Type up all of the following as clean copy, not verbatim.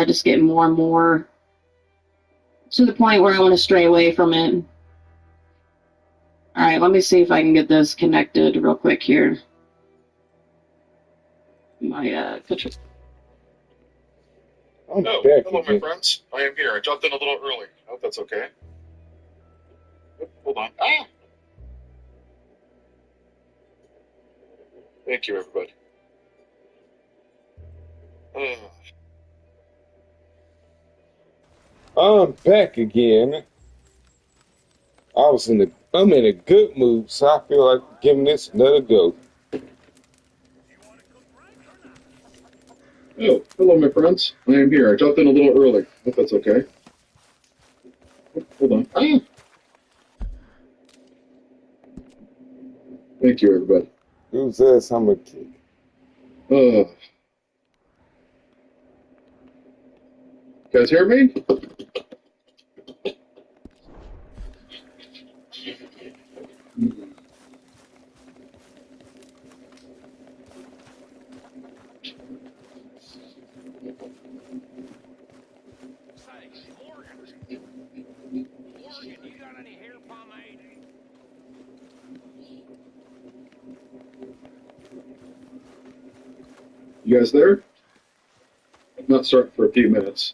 I just get more and more to the point where I want to stray away from it. All right, let me see if I can get this connected real quick here. My picture. Hello, my friends. I am here. I jumped in a little early. I hope that's okay. Hold on. Ah! Thank you, everybody. I'm back again. I'm in a good mood, so I feel like giving this another go. Oh, hello, my friends. I am here. I jumped in a little early. I hope that's okay. Hold on. Ah! Thank you, everybody. Who's this? I'm a kid. You guys hear me? You guys there? I'm not starting for a few minutes.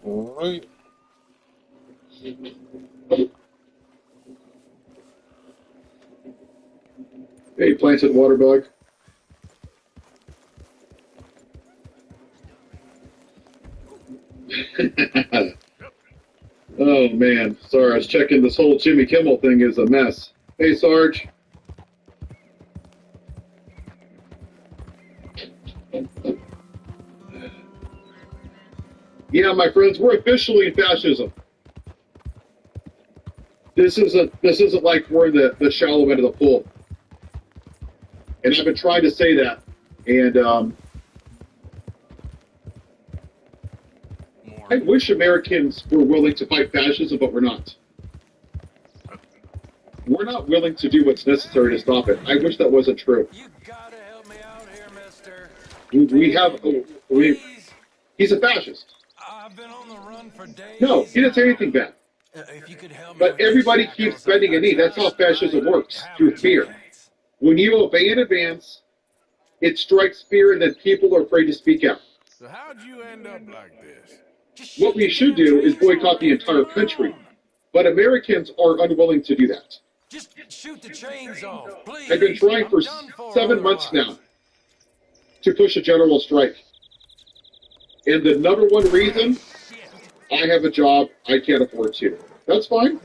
All right. Hey, planted water bug. Oh, man. Sorry, I was checking. This whole Jimmy Kimmel thing is a mess. Hey, Sarge. Yeah, my friends, we're officially in fascism. This isn't like we're in the shallow end of the pool. And I've been trying to say that. And I wish Americans were willing to fight fascism, but we're not. We're not willing to do what's necessary to stop it. I wish that wasn't true. You gotta help me out here, mister. He's a fascist. I've been on the run for days. No, he didn't say anything bad. If you could help me, but everybody keeps bending a knee. That's how fascism works, through fear. When you obey in advance, it strikes fear, and then people are afraid to speak out. So how'd you end up like this? What we should do is boycott the entire country. But Americans are unwilling to do that. Just shoot the chains off, please. I've been trying for 7 months now to push a general strike. And the number one reason, I have a job I can't afford to. That's fine.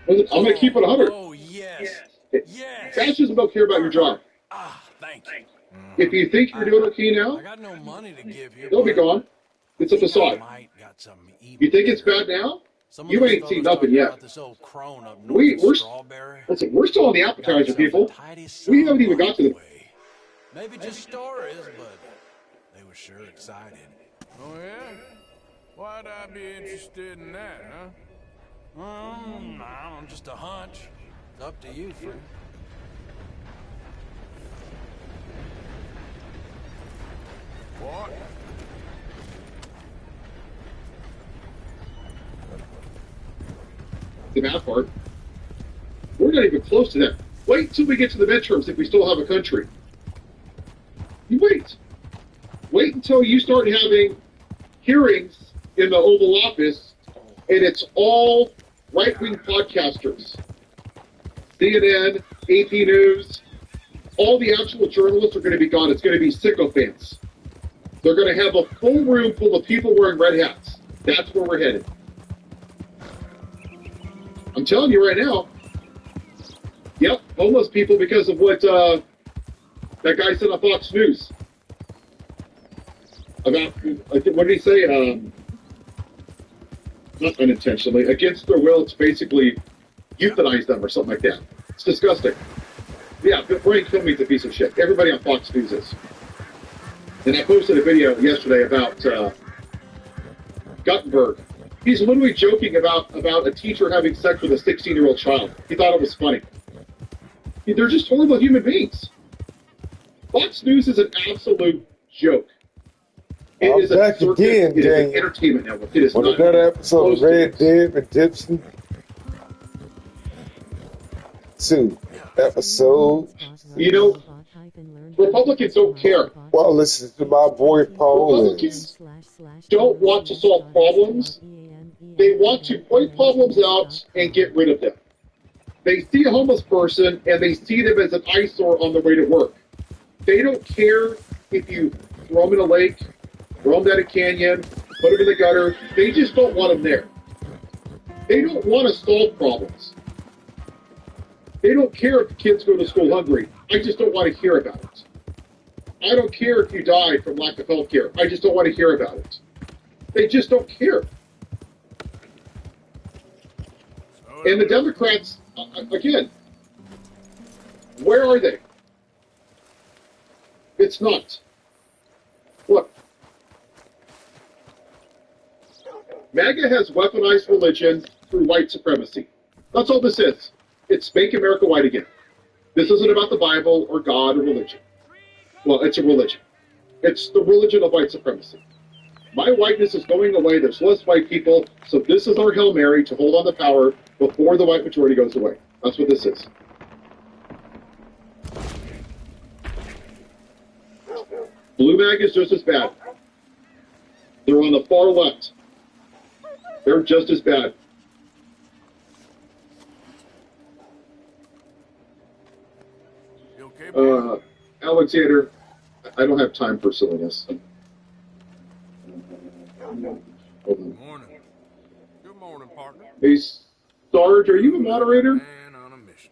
I'm going to keep it 100. Oh, yes. Yes. Fascism don't care about your job. Ah, thank you. If you think you're doing okay now, I got no money to give you. they'll be gone. It's a facade. You think it's bad now? You ain't seen nothing yet. We're still on the appetizer, people. We haven't even got to the... Maybe just stories, but they were sure excited. Oh, yeah? Why'd I be interested in that, huh? No, just a hunch. It's up to you, friend. What? The bad part. We're not even close to that. Wait till we get to the midterms if we still have a country. You wait. Wait until you start having hearings in the Oval Office, and it's all right-wing podcasters. CNN, AP News, all the actual journalists are going to be gone. It's going to be sycophants. They're going to have a full room full of people wearing red hats. That's where we're headed. I'm telling you right now. Yep, homeless people because of what that guy said on Fox News. About, what did he say? Not unintentionally. Against their will, it's basically euthanize them or something like that. It's disgusting. Yeah, Brian Kilmeade's a piece of shit. Everybody on Fox News is. And I posted a video yesterday about Guttenberg. He's literally joking about a teacher having sex with a 16-year-old child. He thought it was funny. They're just horrible human beings. Fox News is an absolute joke. It I'm is a back circus. again, It is an Daniel. entertainment network. It is With not another episode of close to Red this. Dead Redemption 2. Episode. You know, Republicans don't care. Well, listen to my boy Paul. Republicans don't want to solve problems. They want to point problems out and get rid of them. They see a homeless person and they see them as an eyesore on their way to work. They don't care if you throw them in a lake, throw them down a canyon, put them in the gutter. They just don't want them there. They don't want to solve problems. They don't care if the kids go to school hungry. I just don't want to hear about it. I don't care if you died from lack of health care. I just don't want to hear about it. They just don't care. And the Democrats, again, where are they? It's not. Look, MAGA has weaponized religion through white supremacy. That's all this is. It's make America white again. This isn't about the Bible or God or religion. Well, it's a religion. It's the religion of white supremacy. My whiteness is going away. There's less white people. So this is our Hail Mary to hold on to power before the white majority goes away. That's what this is. Blue MAG is just as bad. They're on the far left. They're just as bad. You okay, boy? Alexander, I don't have time for silliness. Hold on. Morning. Good morning, partner. Hey, Sarge, are you a moderator? Man on a mission.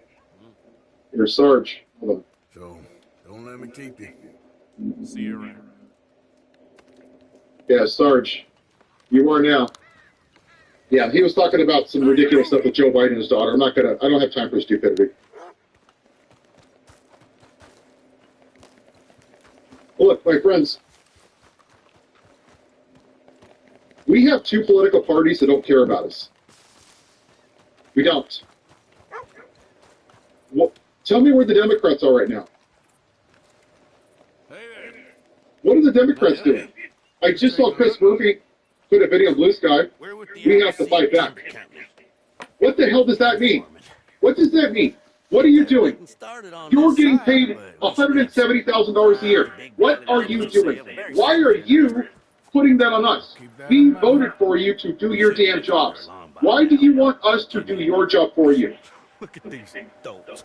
You're Sarge. Hold on. So, don't let me keep you. See you around. Yeah, Sarge. You are now. Yeah, he was talking about some ridiculous stuff with Joe Biden and his daughter. I don't have time for stupidity. Well, look, my friends, we have two political parties that don't care about us. We don't. Well, tell me where the Democrats are right now. Hey there. What are the Democrats doing? I just saw Chris Murphy put a video of Blue Sky. We're with the We have to fight back. Company. What the hell does that mean? What does that mean? What are you doing? You're getting paid $170,000 a year. What are you doing? Why are you putting that on us? We voted for you to do your damn jobs. Why do you want us to do your job for you? Look at these dolts.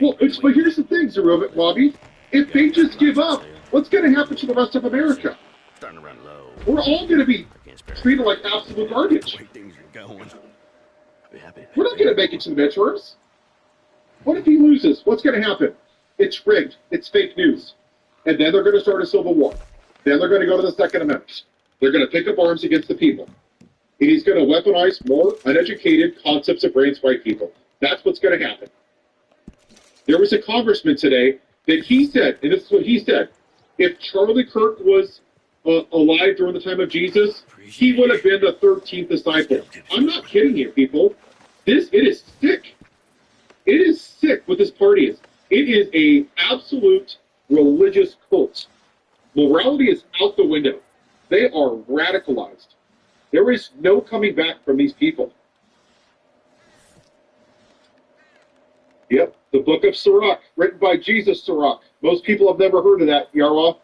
Well, but here's the thing, Zerubbabel, Bobby. If they just give up, what's going to happen to the rest of America? Starting to run low. We're all going to be treated like absolute garbage. The way things are going. Be happy. We're not going to make it to the midterms. What if he loses? What's going to happen? It's rigged. It's fake news. And then they're going to start a civil war. Then they're going to go to the Second Amendment. They're going to pick up arms against the people. And he's going to weaponize more uneducated concepts of brains white people. That's what's going to happen. There was a congressman today that he said, and this is what he said, if Charlie Kirk was alive during the time of Jesus, he would have been the 13th disciple. I'm not kidding you, people. It is sick. It is sick what this party is. It is a absolute religious cult. Morality is out the window. They are radicalized. There is no coming back from these people. Yep, the Book of Sirach, written by Jesus Sirach. Most people have never heard of that, Yarwa.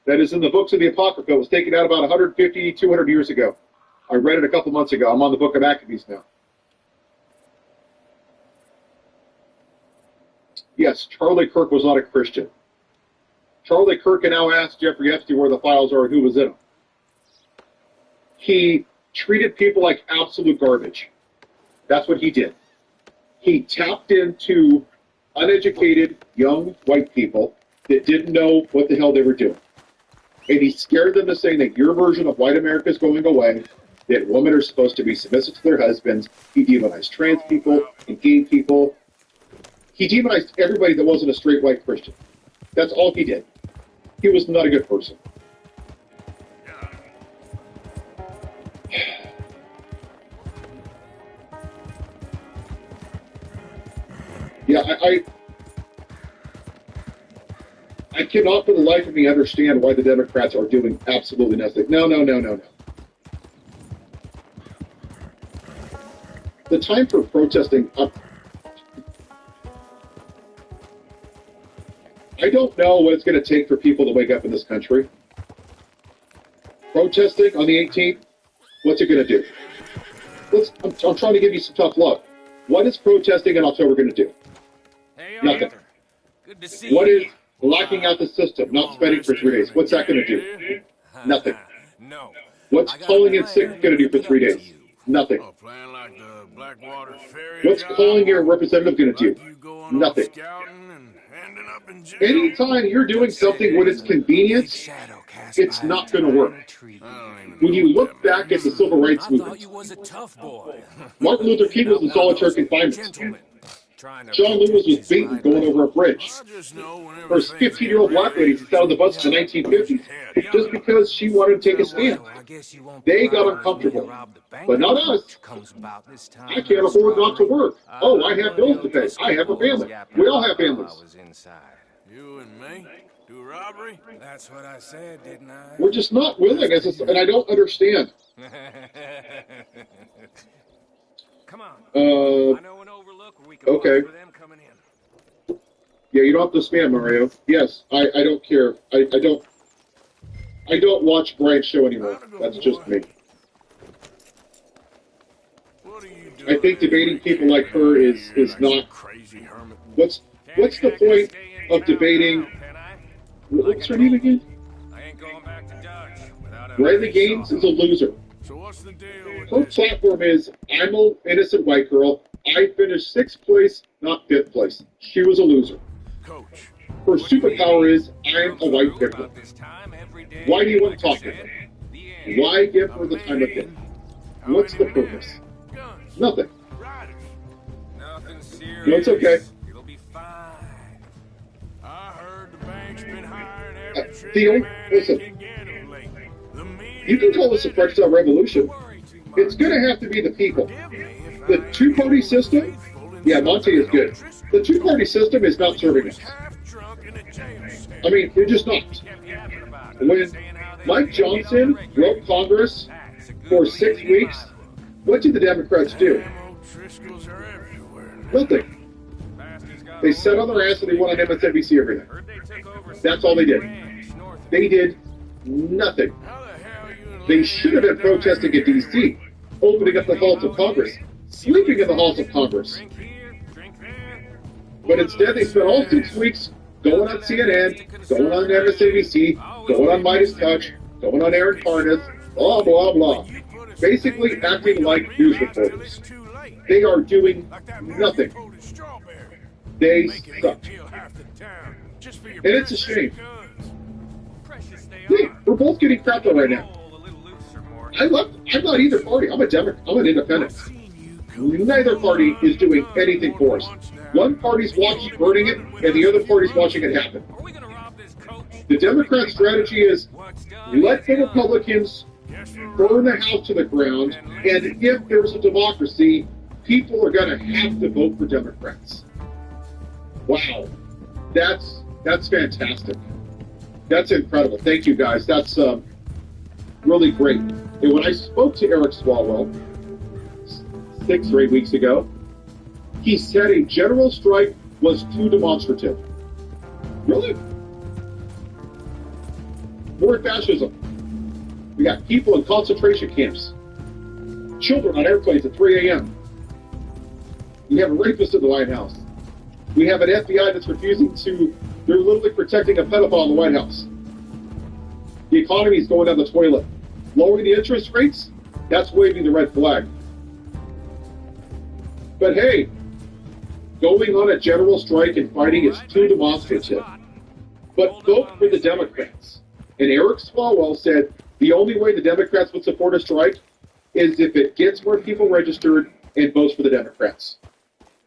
That is in the books of the Apocrypha. It was taken out about 150, 200 years ago. I read it a couple months ago. I'm on the Book of Maccabees now. Yes, Charlie Kirk was not a Christian. Charlie Kirk can now ask Jeffrey Epstein where the files are and who was in them. He treated people like absolute garbage. That's what he did. He tapped into uneducated, young white people that didn't know what the hell they were doing. And he scared them to saying that your version of white America is going away, that women are supposed to be submissive to their husbands. He demonized trans people and gay people. He demonized everybody that wasn't a straight white Christian. That's all he did. He was not a good person. Yeah, I cannot for the life of me understand why the Democrats are doing absolutely nothing. No. The time for protesting, I don't know what it's going to take for people to wake up in this country. Protesting on the 18th, what's it going to do? I'm trying to give you some tough love. What is protesting in October going to do? Hey, Nothing. Arthur. Good to see What you. is locking out the system, not spending for 3 days? What's that going to do? Nothing. No. What's calling in sick going to do for 3 days? Nothing. Oh, playing like the Blackwater Ferry. What's job? calling your representative going to Like do? you going off Nothing. scouting and ending up in jail? Anytime you're doing something when it's convenient, it's not going to work. I don't even When know you what look that back at the means. civil rights I thought movement, you was a tough boy. Martin Luther King was in solitary confinement. Gentleman. Trying to John Lewis was protect his beaten right going leg. over a bridge. I just know whenever First things 15-year-old get black really lady sat on the bus in the 1950s just because she wanted to take a stand. Well, I guess you won't They be got proud of me uncomfortable. to rob the bank. But not us. Comes about this time I can't afford not to work. Oh, I have bills to pay. I have a family. We all have I families. was inside. You and me do robbery? That's what I said, didn't I? We're just not willing, and I don't understand. Come on. Uh, I know an overlook where we can okay. watch for them coming in. Yeah, you don't have to spam, Mario. Yes, I don't care. I don't watch Brian's show anymore. That's just me. What are you I doing? think debating people like her is not. Crazy hermit. What's the point of debating? What's her name again? I ain't going back to Dodge without a Riley Gaines is a loser. So what's the deal with Her this? platform is, I'm an innocent white girl. I finished 6th place, not 5th place. She was a loser. Coach. Her superpower is, I'm a white victim. Why do you want to talk to her? Why give her the time of day? What's the purpose? Guns. Nothing. Riders. Nothing serious. No, it's okay. It'll be fine. I heard the bank's been hiring every The trick only- man listen. they can get of late. The media You can call this a French style revolution. Worry too much. It's going to have to be the people. Forgive me if The I two-party ain't system? faithful in Yeah, Monte is something good. on Tristan. The two-party system is not serving us. Half drunk in a jail cell. I mean, they're just not. Kept yapping about it, When saying how they Mike did it Johnson already. wrote Congress That's a good for lead 6 in weeks, my book. what did the Democrats do? Damn O'Driscolls are everywhere. Nothing. Bastards got They sat on their ass and they went on MSNBC every night. Heard they took over That's all they did. ranch north of They did nothing. How the hell you and They Lenny should have been end up down protesting here in D.C., opening up the halls of Congress, sleeping in the halls of Congress. Drink here, drink there. But instead, they spent all 6 weeks going on CNN, going on MSNBC, going on Midas Touch, going on Aaron Parnas, blah, blah, blah. Basically acting like news reporters. They are doing nothing. They suck. And it's a shame. Precious they Yeah, are. we're both getting crap on right now. Roll a little looser, more. I'm not either party. I'm a Democrat. I'm an independent. Neither party is doing anything for us. One party's watching burning it, and the other party's watching it happen. Are we gonna rob this coach? The Democrat strategy is What's done? let the Republicans burn the House to the ground, and if there's a democracy, people are going to have to vote for Democrats. Wow, that's fantastic. That's incredible. Thank you, guys. That's really great. And when I spoke to Eric Swalwell 6 or 8 weeks ago, he said a general strike was too demonstrative. Really? More fascism. We got people in concentration camps, children on airplanes at 3 a.m. We have a rapist in the White House. We have an FBI that's refusing to, they're literally protecting a pedophile in the White House. The economy is going down the toilet. Lowering the interest rates, that's waving the red flag. But hey, going on a general strike and fighting is too demonstrative. But vote for the Democrats. And Eric Swalwell said the only way the Democrats would support a strike is if it gets more people registered and votes for the Democrats.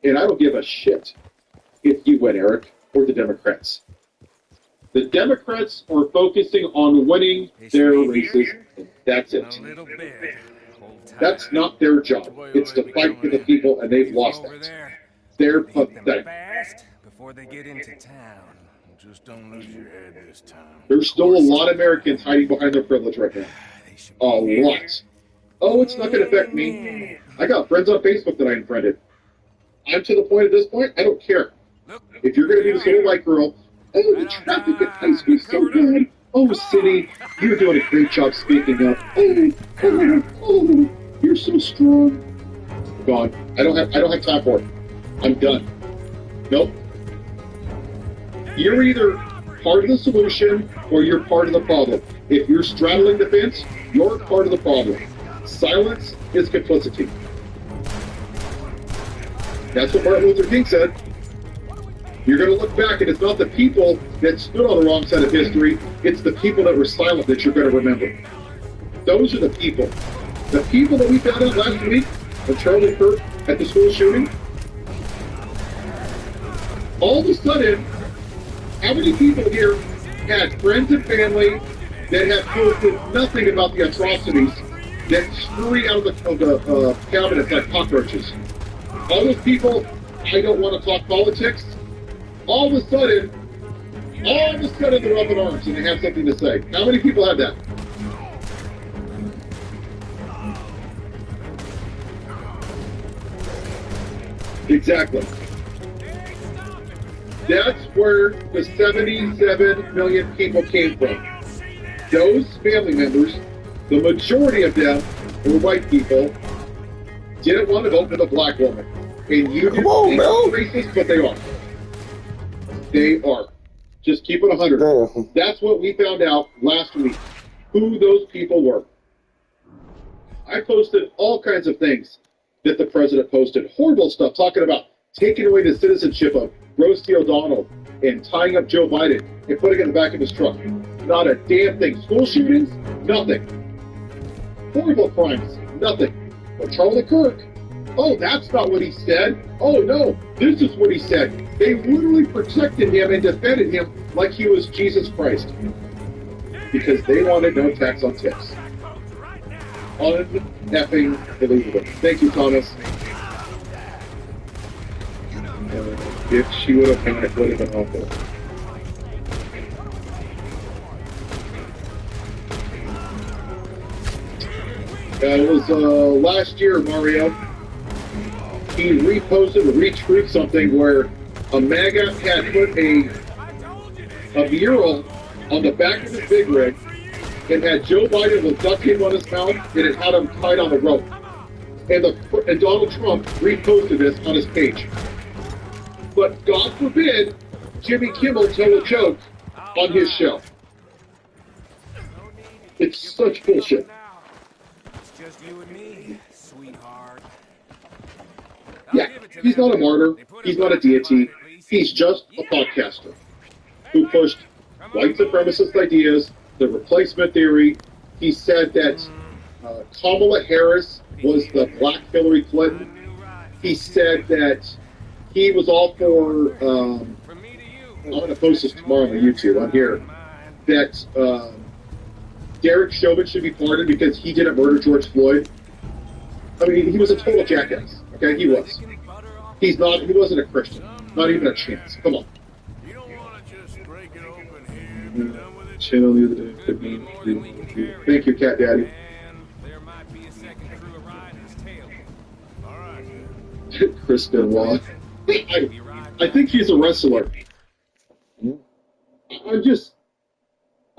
And I don't give a shit if you win, Eric, or the Democrats. The Democrats are focusing on winning their races, and that's A it. little bit. Hold tight. That's not their job. It's to fight for the people, and they've lost Over that. there. They're Beat them pathetic. fast before they get into town. just don't lose your head this time. There's still a lot of Americans hiding behind their privilege right now. A lot. Oh, it's not going to affect me. I got friends on Facebook that I unfriended. I'm to the point at this point, I don't care. If you're going to be this little white girl, oh, the traffic at high school is so good. Oh, City, you're doing a great job speaking up. Oh, you're so strong. Gone. I don't have time for it. I'm done. Nope. You're either part of the solution or you're part of the problem. If you're straddling the fence, you're part of the problem. Silence is complicity. That's what Martin Luther King said. You're going to look back, and it's not the people that stood on the wrong side of history, it's the people that were silent that you're going to remember. Those are the people. The people that we found out last week of Charlie Kirk at the school shooting, all of a sudden, how many people here had friends and family that have posted nothing about the atrocities that scurry out of the cabinets like cockroaches? All those people, I don't want to talk politics, all of a sudden, they're up in arms and they have something to say. How many people have that? Exactly. That's where the 77 million people came from. Those family members, the majority of them were white people, didn't want to vote for the black woman. And you think racist, but they are. They are. Just keep it 100. Damn. That's what we found out last week, who those people were. I posted all kinds of things that the president posted. Horrible stuff, talking about taking away the citizenship of Rosie O'Donnell and tying up Joe Biden and putting it in the back of his truck. Not a damn thing. School shootings? Nothing. Horrible crimes? Nothing. But Charlie Kirk? Oh, that's not what he said. Oh, no, this is what he said. They literally protected him and defended him like he was Jesus Christ. Because they wanted no tax on tips. Un-effing believable. Thank you, Thomas. If she would have been, it would have been awful. It was last year, Mario. He reposted or retweeted something where a MAGA had put a mural on the back of his big rig and had Joe Biden with duct tape on his mouth and it had him tied on a rope. And Donald Trump reposted this on his page. But God forbid Jimmy Kimmel tell a joke on his show. It's such bullshit. It's just you and me, sweetheart. Yeah, he's not a martyr. He's not a deity. He's just a podcaster who pushed white supremacist ideas, the replacement theory. He said that Kamala Harris was the black Hillary Clinton. He said that he was all for, I'm going to post this tomorrow on YouTube, on here, that Derek Chauvin should be pardoned because he didn't murder George Floyd. I mean, he was a total jackass. Okay, he was. He wasn't a Christian. Not even a chance. Come on. You don't want to just break it open here, be done with it. Channel the other day. Thank you, Cat Daddy. There might be a second crew of riders tail. All right. Chris Benoit. I think he's a wrestler. I'm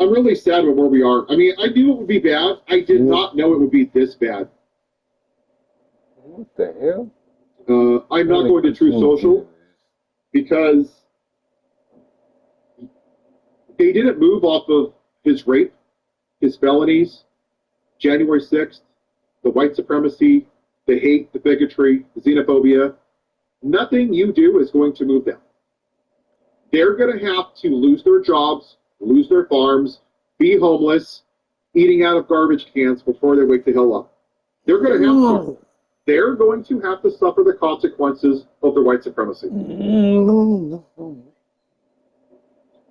really sad with where we are. I mean, I knew it would be bad. I did not know it would be this bad. What the hell? I'm not going to Truth Social because they didn't move off of his rape, his felonies, January 6th, the white supremacy, the hate, the bigotry, the xenophobia. Nothing you do is going to move them. They're going to have to lose their jobs, lose their farms, be homeless, eating out of garbage cans before they wake the hell up. They're going to have to. They're going to have to suffer the consequences of their white supremacy.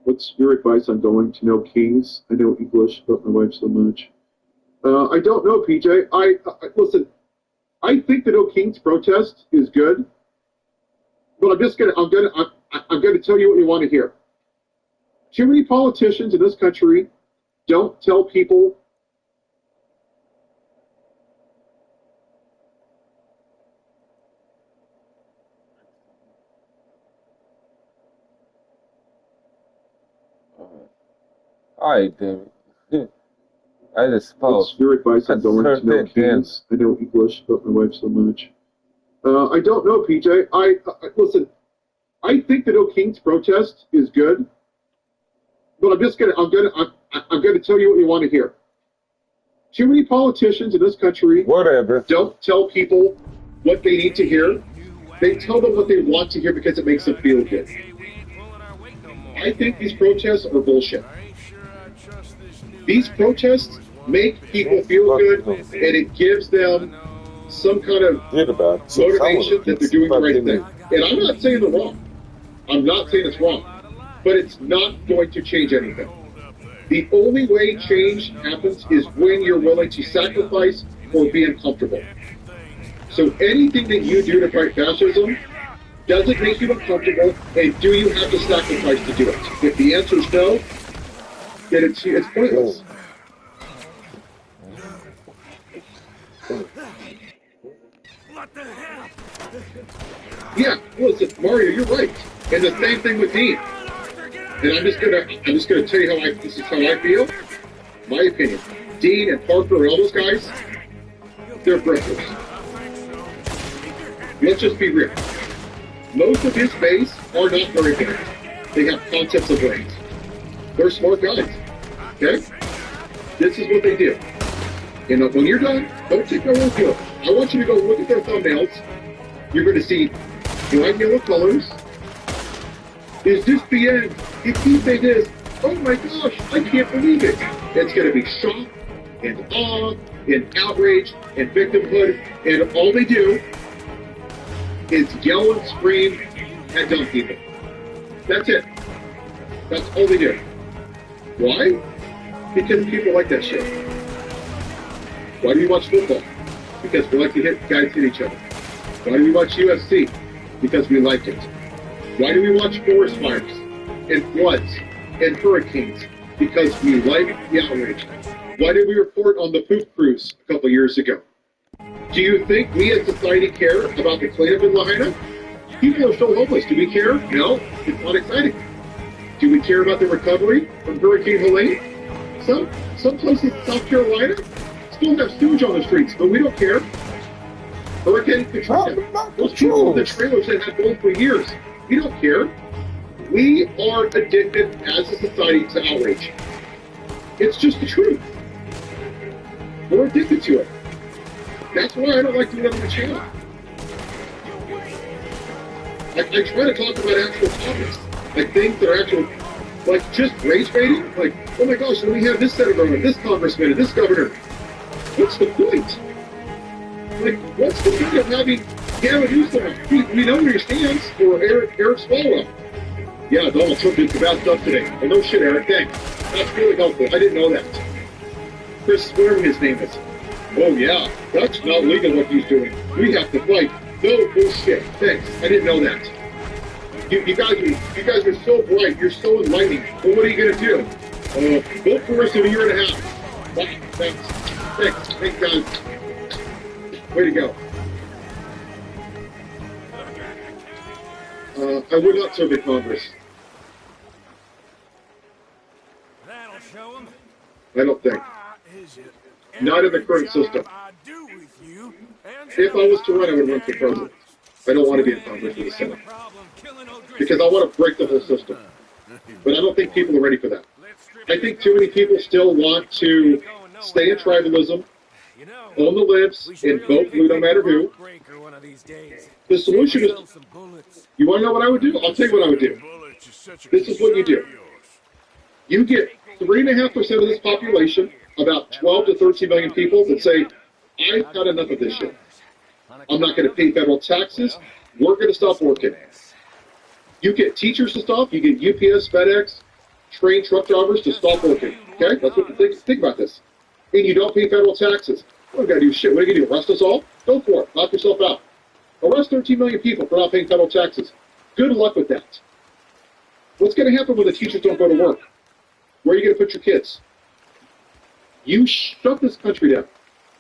What's your advice on going to know Kings? I know English, but my wife so much. I don't know, PJ. Listen. I think the No Kings protest is good, but I'm gonna tell you what you want to hear. Too many politicians in this country don't tell people All right, damn it. I just It's spoke. your advice I on going heard to know that, damn. Kings. I know English, but my wife so much. I don't know, PJ. Listen. I think the No Kings protest is good, but I'm gonna tell you what you want to hear. Too many politicians in this country Whatever. don't tell people what they need to hear. They tell them what they want to hear because it makes them feel good. I think these protests are bullshit. These protests make people feel good, and it gives them some kind of Did about it. motivation that they're doing the right thing. And I'm not saying they're wrong. I'm not saying it's wrong. But it's not going to change anything. The only way change happens is when you're willing to sacrifice or be uncomfortable. So anything that you do to fight fascism, does it make you uncomfortable, and do you have to sacrifice to do it? If the answer is no, then it's pointless. Yeah, listen, Mario, you're right. And the same thing with Dean. And I'm just gonna tell you this is how I feel. My opinion. Dean and Parker and all those guys, they're grifters. Let's just be real. Most of his base are not very good. They have concepts of brains. They're smart guys. Okay? This is what they do. And when you're done, don't take my word for it. I want you to go look at their thumbnails. You're going to see bright yellow colors. Is this the end? If he say this, oh my gosh, I can't believe it. It's going to be shock and awe and outrage and victimhood. And all they do is yell and scream at dumb people. That's it. That's all they do. Why? Because people like that shit. Why do you watch football? Because we like to hit guys hit each other. Why do we watch UFC? Because we like it. Why do we watch forest fires and floods and hurricanes? Because we like the outrage. Why did we report on the poop cruise a couple years ago? Do you think we as society care about the cleanup in Lahaina? People are still homeless. Do we care? No, it's not exciting. Do we care about the recovery from Hurricane Helene? Some places in South Carolina still have sewage on the streets, but we don't care. Hurricane Katrina, those people in the trailers that have gone for years, we don't care. We are addicted as a society to outrage. It's just the truth. We're addicted to it. That's why I don't like doing it on the channel. I try to talk about actual topics, like things that are actual, like just rage baiting. Like, oh my gosh, when we have this senator and this congressman and this governor, what's the point? Like, what's the point of having Gavin Newsom? We know where he stands, or Eric Swalwell. Yeah, Donald Trump did some bad stuff today. Well, no shit, Eric, thanks. That's really helpful. I didn't know that. Chris, whatever his name is. Oh yeah, that's not legal what he's doing. We have to fight. No bullshit. Thanks. I didn't know that. You guys are so bright. You're so enlightening. But what are you gonna do? Vote for us in a year and a half. Wow, thanks. Thanks, guys. Way to go. I would not serve in Congress. That'll show 'em. I don't think. Not in the current system. If I was to run, I would run for president. I don't want to be in Congress or the Senate. Because I want to break the whole system. But I don't think people are ready for that. I think too many people still want to stay in tribalism, own the libs, and vote blue no matter who. The solution is, you want to know what I would do? I'll tell you what I would do. This is what you do. You get 3.5% of this population, about 12 to 13 million people, that say, I've had enough of this shit. I'm not going to pay federal taxes. We're going to stop working. You get teachers to stop. You get UPS, FedEx, train truck drivers to stop working. Okay? That's what you think about this. And you don't pay federal taxes. What are you going to do? Shit. What are you going to do? Arrest us all? Go for it. Knock yourself out. Arrest 13 million people for not paying federal taxes. Good luck with that. What's going to happen when the teachers don't go to work? Where are you going to put your kids? You shut this country down.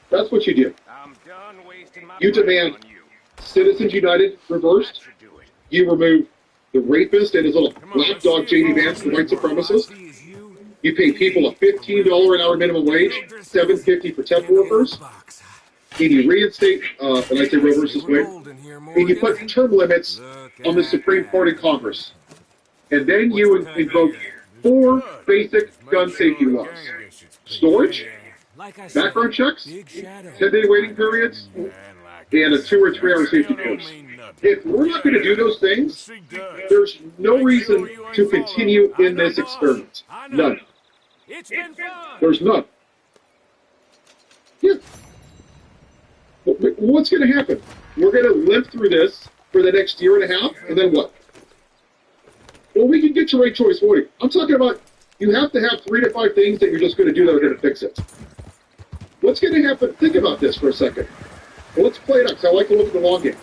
That's what you do. I'm done wasting my You breath demand on you. Citizens United reversed. That should do it. You remove the rapist and his little Come on, black let's dog see if J.D. all Vance, the this white is- all I supremacist. see is you. You pay people a $15 an hour minimum wage, $7.50 for temp workers, and you reinstate, and I say Roe versus Wade, and you put term limits on the Supreme Court and Congress. And then you invoke 4 basic gun safety laws. Storage, background checks, 10-day waiting periods, and a 2 or 3 hour safety course. If we're not going to do those things, there's no reason to continue in this experiment. None. It's been fun. There's none. Yeah. What's going to happen? We're going to live through this for the next year and a half, and then what? Well, we can get your right choice voting. I'm talking about you have to have 3 to 5 things that you're just going to do that are going to fix it. What's going to happen? Think about this for a second. Well, let's play it out, because I like to look at the long game.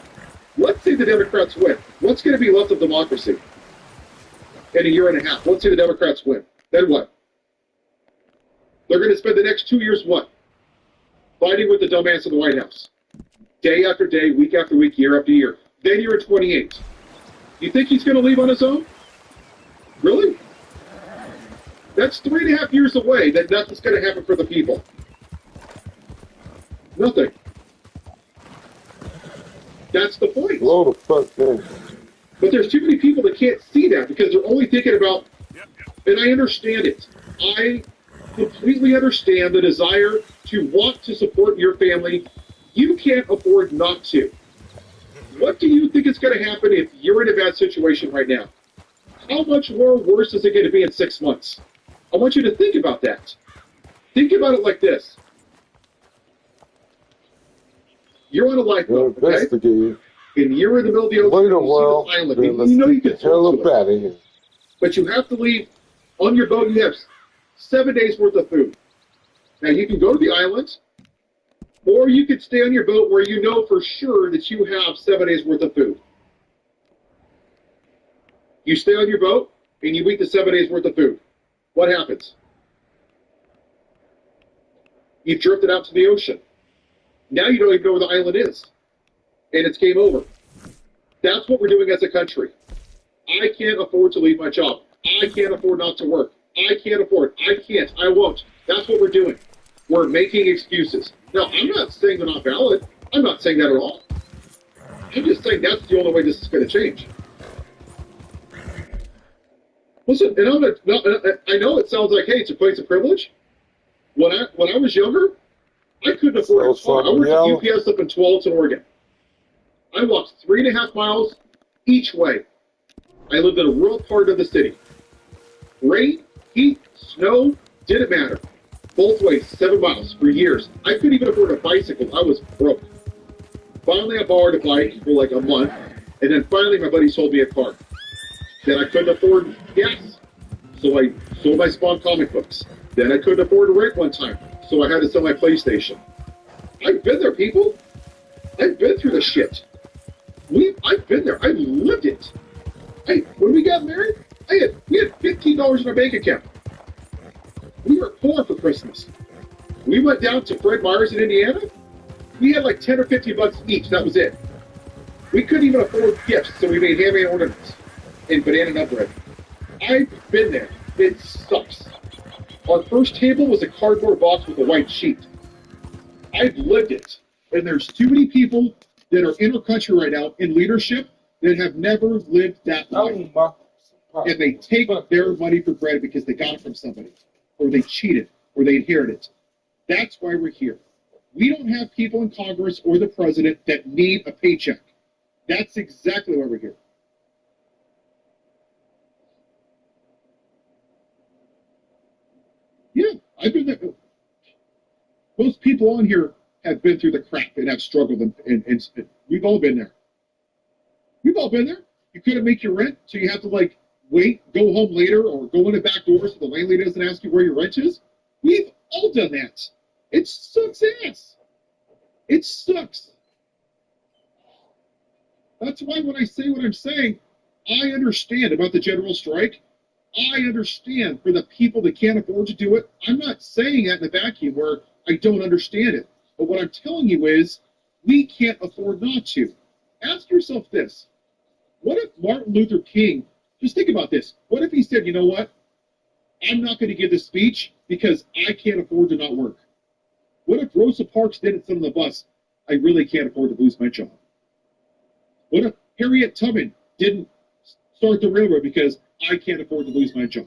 Let's say the Democrats win. What's going to be left of democracy in a year and a half? Let's say the Democrats win. Then what? They're going to spend the next 2 years what? Fighting with the dumbass in the White House. Day after day, week after week, year after year. Then you're at 28. You think he's going to leave on his own? Really? That's 3.5 years away that nothing's going to happen for the people. Nothing. That's the point. Blow the fuck down. But there's too many people that can't see that because they're only thinking about, and I understand it. I completely understand the desire to want to support your family. You can't afford not to. What do you think is going to happen if you're in a bad situation right now? How much more worse is it going to be in 6 months? I want you to think about that. Think about it like this. You're on a lifeboat, okay? Investigate. And you're in the middle of the ocean. Wait a you see while. this island, Then and let's you know you get can the hell swim up to it. out of here. But you have to leave on your boat. You have 7 days worth of food. Now you can go to the island, or you could stay on your boat where you know for sure that you have 7 days worth of food. You stay on your boat and you eat the 7 days worth of food. What happens? You've drifted out to the ocean. Now you don't even know where the island is, and it's game over. That's what we're doing as a country. I can't afford to leave my job. I can't afford not to work. I can't afford. I can't. I won't. That's what we're doing. We're making excuses. Now, I'm not saying they're not valid. I'm not saying that at all. I'm just saying that's the only way this is going to change. Listen, and I know it sounds like, hey, it's a place of privilege. When I was younger, I couldn't afford a car. I worked at UPS up in Tualatin, Oregon. I walked 3.5 miles each way. I lived in a rural part of the city. Rain, heat, snow, didn't matter. Both ways, 7 miles for years. I couldn't even afford a bicycle. I was broke. Finally, I borrowed a bike for like a month, and then finally my buddy sold me a car. Then I couldn't afford gas, so I sold my Spawn comic books. Then I couldn't afford rent one time, so I had to sell my PlayStation. I've been there, people. I've been through the shit. I've been there. I've lived it. When we got married, we had $15 in our bank account. We were poor for Christmas. We went down to Fred Meyer's in Indiana. We had like 10 or 15 bucks each. That was it. We couldn't even afford gifts, so we made handmade ornaments and banana nut bread. I've been there. It sucks. Our first table was a cardboard box with a white sheet. I've lived it. And there's too many people that are in our country right now in leadership that have never lived that life. And they take their money for granted because they got it from somebody, or they cheated, or they inherited it. That's why we're here. We don't have people in Congress or the president that need a paycheck. That's exactly why we're here. Yeah, I've been there. Most people on here have been through the crap and have struggled, and we've all been there. We've all been there. You couldn't make your rent, so you have to like wait, go home later, or go in the back door so the landlady doesn't ask you where your rent is. We've all done that. It sucks ass. It sucks. That's why when I say what I'm saying, I understand about the general strike. I understand for the people that can't afford to do it. I'm not saying that in a vacuum where I don't understand it. But what I'm telling you is we can't afford not to. Ask yourself this. What if Martin Luther King, just think about this. What if he said, you know what? I'm not going to give this speech because I can't afford to not work. What if Rosa Parks didn't sit on the bus? I really can't afford to lose my job. What if Harriet Tubman didn't start the railroad because I can't afford to lose my job?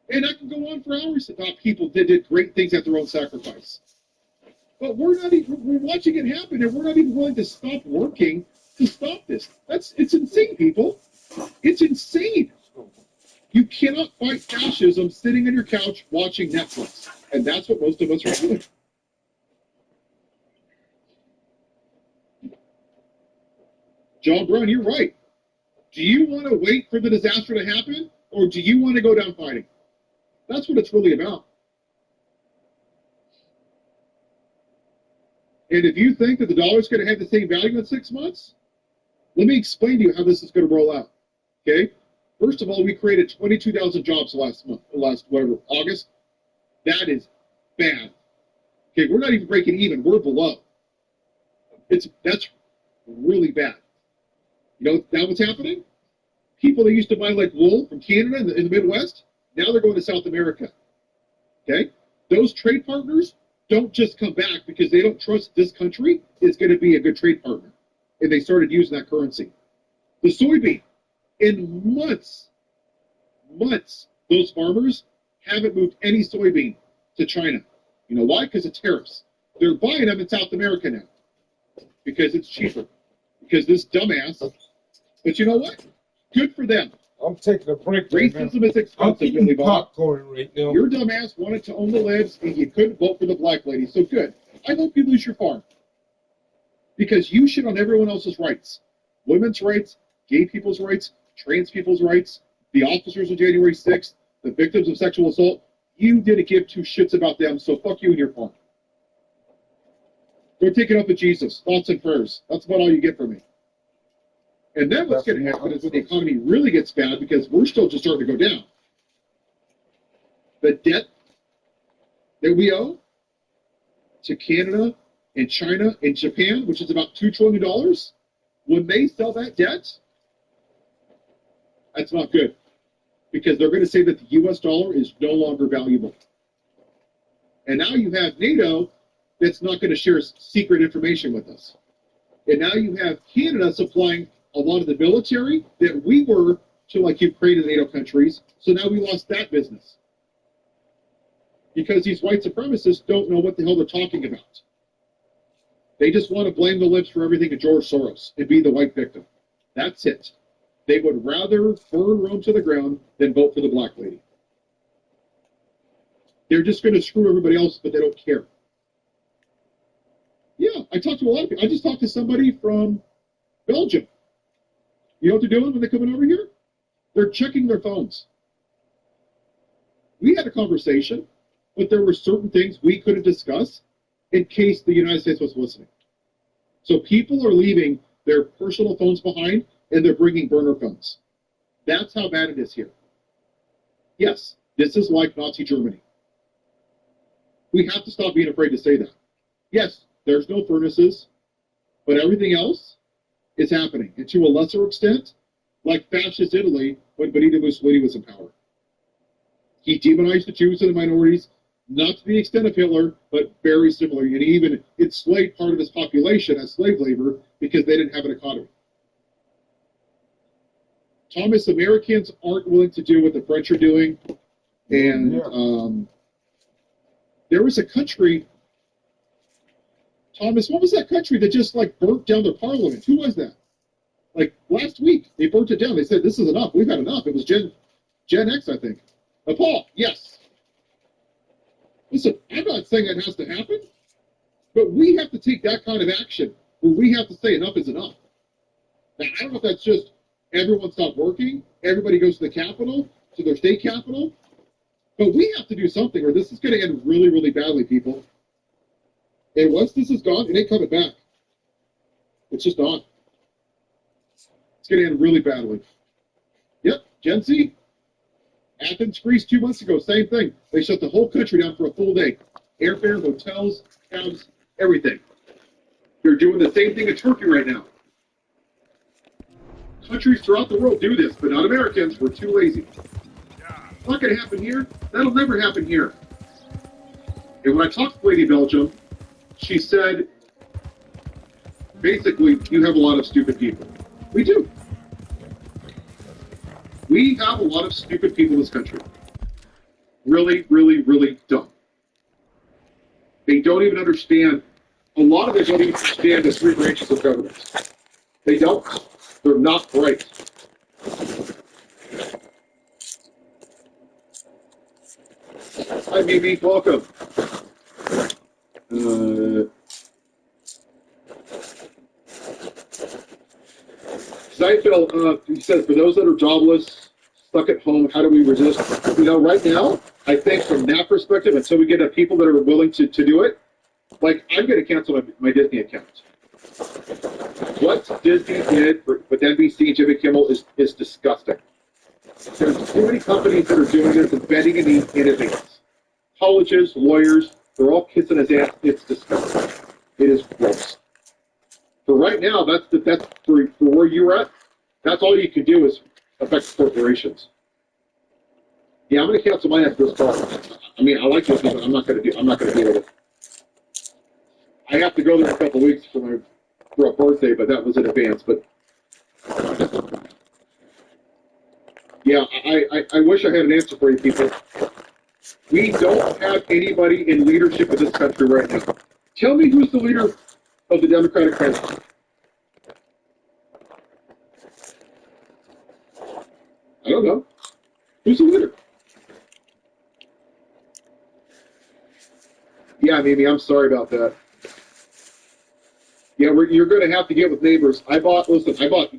And I can go on for hours about people that did great things at their own sacrifice. But we're watching it happen, and we're not even willing to stop working to stop this. It's insane, people. It's insane. You cannot fight fascism sitting on your couch watching Netflix. And that's what most of us are doing. John Brown, you're right. Do you want to wait for the disaster to happen, or do you want to go down fighting? That's what it's really about. And if you think that the dollar is going to have the same value in 6 months, let me explain to you how this is going to roll out. Okay? First of all, we created 22,000 jobs last August. That is bad. Okay, we're not even breaking even. We're below. That's really bad. You know now what's happening? People that used to buy like wool from Canada in the Midwest, now they're going to South America. Okay? Those trade partners don't just come back because they don't trust this country is going to be a good trade partner. And they started using that currency. The soybean, in months, those farmers haven't moved any soybean to China. You know why? Because of tariffs. They're buying them in South America now because it's cheaper. Because this dumbass, but you know what? Good for them. I'm taking a break. Racism is I'm expensive, eating Billy Bob. popcorn right now. Your dumbass wanted to own the libs and you couldn't vote for the black lady. So good. I hope you lose your farm. Because you shit on everyone else's rights. Women's rights, gay people's rights, trans people's rights, the officers of January 6th, the victims of sexual assault. You didn't give two shits about them, so fuck you and your farm. Go take it up with Jesus. Thoughts and prayers. That's about all you get from me. And then what's going to happen is when the economy really gets bad, because we're still just starting to go down, the debt that we owe to Canada and China and Japan, which is about $2 trillion, when they sell that debt, that's not good. Because they're going to say that the U.S. dollar is no longer valuable. And now you have NATO that's not going to share secret information with us. And now you have Canada supplying a lot of the military that we were to like Ukraine and NATO countries. So now we lost that business. Because these white supremacists don't know what the hell they're talking about. They just want to blame the libs for everything to George Soros and be the white victim. That's it. They would rather burn Rome to the ground than vote for the black lady. They're just going to screw everybody else, but they don't care. Yeah, I talked to a lot of people. I just talked to somebody from Belgium. You know what they're doing when they're coming over here? They're checking their phones. We had a conversation, but there were certain things we couldn't discuss in case the United States was listening. So people are leaving their personal phones behind, and they're bringing burner phones. That's how bad it is here. Yes, this is like Nazi Germany. We have to stop being afraid to say that. Yes, there's no furnaces, but everything else is happening. And to a lesser extent, like fascist Italy when Benito Mussolini was in power. He demonized the Jews and the minorities, not to the extent of Hitler, but very similar. And he even enslaved part of his population as slave labor because they didn't have an economy. Thomas, Americans aren't willing to do what the French are doing. And there was a country, Thomas, what was that country that just like burnt down their parliament? Who was that? Like last week, they burnt it down. They said, this is enough. We've had enough. It was Gen X, I think. Nepal, yes. Listen, I'm not saying that has to happen, but we have to take that kind of action where we have to say enough is enough. Now, I don't know if that's just everyone stopped working, everybody goes to the capital, to their state capital, but we have to do something or this is going to end really, really badly, people. And once this is gone, it ain't coming back. It's just gone. It's going to end really badly. Yep, Gen Z, Athens, Greece, 2 months ago, same thing. They shut the whole country down for a full day. Airfare, hotels, cabs, everything. They're doing the same thing in Turkey right now. Countries throughout the world do this, but not Americans. We're too lazy. It's not going to happen here. That'll never happen here. And when I talked to Lady Belgium, she said, basically, you have a lot of stupid people. We do. We have a lot of stupid people in this country. Really, really, really dumb. They don't even understand. A lot of them don't even understand the three branches of government. They don't. They're not bright. Hi, Mimi. Welcome. Seinfeld, he says, for those that are jobless, stuck at home, how do we resist? You know, right now, I think from that perspective, until we get people that are willing to do it, like, I'm going to cancel my Disney account. What Disney did with NBC and Jimmy Kimmel is disgusting. There's too many companies that are doing this and betting in advance. Colleges, lawyers, they're all kissing his ass. It's disgusting. It is gross. For right now, that's for where you're at. That's all you can do is affect corporations. Yeah, I'm going to cancel mine after this call. I mean, I like Disney, but I'm not going to deal with it. I have to go there in a couple of weeks for a birthday, but that was in advance. But yeah, I wish I had an answer for you people. We don't have anybody in leadership of this country right now. Tell me who's the leader of the Democratic Party. I don't know. Who's the leader? Yeah, Mimi, I'm sorry about that. Yeah, you're going to have to get with neighbors. I bought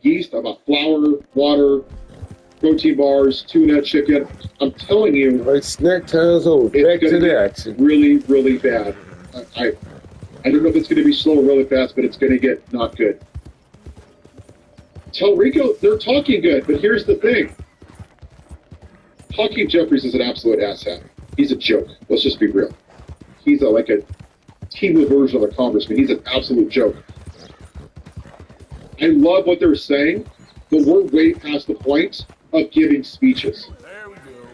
yeast, I bought flour, water, protein bars, tuna, chicken. I'm telling you, Like snack times over. Back to the action. really, really bad. I don't know if it's going to be slow or really fast, but it's going to get not good. Telrico, they're talking good, but here's the thing. Hakeem Jeffries is an absolute asshat. He's a joke. Let's just be real. He's like a team version of a congressman. He's an absolute joke. I love what they're saying, but we're way past the point of giving speeches. There we go.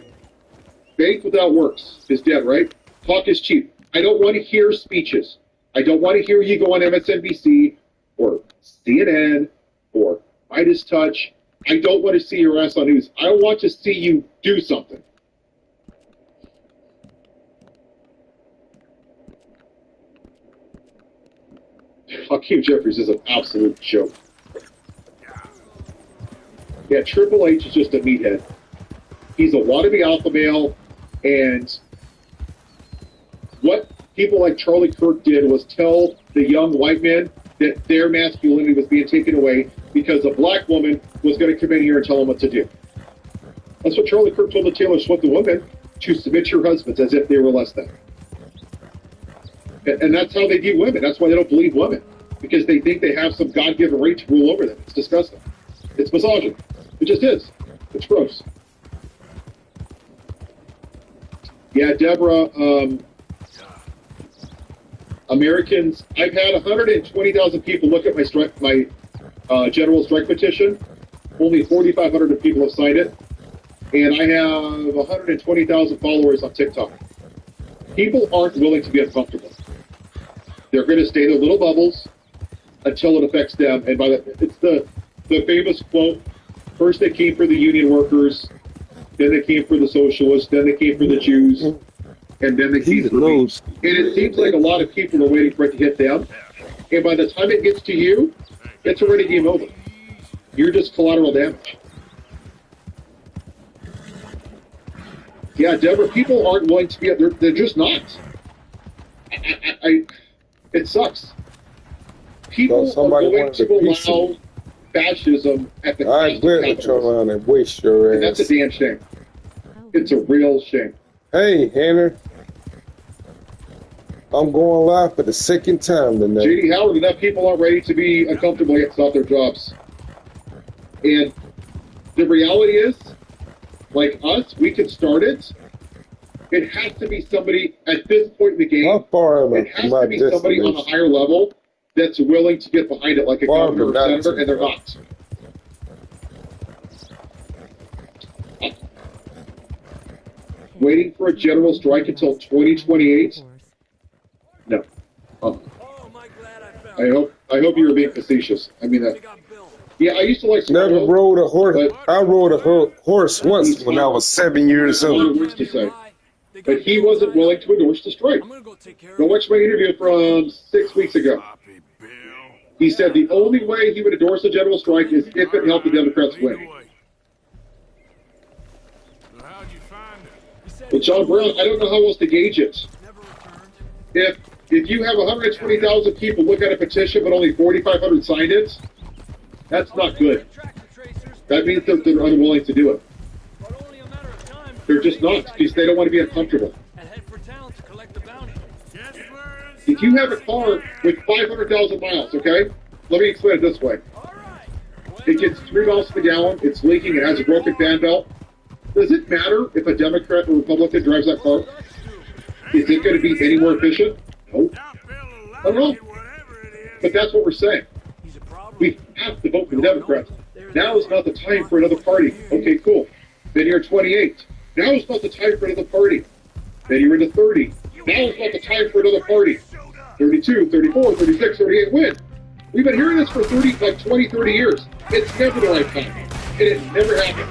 Faith without works is dead, right? Talk is cheap. I don't want to hear speeches. I don't want to hear you go on MSNBC or CNN or Midas Touch. I don't want to see your ass on news. I want to see you do something. Hakeem Jeffries is an absolute joke. Yeah, Triple H is just a meathead. He's a wannabe alpha male, and what people like Charlie Kirk did was tell the young white men that their masculinity was being taken away because a black woman was going to come in here and tell them what to do. That's what Charlie Kirk told the Taylor Swift women, to submit your husbands as if they were less than. And that's how they view women. That's why they don't believe women, because they think they have some God-given right to rule over them. It's disgusting. It's misogyny. It just is. It's gross. Yeah, Deborah, Americans, I've had 120,000 people look at my general strike petition. Only 4,500 people have signed it. And I have 120,000 followers on TikTok. People aren't willing to be uncomfortable. They're going to stay in their little bubbles until it affects them. And it's the famous quote, first they came for the union workers, then they came for the socialists, then they came for the Jews, and then they came for me. And it seems like a lot of people are waiting for it to hit them. And by the time it gets to you, it's already game over. You're just collateral damage. Yeah, Deborah, people aren't willing to be, they're just not. It sucks. People are going to allow fascism at the I agree to turn around and waste your ass. and that's a damn shame. It's a real shame. Hey, Hannah. I'm going live for the second time tonight. J.D. Howard, enough people aren't ready to be uncomfortable yet to stop their jobs. And the reality is, like us, we can start it. It has to be somebody at this point in the game. How far am I It has from my to be somebody on a destination? higher level that's willing to get behind it, like a Far, governor or but not senator, too and they're far. not. Waiting for a general strike until 2028? No. Oh, am I glad I found I hope you were being facetious. I mean that. Pick up Bill. Yeah, I used to like Never Soprano. rode a horse. But- I rode a horse once when I was 7 years A lot of old. words to say. But he wasn't willing to endorse the strike. I'm gonna go take care Go of it. watch my interview from 6 weeks ago. Sloppy Bill. He said the only way he would endorse a general strike is if it helped the Democrats Lead win. the way. So how'd you find it? But John Brown, I don't know how else to gauge it. Never returned. If you have 120,000 people look at a petition but only 4,500 signed it, that's not good. Tractor tracers, That means that they're unwilling to do it. but only a matter of time. They're just not, because they don't want to be uncomfortable. And head for town to collect the bounty. If you have a car with 500,000 miles, okay? Let me explain it this way. All right. It gets 3 miles to the gallon, it's leaking, it has a broken fan belt. Does it matter if a Democrat or Republican drives that car? Is it going to be any more efficient? No. I don't know. But that's what we're saying. He's a problem. We have to vote for the Democrats. Now is not the time for another party. Okay, cool. Then you're at 28. Now is not the time for another party. Then you're into 30. Now is not the time for another party. 32, 34, 36, 38, win. We've been hearing this for 20, 30 years. It's never the right time. And it never happens.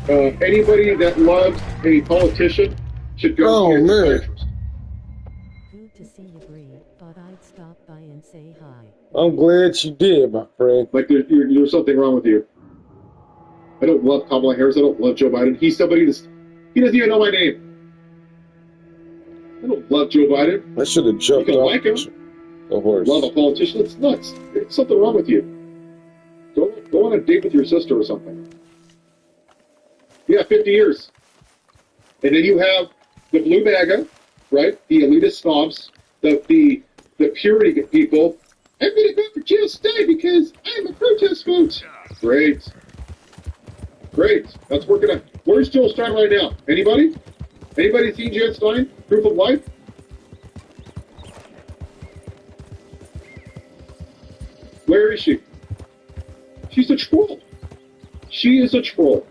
Anybody that loves a politician should go Oh, see his man. lectures. Good to see you, Bree. Thought I'd stop by and say hi. I'm glad you did, my friend. Like there's something wrong with you. I don't love Kamala Harris. I don't love Joe Biden. He's somebody that's, he doesn't even know my name. I don't love Joe Biden. I should have jumped You can off like him. the horse. Love a politician. It's nuts. There's something wrong with you. Go on a date with your sister or something. Yeah, 50 years. And then you have the blue MAGA, right? The elitist snobs, the purity people. I'm going to vote for Jill Stein because I'm a protest vote. Great. Great. That's working out. Where's Jill Stein right now? Anybody? Anybody seen Jill Stein? Proof of life? Where is she? She's a troll. She is a troll.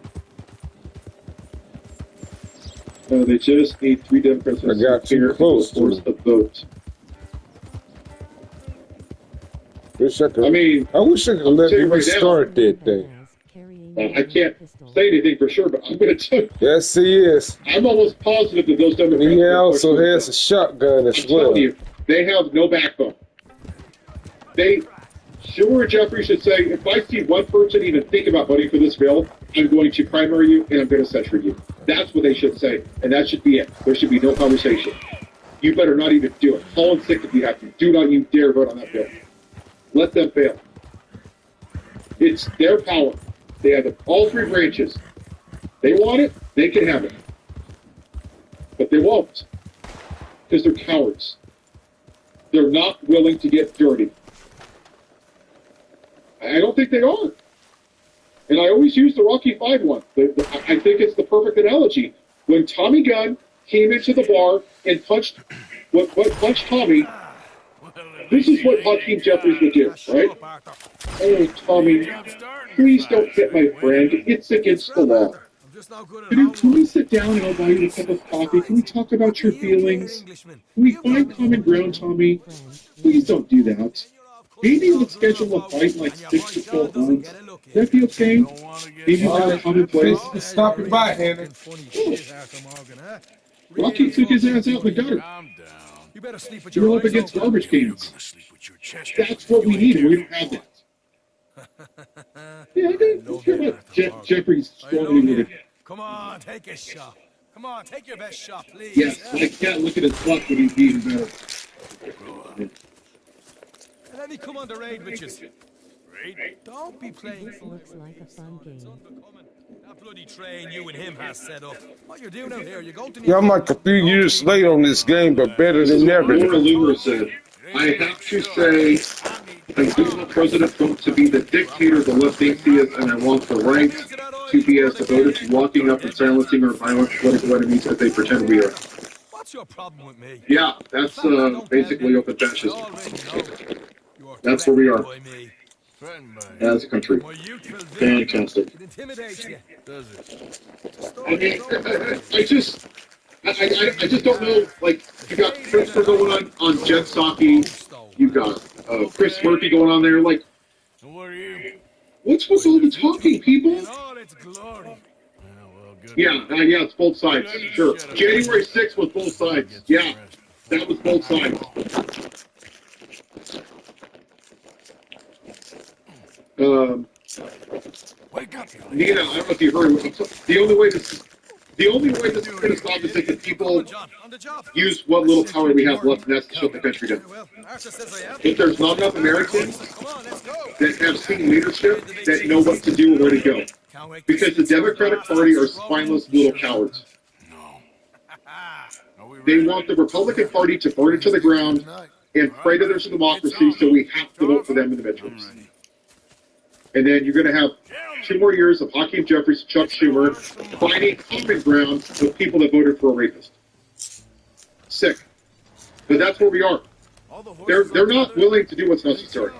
No, they just need 3 Democrats. I got too close to force it. the vote. Wish I could. I mean, I wish I could let tell you you right now. restart that thing. I can't say anything for sure, but I'm going to tell you, Yes, he is. I'm almost positive that those Democrats. He are also pushing has the a shotgun I'm as well. telling you, they have no backbone. Schumer and Jeffrey should say, if I see one person even think about voting for this bill, I'm going to primary you and I'm going to censure you. That's what they should say, and that should be it. There should be no conversation. You better not even do it. Call in sick if you have to. Do not you dare vote on that bill. Let them fail. It's their power. They have all 3 branches. They want it, they can have it. But they won't. Because they're cowards. They're not willing to get dirty. I don't think they are. And I always use the Rocky V one. I think it's the perfect analogy. When Tommy Gunn came into the bar and punched Tommy, this is what Hakeem Jeffries would do, right? Oh, Tommy, please don't hit my friend. It's against the law. Can we sit down and I'll buy you a cup of coffee? Can we talk about your feelings? Can we find common ground, Tommy? Please don't do that. Maybe let's schedule a fight in like 6 to 12 months. Would that be okay? Maybe that's commonplace. Stopping by, Hannah. Rocky took his ass out in the gutter. I'm down. You better sleep with Threw your up eyes against open. garbage cans. Sleep with your chest. That's what we need, and we don't have that. Yeah, I don't care about Jeffrey's strongly with it. Come on, take a shot. Come on, take your best shot, please. Yes, I can't look at his butt when he's being better. And let me come on the raid with you. Don't be playing fool. Looks like a fun game. That bloody train you and him has set up. What you're doing out here, you're going to need... Yeah, I'm like a few years late on this game, but better than never. Laura Loomer said, I have to say, I do want President Trump to be the dictator the left thinks he is, and I want the right to be as devoted to locking up and silencing our violent political enemies as they pretend we are. What's your problem with me? Yeah, that's basically open I fascism. already know. You are That's where we are threatened by me. Threatened by as a country. My youthful vision. Fantastic. It intimidates you. Does it? I mean, I just don't know. Like, you got Christopher going on Jen Psaki. You got Chris Murphy going on there. Like, And what are you? what's with all the talking, people? In all its glory. Yeah, well, good. Yeah, it's both sides. Sure. January 6th was both sides. Yeah, that was both sides. Wake up, you Nina, I don't know if you heard. The only way this is going to stop is if the people John, on the job. use what little power we have left, and that's to shut the country down. Well, Arthur says I am. If there's not enough Americans Come on, let's go. that have seen leadership that know what to do and where to go, Can't wait to because the see Democratic Party are spineless little cowards. No. Are we They ready? want the Republican Party to burn it to the ground and pray to their democracy, so we have to vote for them in the midterms. And then you're going to have 2 more years of Hakeem Jeffries, Chuck Schumer, finding common ground with people that voted for a rapist. Sick. But that's where we are. They're not willing to do what's necessary.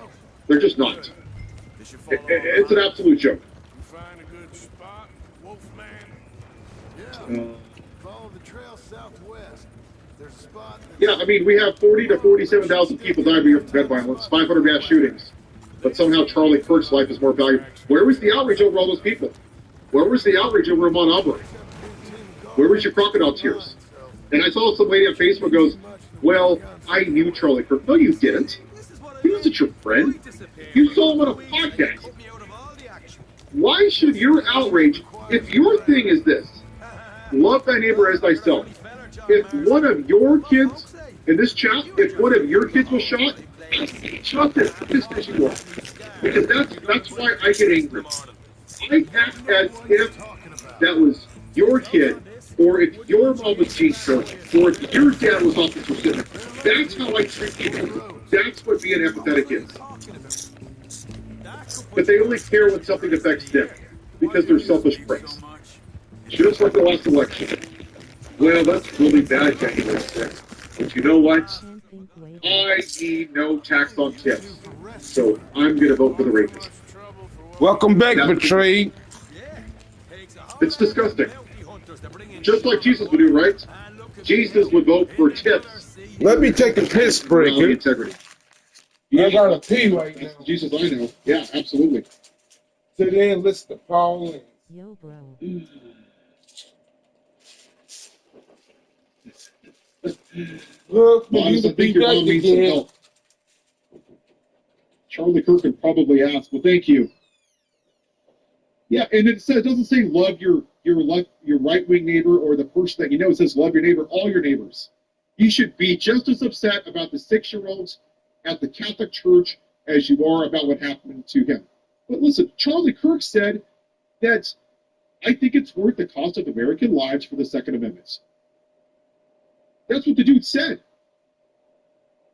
They're just not. It's an absolute joke. You find a good spot, Wolfman? Follow the trail southwest. There's a spot. Yeah, I mean, we have 40 to 47,000 people died a year from gun violence, 500 mass shootings. But somehow Charlie Kirk's life is more valuable. Where was the outrage over all those people? Where was the outrage over Ahmaud Arbery? Where was your crocodile tears? And I saw some lady on Facebook goes, well, I knew Charlie Kirk. No, you didn't. He wasn't your friend. You saw him on a podcast. Why should your outrage, if your thing is this, love thy neighbor as thyself, if one of your kids in this chat, if one of your kids was shot, shut this as you are. Because that's why I get angry. I act as if that was your kid, or if your mom was Gene Sherman, or if your dad was Officer Simmons. That's how I treat people. That's what being empathetic is. But they only care when something affects them, because they're selfish pricks. Just like the last election. Well, that's really bad, January 6th. But you know what? I need no tax on tips. So I'm going to vote for the rapist. Welcome back, Betrayed. It's disgusting. Just like Jesus would do, right? Jesus would vote for tips. Let me take a piss break. Morality, integrity. I got a pee right now. Jesus, I know. Yeah, absolutely. Today, listen to Paul and Yo, bro. look, Mom, you I to think be your back mom needs some again. help. Charlie Kirk could probably ask, well, thank you. Yeah, and it doesn't say love your right-wing neighbor or the person that you know. It says love your neighbor, all your neighbors. You should be just as upset about the 6-year-olds at the Catholic Church as you are about what happened to him. But listen, Charlie Kirk said that I think it's worth the cost of American lives for the Second Amendment. That's what the dude said.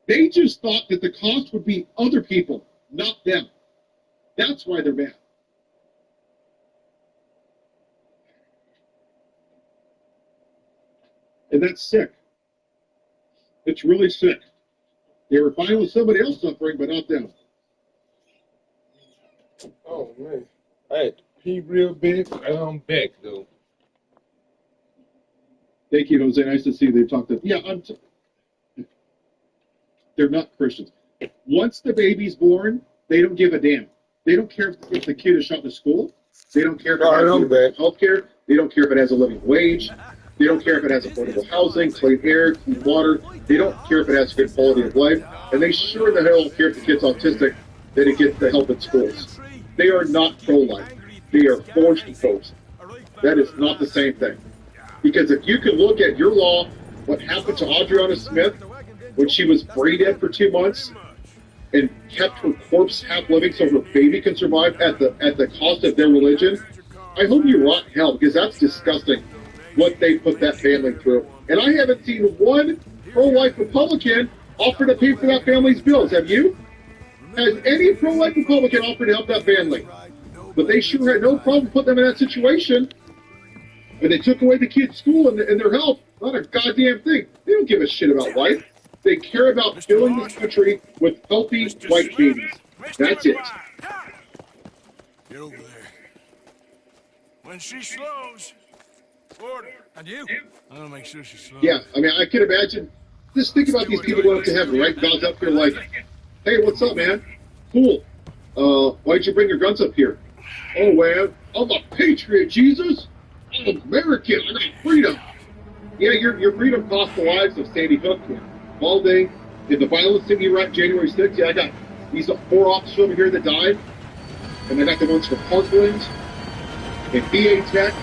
They just thought that the cost would be other people, not them. That's why they're mad. And that's sick. It's really sick. They were fine with somebody else suffering, but not them. Oh, man. I had to pee real big. I'm back, though. Thank you, Jose. Nice to see you. They talked to. Yeah, they're not Christians. Once the baby's born, they don't give a damn. They don't care if the kid is shot in school. They don't care if it has health care. They don't care if it has a living wage. They don't care if it has affordable housing, clean air, clean water. They don't care if it has good quality of life. And they sure the hell don't care if the kid's autistic, that it gets the help in schools. They are not pro-life. They are forced to vote. That is not the same thing. Because if you can look at your law, what happened to Adriana Smith when she was brain dead for 2 months and kept her corpse half living so her baby can survive at the cost of their religion, I hope you rot in hell, because that's disgusting what they put that family through. And I haven't seen one pro-life Republican offer to pay for that family's bills. Have you? Has any pro-life Republican offered to help that family? But they sure had no problem putting them in that situation. And they took away the kids' school and their health. Not a goddamn thing. They don't give a shit about life. They care about filling this country with healthy white babies. That's it. Get over there. When she slows, order. And you? I'm gonna make sure she slows. Yeah, I mean, I can imagine. Just think about these people going up to heaven, right? God's up here like, hey, what's up, man? Cool. Why'd you bring your guns up here? Oh, man, I'm a patriot, Jesus. I'm American. I got freedom. Yeah, your freedom cost the lives of Sandy Hook, Balding, and the violence thing you were at January 6th. Yeah, I got these 4 officers over here that died. And I got the ones from Parkland and VA Tech.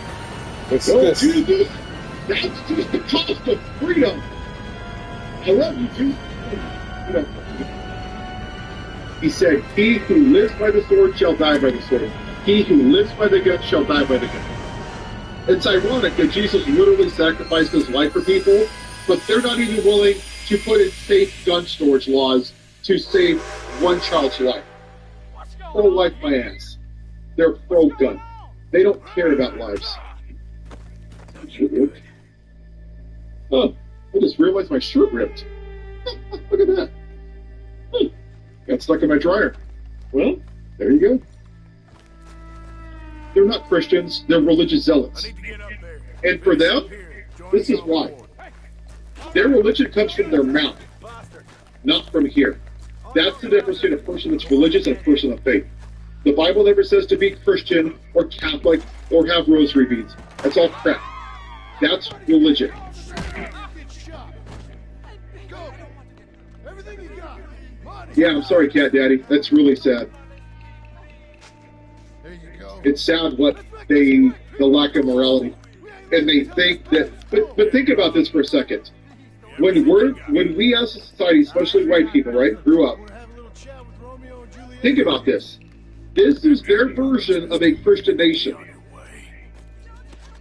What's Oh, this? Jesus, that's just the cost of freedom. I love you, Jesus. You know, he said, he who lives by the sword shall die by the sword. He who lives by the gun shall die by the gun. It's ironic that Jesus literally sacrificed his life for people, but they're not even willing to put in safe gun storage laws to save one child's life. Pro-life my ass. They're pro-gun. They don't care about lives. Oh, I just realized my shirt ripped. Look at that. Got stuck in my dryer. Well, there you go. They're not Christians, they're religious zealots. I need to get up there. And for them, this is why. Their religion comes from their mouth, not from here. That's the difference between a person that's religious and a person of faith. The Bible never says to be Christian or Catholic or have rosary beads. That's all crap. That's religion. Yeah, I'm sorry, Cat Daddy. That's really sad. There you go. It's sad what the lack of morality. And they think that, but think about this for a second. When we as a society, especially white people, right, grew up, think about this. This is their version of a Christian nation.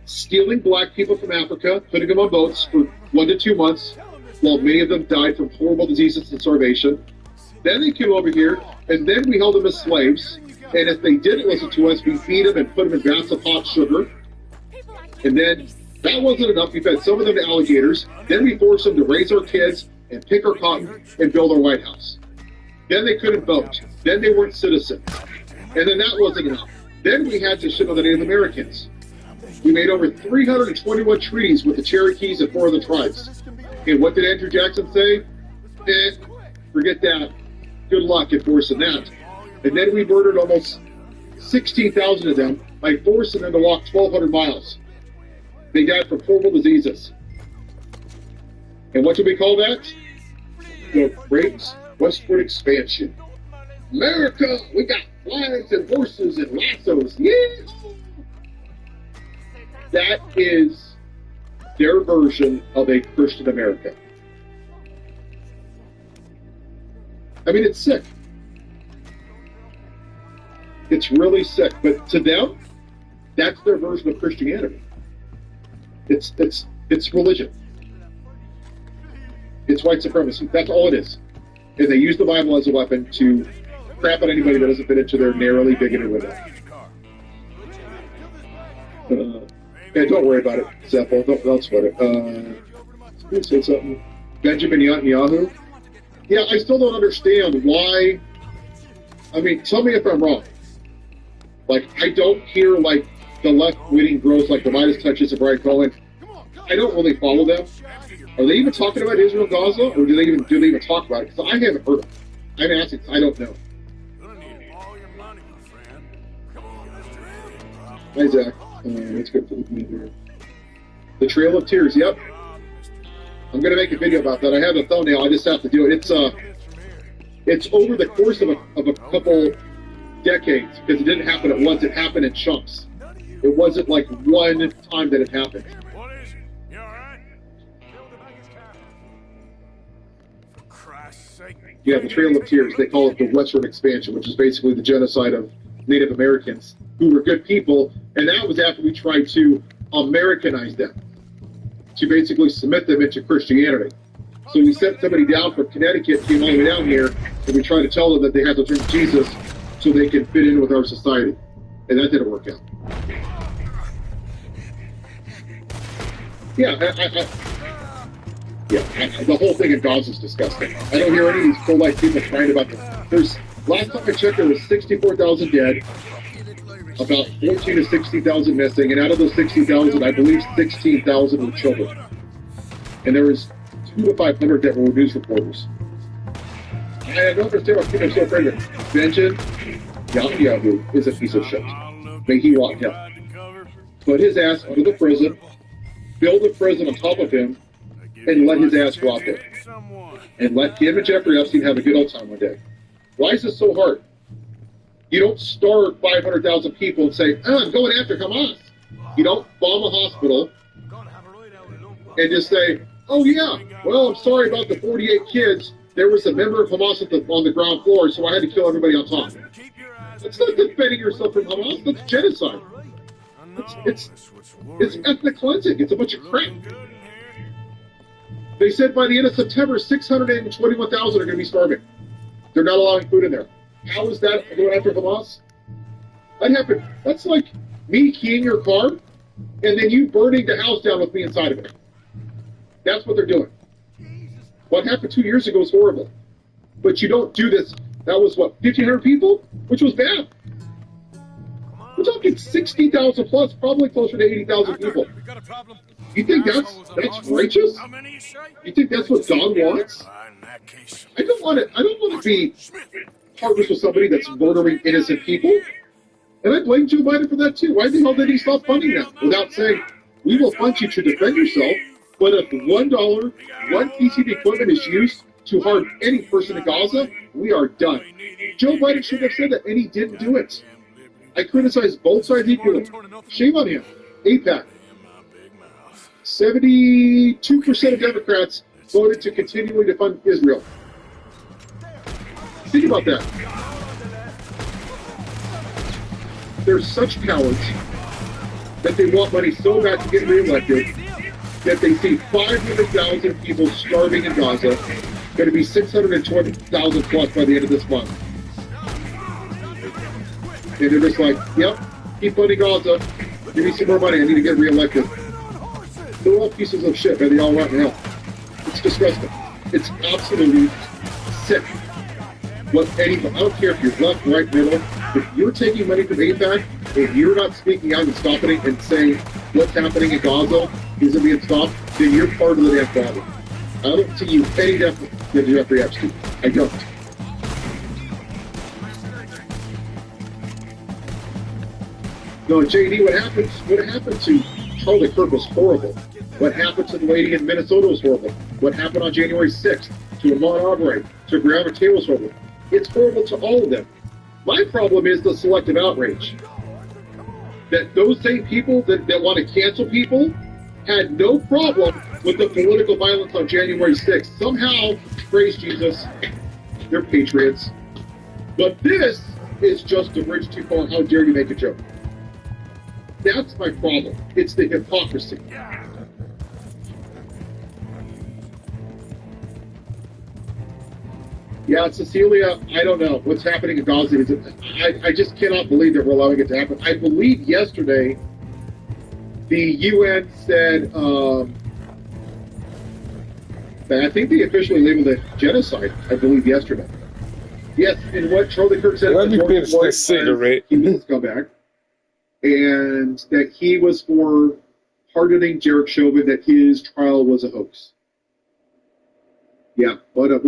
Stealing black people from Africa, putting them on boats for 1 to 2 months, while many of them died from horrible diseases and starvation. Then they came over here, and then we held them as slaves. And if they didn't listen to us, we beat them and put them in vats of hot sugar. And then that wasn't enough. We fed some of them to alligators. Then we forced them to raise our kids and pick our cotton and build our White House. Then they couldn't vote. Then they weren't citizens. And then that wasn't enough. Then we had to shit on the Native Americans. We made over 321 treaties with the Cherokees and 4 other tribes. And what did Andrew Jackson say? Forget that. Good luck enforcing that. And then we murdered almost 16,000 of them by forcing them to walk 1,200 miles. They died from horrible diseases. And what do we call that? The Great Westward Expansion. America, we got flags and horses and lassos. Yeah! That is their version of a Christian America. I mean, it's sick. It's really sick. But to them, that's their version of Christianity. It's religion. It's white supremacy. That's all it is. And they use the Bible as a weapon to crap on anybody that doesn't fit into their narrowly bigoted window. Yeah, don't worry about it, Zeppo. Don't sweat it. Who said something? Benjamin Netanyahu? Yeah, I still don't understand why. I mean, tell me if I'm wrong. Like, I don't hear, like, the left-wing growth like the Midas Touches and Brian Cohen. I don't really follow them. Are they even talking about Israel and Gaza, or do they even talk about it? Because I haven't heard of it. I'm asking, I don't know. Hi, Zach. Let's go to the here. The Trail of Tears. Yep. I'm going to make a video about that. I have a thumbnail. I just have to do it. It's over the course of a couple decades, because it didn't happen at once. It happened in chunks. It wasn't like one time that it happened. What is it? You all right? For Christ's sake. Yeah, the Trail of Tears. They call it the Westward Expansion, which is basically the genocide of Native Americans who were good people, and that was after we tried to Americanize them, to basically submit them into Christianity. So we sent somebody down from Connecticut, came all the way down here, and we tried to tell them that they had to turn to Jesus so they could fit in with our society. and that didn't work out. Yeah, the whole thing in Gaza is disgusting. I don't hear any of these pro-life people crying about this. Last time I checked, there was 64,000 dead, about 14 to 60,000 missing, and out of those 60,000, I believe 16,000 were children. And there was 200 to 500 that were news reporters. I don't understand why people are so afraid of it. Benjamin Netanyahu is a piece of shit. May he rot in hell. Put his ass under the prison, build a prison on top of him, and let his ass rot there. And let him and Jeffrey Epstein have a good old time one day. Why is this so hard? You don't starve 500,000 people and say, I'm going after Hamas. You don't bomb a hospital and just say, oh yeah, well, I'm sorry about the 48 kids. There was a member of Hamas on the ground floor, so I had to kill everybody on top. That's not defending yourself from Hamas. That's genocide. It's ethnic cleansing. It's a bunch of crap. They said by the end of September, 621,000 are going to be starving. They're not allowing food in there. How is that going after Hamas? That happened. That's like me keying your car and then you burning the house down with me inside of it. That's what they're doing. What happened 2 years ago is horrible. But you don't do this. That was what, 1,500 people? Which was bad. We're talking 60,000 plus, probably closer to 80,000 people. You think that's righteous? You think that's what God wants? I don't want to be partners with somebody that's murdering innocent people. And I blame Joe Biden for that too. Why the hell did he stop funding that without saying, we will fund you to defend yourself, but if $1, one piece of equipment is used to harm any person in Gaza, we are done. Joe Biden should have said that, and he didn't do it. I criticize both sides equally. Shame on him. AIPAC. 72% of Democrats voted to continually to fund Israel. Think about that. They're such cowards that they want money so bad to get reelected that they see 500,000 people starving in Gaza, going to be 620,000 plus by the end of this month. And they're just like, yep, keep funding Gaza, give me some more money, I need to get reelected. They're all pieces of shit, man. They all rot in hell. It's disgusting. It's absolutely sick. I don't care if you're left, right, middle. If you're taking money from AIPAC and you're not speaking out and stopping it and saying what's happening in Gaza isn't being stopped, then you're part of the damn problem. I don't see you any different than Jeffrey Epstein. I don't. No, JD, what happened to Charlie Kirk was horrible. What happened to the lady in Minnesota was horrible. What happened on January 6th to Ahmaud Arbery, to Breonna Taylor was horrible. It's horrible to all of them. My problem is the selective outrage. That those same people that want to cancel people had no problem with the political violence on January 6th. Somehow, praise Jesus, they're patriots. But this is just a bridge too far. How dare you make a joke? That's my problem. It's the hypocrisy. Yeah, Cecilia, I don't know what's happening in Gaza. I just cannot believe that we're allowing it to happen. I believe yesterday the UN said, I think they officially labeled it genocide, I believe yesterday. Yes, and what Charlie Kirk said, let me finish this cigarette. He was a scumbag, and that he was for pardoning Derek Chauvin, that his trial was a hoax. Yeah, what a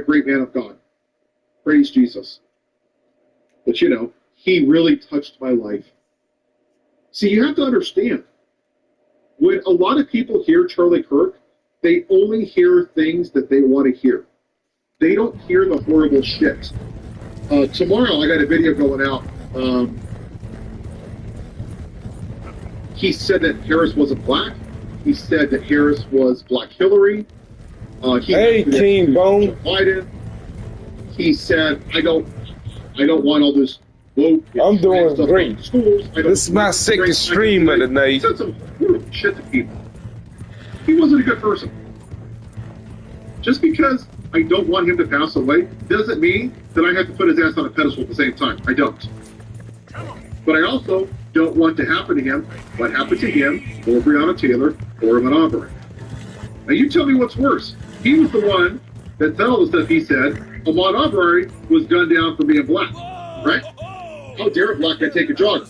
great man of God. Praise Jesus. But you know, he really touched my life. See, you have to understand, when a lot of people hear Charlie Kirk, they only hear things that they want to hear. They don't hear the horrible shit. Tomorrow, I got a video going out. He said that Harris wasn't black. He said that Harris was Black Hillary. Hey, King Bone. Biden. He said, I don't want all this woke. I'm doing great. Schools. This is my second stream of the night. He said some horrible shit to people. He wasn't a good person. Just because I don't want him to pass away doesn't mean that I have to put his ass on a pedestal at the same time. I don't. But I also don't want to happen to him what happened to him, or Breonna Taylor, or Ahmaud Arbery. Now you tell me what's worse. He was the one that said all the stuff he said. Ahmaud Arbery was gunned down for being black, right? How dare a black guy take a jog?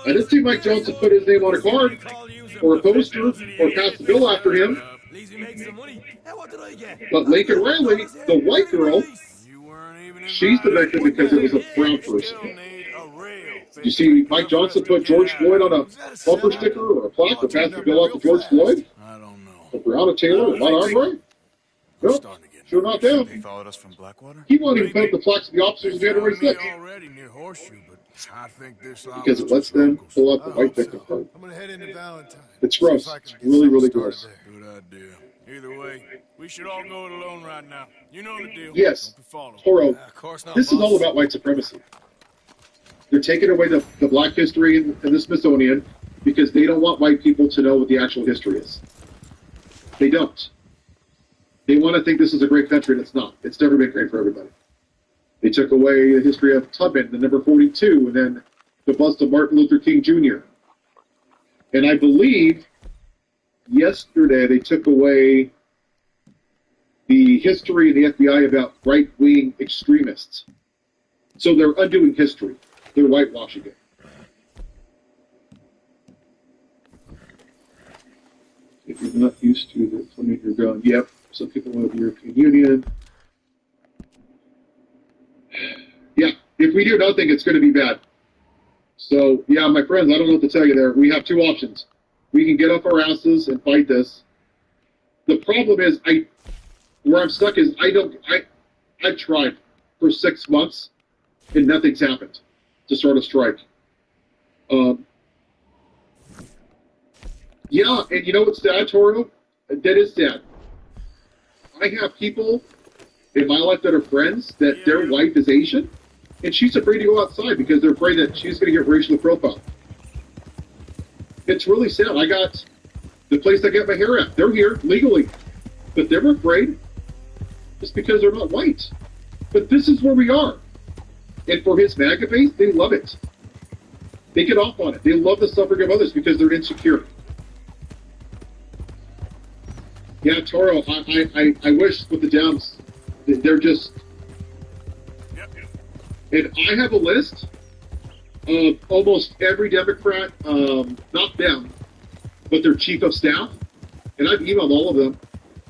I didn't see Mike Johnson put his name on a card, or a poster, or pass a bill after him. But Lincoln Riley, the white girl, she's the victim because it was a brown person. You see Mike Johnson put George Floyd on a bumper sticker or a plaque or pass the bill out to George Floyd? I don't know. Or Breonna Taylor or Ahmaud Arbery? No, sure not them. He followed us from Blackwater? He won't even put up the plaques of the officers in January 6th. Already near Horseshoe, but I think this Because it lets them pull up the white victim card. I'm gonna head into Valentine. It's gross. It's really, really gross. Good idea. Either way, we should all go it alone right now. You know the deal. Yes, Don't be followed. Toro, Of course not, this is all about white supremacy. They're taking away the black history and the Smithsonian because they don't want white people to know what the actual history is. They don't. They want to think this is a great country, and it's not. It's never been great for everybody. They took away the history of Tubman, the number 42, and then the bust of Martin Luther King Jr. And I believe yesterday they took away the history of the FBI about right-wing extremists. So they're undoing history. They're whitewashing it. If you're not used to the when you're going, yep, some people want the European Union. Yeah, if we do nothing, it's going to be bad. So, yeah, my friends, I don't know what to tell you there. We have two options. We can get off our asses and fight this. The problem is, where I'm stuck is I've tried for 6 months and nothing's happened to start a strike. Yeah, and you know what's sad, Toro? That is sad. I have people in my life that are friends that their wife is Asian, and she's afraid to go outside because they're afraid that she's going to get racially profiled. It's really sad. I got the place I get my hair at. They're here legally, but they're afraid just because they're not white. But this is where we are. And for his MAGA base, they love it. They get off on it. They love the suffering of others because they're insecure. Yeah, Toro, I wish with the Dems, they're just... And I have a list of almost every Democrat, not them, but their chief of staff, and I've emailed all of them.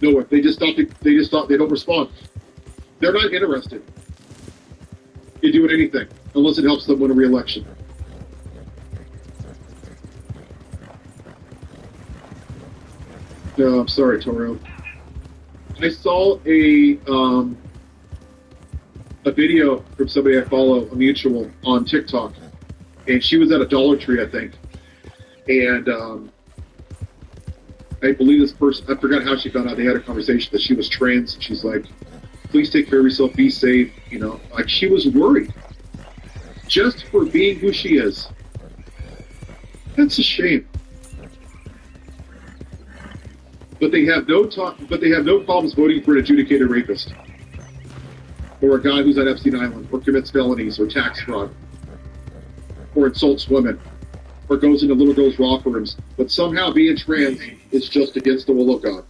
No, they just stopped. They don't respond. They're not interested in doing anything unless it helps them win a re-election. No, I'm sorry, Toro. I saw a video from somebody I follow, a mutual, on TikTok, and she was at a Dollar Tree, I think, and I believe this person, I forgot how she found out, they had a conversation that she was trans, and she's like, please take care of yourself, be safe, you know, like she was worried just for being who she is. That's a shame. But they have no problems voting for an adjudicated rapist, or a guy who's at Epstein Island, or commits felonies, or tax fraud, or insults women, or goes into little girls' romper rooms. But somehow being trans is just against the will of God.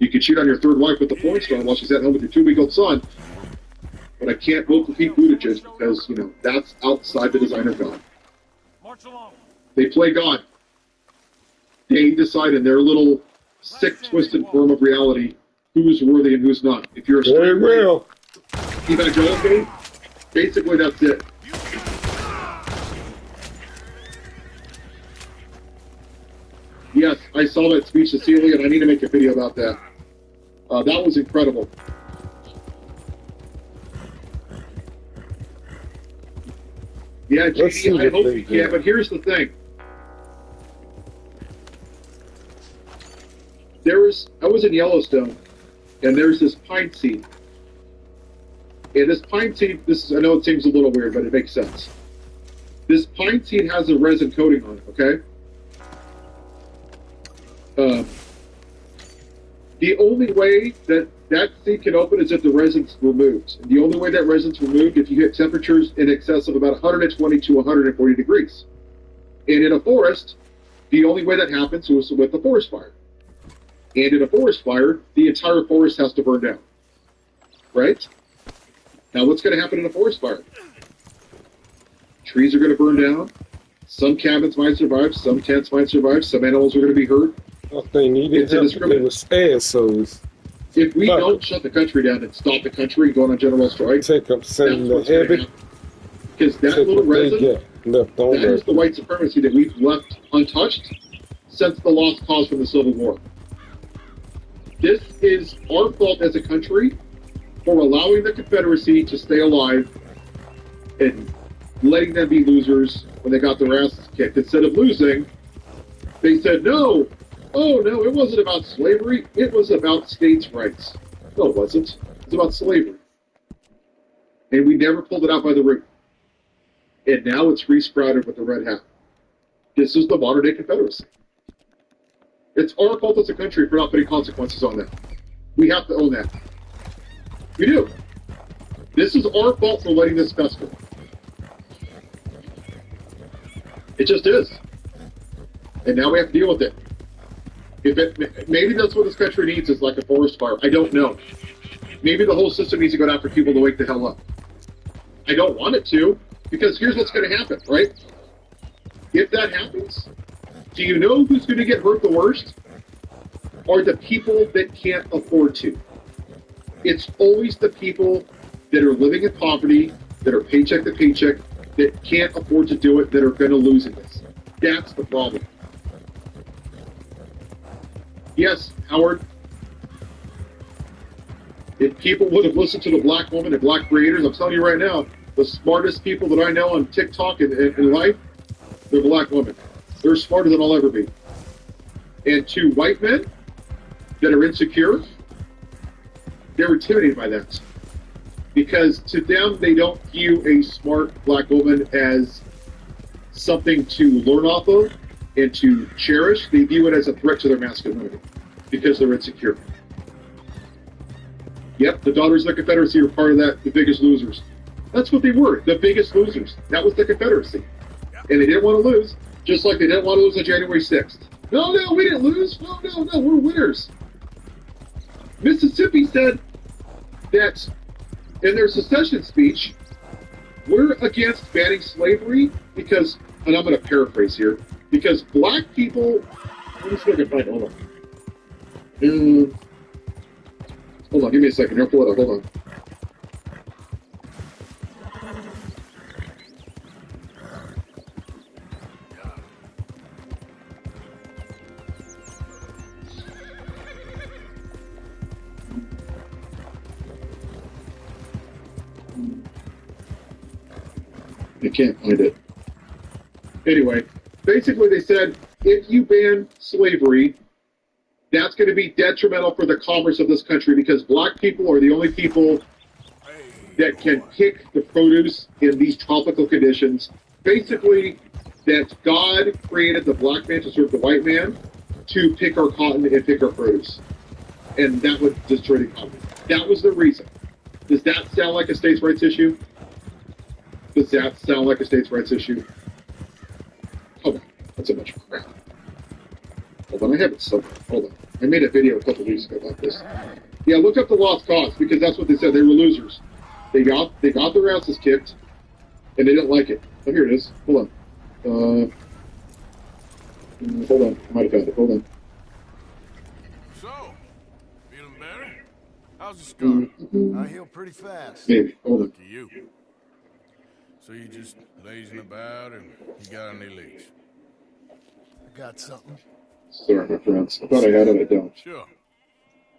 You can cheat on your third wife with the porn star while she's at home with your 2-week-old son, but I can't vote for Pete Buttigieg because, you know, that's outside the design of God. They play God. They decide in their little sick, twisted form of reality who's worthy and who's not. If you're a straight evangelical, basically that's it. Yes, I saw that speech to Celia, and I need to make a video about that. That was incredible. Yeah, GD, I hope you can, but here's the thing. I was in Yellowstone, and there's this pine seed. And this pine seed, I know it seems a little weird, but it makes sense. This pine seed has a resin coating on it, okay? The only way that that seat can open is if the resin's removed. And the only way that resin's removed if you hit temperatures in excess of about 120 to 140 degrees. And in a forest, the only way that happens is with a forest fire. And in a forest fire, the entire forest has to burn down. Right? Now what's going to happen in a forest fire? Trees are going to burn down. Some cabins might survive. Some tents might survive. Some animals are going to be hurt. If they needed help, they was assholes. If we don't shut the country down and stop the country going on general strike, take them, send the heavy. Because that little resin, that is the white supremacy that we've left untouched since the lost cause from the Civil War. This is our fault as a country for allowing the Confederacy to stay alive and letting them be losers when they got their asses kicked. Instead of losing, they said, no, oh no, it wasn't about slavery, it was about states' rights. No, it wasn't. It was about slavery. And we never pulled it out by the root. And now it's resprouted with the red hat. This is the modern-day Confederacy. It's our fault as a country for not putting consequences on that. We have to own that. We do. This is our fault for letting this fester. It just is. And now we have to deal with it. Maybe that's what this country needs is like a forest fire. I don't know. Maybe the whole system needs to go down for people to wake the hell up. I don't want it to, because here's what's going to happen, right? If that happens, do you know who's going to get hurt the worst? Are the people that can't afford to. It's always the people that are living in poverty, that are paycheck to paycheck, that can't afford to do it, that are going to lose in this. That's the problem. Yes, Howard, if people would have listened to the black woman and black creators, I'm telling you right now, the smartest people that I know on TikTok and in life, they're black women. They're smarter than I'll ever be. And to white men that are insecure, they're intimidated by that. Because to them, they don't view a smart black woman as something to learn off of and to cherish. They view it as a threat to their masculinity because they're insecure. Yep, the Daughters of the Confederacy are part of that, the biggest losers. That's what they were, the biggest losers. That was the Confederacy. And they didn't want to lose, just like they didn't want to lose on January 6th. No, we didn't lose. No, we're winners. Mississippi said that in their secession speech, we're against banning slavery because, and I'm going to paraphrase here, because black people, let me see if I can find, hold on, give me a second, here, hold on. I can't find it. Anyway, basically they said, if you ban slavery, that's going to be detrimental for the commerce of this country because black people are the only people that can pick the produce in these tropical conditions. Basically, that God created the black man to serve the white man to pick our cotton and pick our produce. And that would destroy the economy. That was the reason. Does that sound like a states' rights issue? Does that sound like a states' rights issue? Hold on. That's a bunch of crap. Hold on, I have it somewhere. Hold on. I made a video a couple weeks ago about this. Yeah, look up the lost cause because that's what they said. They were losers. They got their asses kicked, and they didn't like it. Oh, here it is. Hold on. Hold on. I might have found it. Hold on. So, feeling better? How's the scar? I heal pretty fast. Maybe. Hold on. To you. So you just lazing about and you got any leaks? I got something. Sorry, my friends. I thought I had it. I don't. Sure.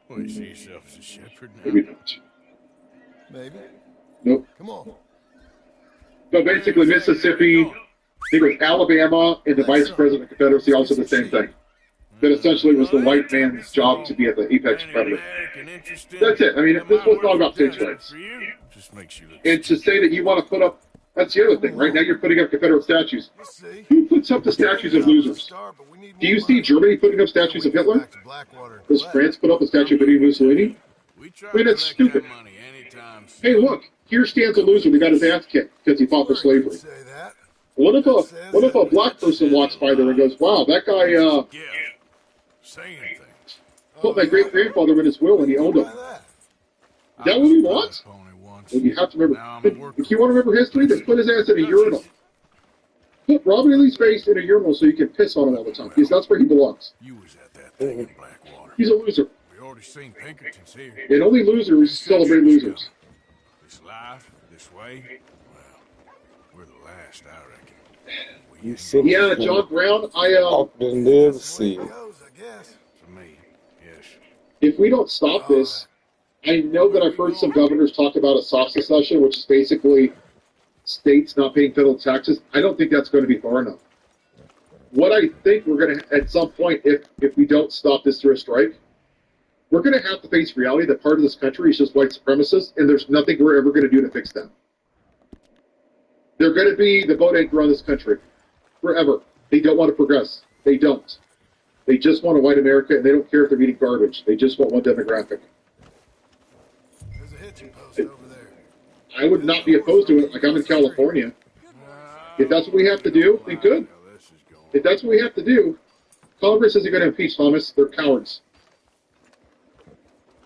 Well, you see yourself as a shepherd now? Maybe not. Maybe. Nope. Come on. So basically, Mississippi, I think it was Alabama, and the vice president of the Confederacy also the same thing. That essentially was the white man's job to be at the apex predator. That's it. I mean, this was all about states' rights. Just makes you look And to say that you want to put up That's the other thing. Right now you're putting up Confederate statues. We'll see. Who puts up the statues of losers? Do you see Germany putting up statues of Hitler? Does France put up a statue of Benito Mussolini? We try I mean, to that's collect stupid. that money anytime soon. Hey, look, here stands a loser that got his ass kicked because he fought for slavery. Say that. What if a black person walks by there and goes, "Wow, that guy Yeah. Saying things. put my great grandfather in his will and he owned him"? Try that. Is that what we want? Pony once. Well, you have to remember. Now I'm a worker. If you want to remember history, then put his ass in a urinal. Put Robin E. Lee's face in a urinal so you can piss on him all the time, because that's where he belongs. You was at that thing in Blackwater. He's a loser, We already seen Pinkertons here. and only losers celebrate losers. This life, this way, well, we're the last, I reckon. We You ain't said Yeah, John Brown. Off the live see. Goes, I guess. for me, yes. If we don't stop this, I know that I've heard some governors talk about a soft secession, which is basically states not paying federal taxes. I don't think that's going to be far enough. What I think we're going to, at some point, if we don't stop this through a strike, we're going to have to face reality that part of this country is just white supremacists, and there's nothing we're ever going to do to fix them. They're going to be the boat anchor on this country forever. They don't want to progress. They don't. They just want a white America, and they don't care if they're eating garbage. They just want one demographic. There's a hitching post over there. I would not be opposed to it. Like, I'm in California. If that's what we have to do, then good. Now this is going. If that's what we have to do, Congress isn't going to impeach Thomas. They're cowards.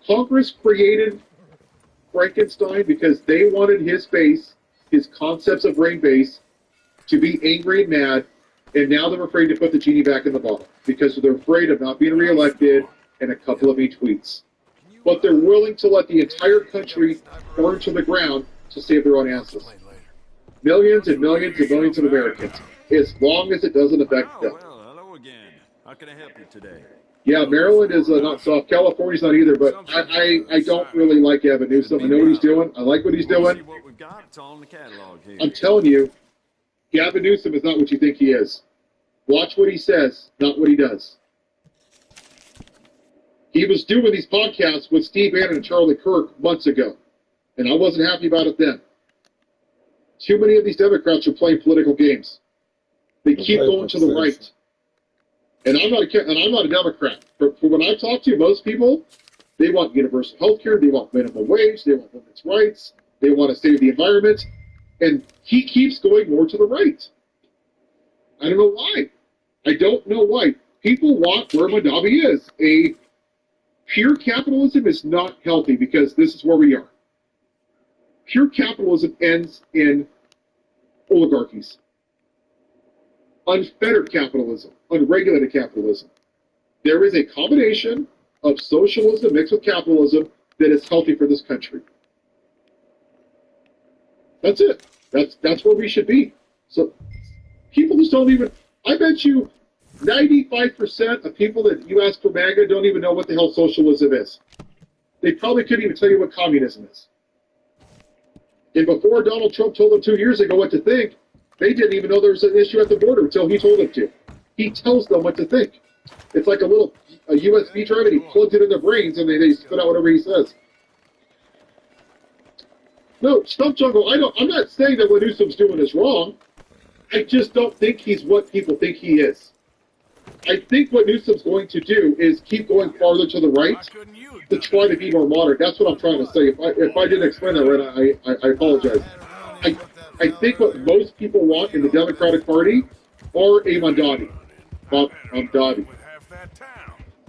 Congress created Frankenstein because they wanted his base, his concepts of brain base, to be angry and mad, and now they're afraid to put the genie back in the bottle because they're afraid of not being reelected and a couple of tweets. But they're willing to let the entire country burn to the ground to save their own asses. Millions and millions and millions of Americans, as long as it doesn't affect them. Well, hello again. How can I help you today? Yeah, Maryland is not soft. California's not either, but I don't really like Gavin Newsom. I know what he's doing. I like what he's See doing. what we've got. It's all in the catalog here. I'm telling you, Gavin Newsom is not what you think he is. Watch what he says, not what he does. He was doing these podcasts with Steve Bannon and Charlie Kirk months ago, and I wasn't happy about it then. Too many of these Democrats are playing political games. They keep going to the right. And I'm not a Democrat. But for when I talk to most people, they want universal health care, they want minimum wage, they want women's rights, they want to save the environment, and he keeps going more to the right. I don't know why. I don't know why. People want where Madavi is. A pure capitalism is not healthy because this is where we are. Pure capitalism ends in oligarchies. Unfettered capitalism, unregulated capitalism. There is a combination of socialism mixed with capitalism that is healthy for this country. That's it. That's where we should be. So people just don't even, I bet you 95% of people that you ask for MAGA don't even know what the hell socialism is. They probably couldn't even tell you what communism is. And before Donald Trump told them 2 years ago what to think, they didn't even know there was an issue at the border until he told them to. He tells them what to think. It's like a USB drive, and he plugs it in their brains, and they spit out whatever he says. No, Stump Jungle, I'm not saying that what Newsom's doing is wrong. I just don't think he's what people think he is. I think what Newsom's going to do is keep going farther to the right to try to be more modern. That's what I'm trying to say. If I didn't explain that right, I apologize. I think what most people want in the Democratic Party are a Mamdani.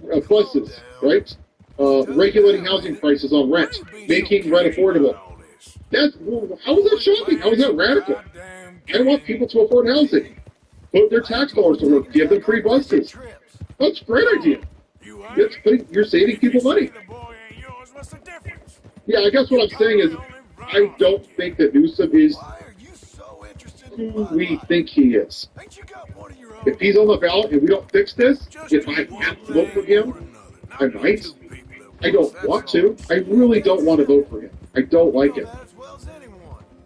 Pluses, right? Regulating housing prices on rent, making rent affordable. How is that shocking? How is that radical? I want people to afford housing. Put their tax dollars to work. Give them free buses. That's a great idea. You're saving people money. Yeah, I guess what I'm saying is I don't think that Newsom is who we think he is. If he's on the ballot and we don't fix this, if I have to vote for him, I might. I don't want to. I really don't want to vote for him. I don't like it.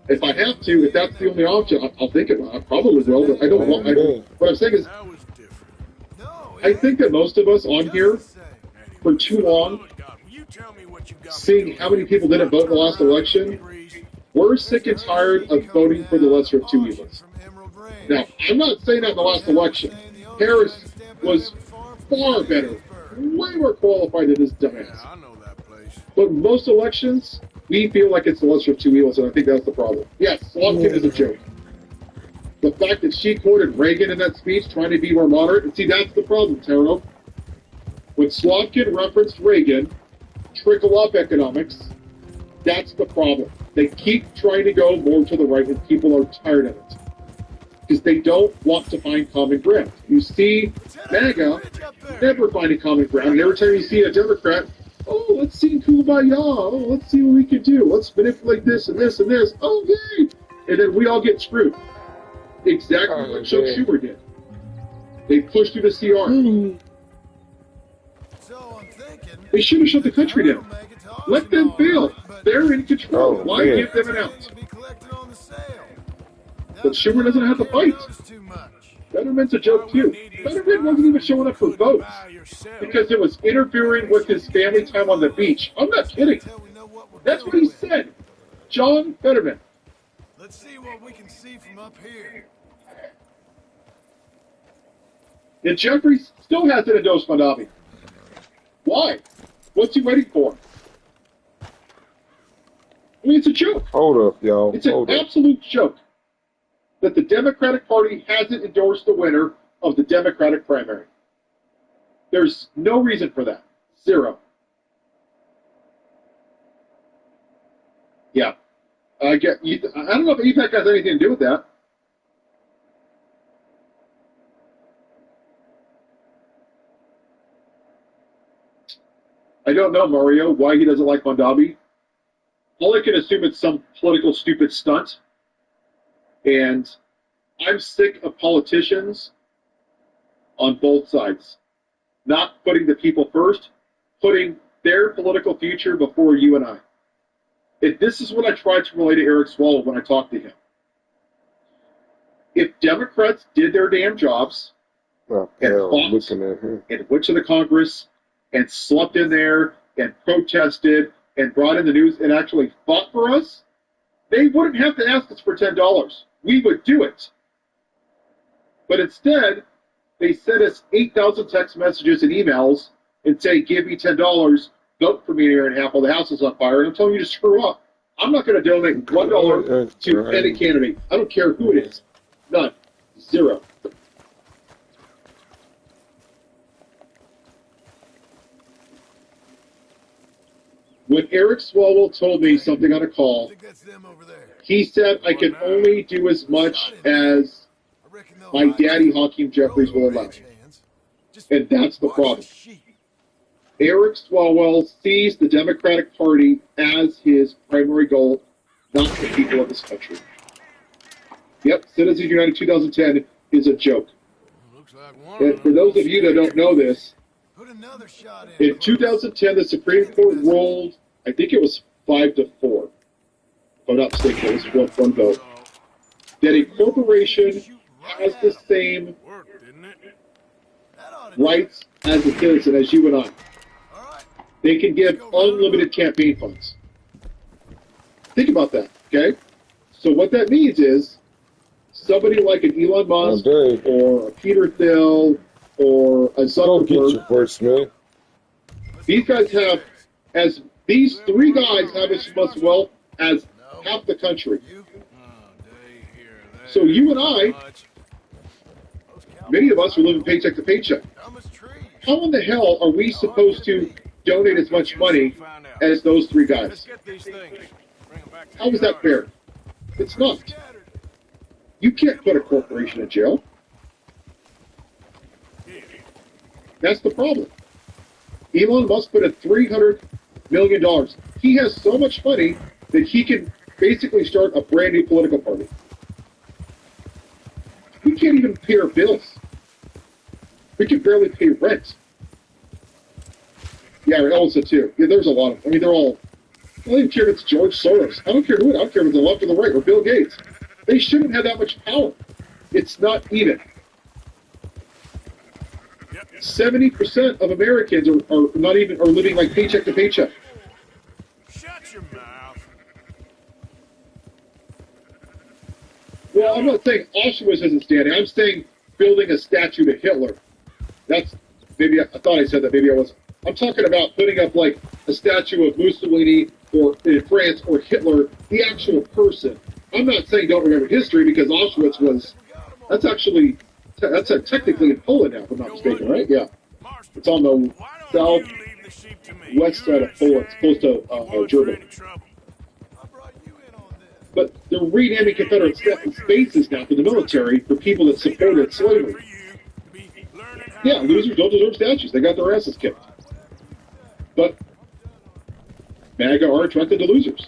If I have to, if that's the only option, I'll think about it. I probably will, but I don't want. What I'm saying is, I think that most of us on here, for too long, seeing how many people didn't vote in the last election, We're sick and tired of voting for the lesser of two evils. Now, I'm not saying that in the last election. Harris was far better, way more qualified than this dumbass. Yeah, I know that place. But most elections, we feel like it's the lesser of two evils, and I think that's the problem. Yes, Slotkin is a joke. The fact that she quoted Reagan in that speech, trying to be more moderate, and see, that's the problem, Taro. When Slotkin referenced Reagan, trickle-up economics, that's the problem. They keep trying to go more to the right, and people are tired of it. Because they don't want to find common ground. You see MAGA never finding common ground, and every time you see a Democrat, oh, let's sing Kumbaya, oh, let's see what we can do, let's manipulate this and this and this, oh, yay! And then we all get screwed. Exactly what Chuck Schumer did. They pushed through the CR. They should have shut the country down. Let them fail. They're in control. Why give them an out? But Schumer doesn't have to fight. Fetterman's a joke too. Fetterman wasn't even showing up for votes because it was interfering with his family time on the beach. I'm not kidding. That's what he said. John Fetterman. Let's see what we can see from up here. And Jeffrey still hasn't endorsed Mondavi. Why? What's he waiting for? I mean, it's a joke. Hold up, y'all. It's an absolute joke that the Democratic Party hasn't endorsed the winner of the Democratic primary. There's no reason for that. Zero. Yeah. I don't know if EPAC has anything to do with that. I don't know, Mario, why he doesn't like Mondavi. All I can assume it's some political stupid stunt. And I'm sick of politicians on both sides not putting the people first, putting their political future before you and I. This is what I tried to relay to Eric Swalwell when I talked to him. If Democrats did their damn jobs and fought and went to the Congress and slept in there and protested and brought in the news and actually fought for us, they wouldn't have to ask us for $10. We would do it. But instead, they send us 8,000 text messages and emails and say, give me $10, vote for me in a year and a half while the house is on fire, and I'm telling you to screw up. I'm not going to donate $1 to any candidate. I don't care who it is. None. Zero. When Eric Swalwell told me something on a call, he said I can only do as much as my daddy Hakeem Jeffries will allow. And that's the problem. Eric Swalwell sees the Democratic Party as his primary goal, not the people of this country. Yep, Citizens United 2010 is a joke. And for those of you that don't know this, in 2010, the Supreme Court ruled, I think it was 5-4, if I'm not mistaken, it was one vote, that a corporation has the same rights as a citizen as you and I. They can give unlimited campaign funds. Think about that, okay? So what that means is somebody like an Elon Musk or a Peter Thiel or a Zuckerberg, these guys have, these three guys have as much wealth as half the country. So you and I, many of us are living paycheck to paycheck. How in the hell are we supposed to donate as much money as those three guys? How is that fair? It's not. You can't put a corporation in jail. That's the problem. Elon Musk put in $300 million. He has so much money that he can basically start a brand new political party. We can't even pay our bills. We can barely pay rent. Yeah, Elsa too. Yeah, there's a lot of, they're all, I don't even care if it's George Soros. I don't care who it is. I don't care if it's the left or the right or Bill Gates. They shouldn't have that much power. It's not even. 70% of Americans are living like paycheck to paycheck. Shut your mouth. Well, I'm not saying Auschwitz isn't standing. I'm saying building a statue to Hitler. That's maybe I thought I said that. Maybe I wasn't. I'm talking about putting up like a statue of Mussolini or in France or Hitler, the actual person. I'm not saying don't remember history because Auschwitz was. That's actually technically in Poland now, if I'm not mistaken, right? Yeah, it's on the southwest side of Poland, close to Germany. But they're renaming Confederate bases now for the military for people that supported slavery. Yeah, losers don't deserve statues. They got their asses kicked. But MAGA are attracted to losers.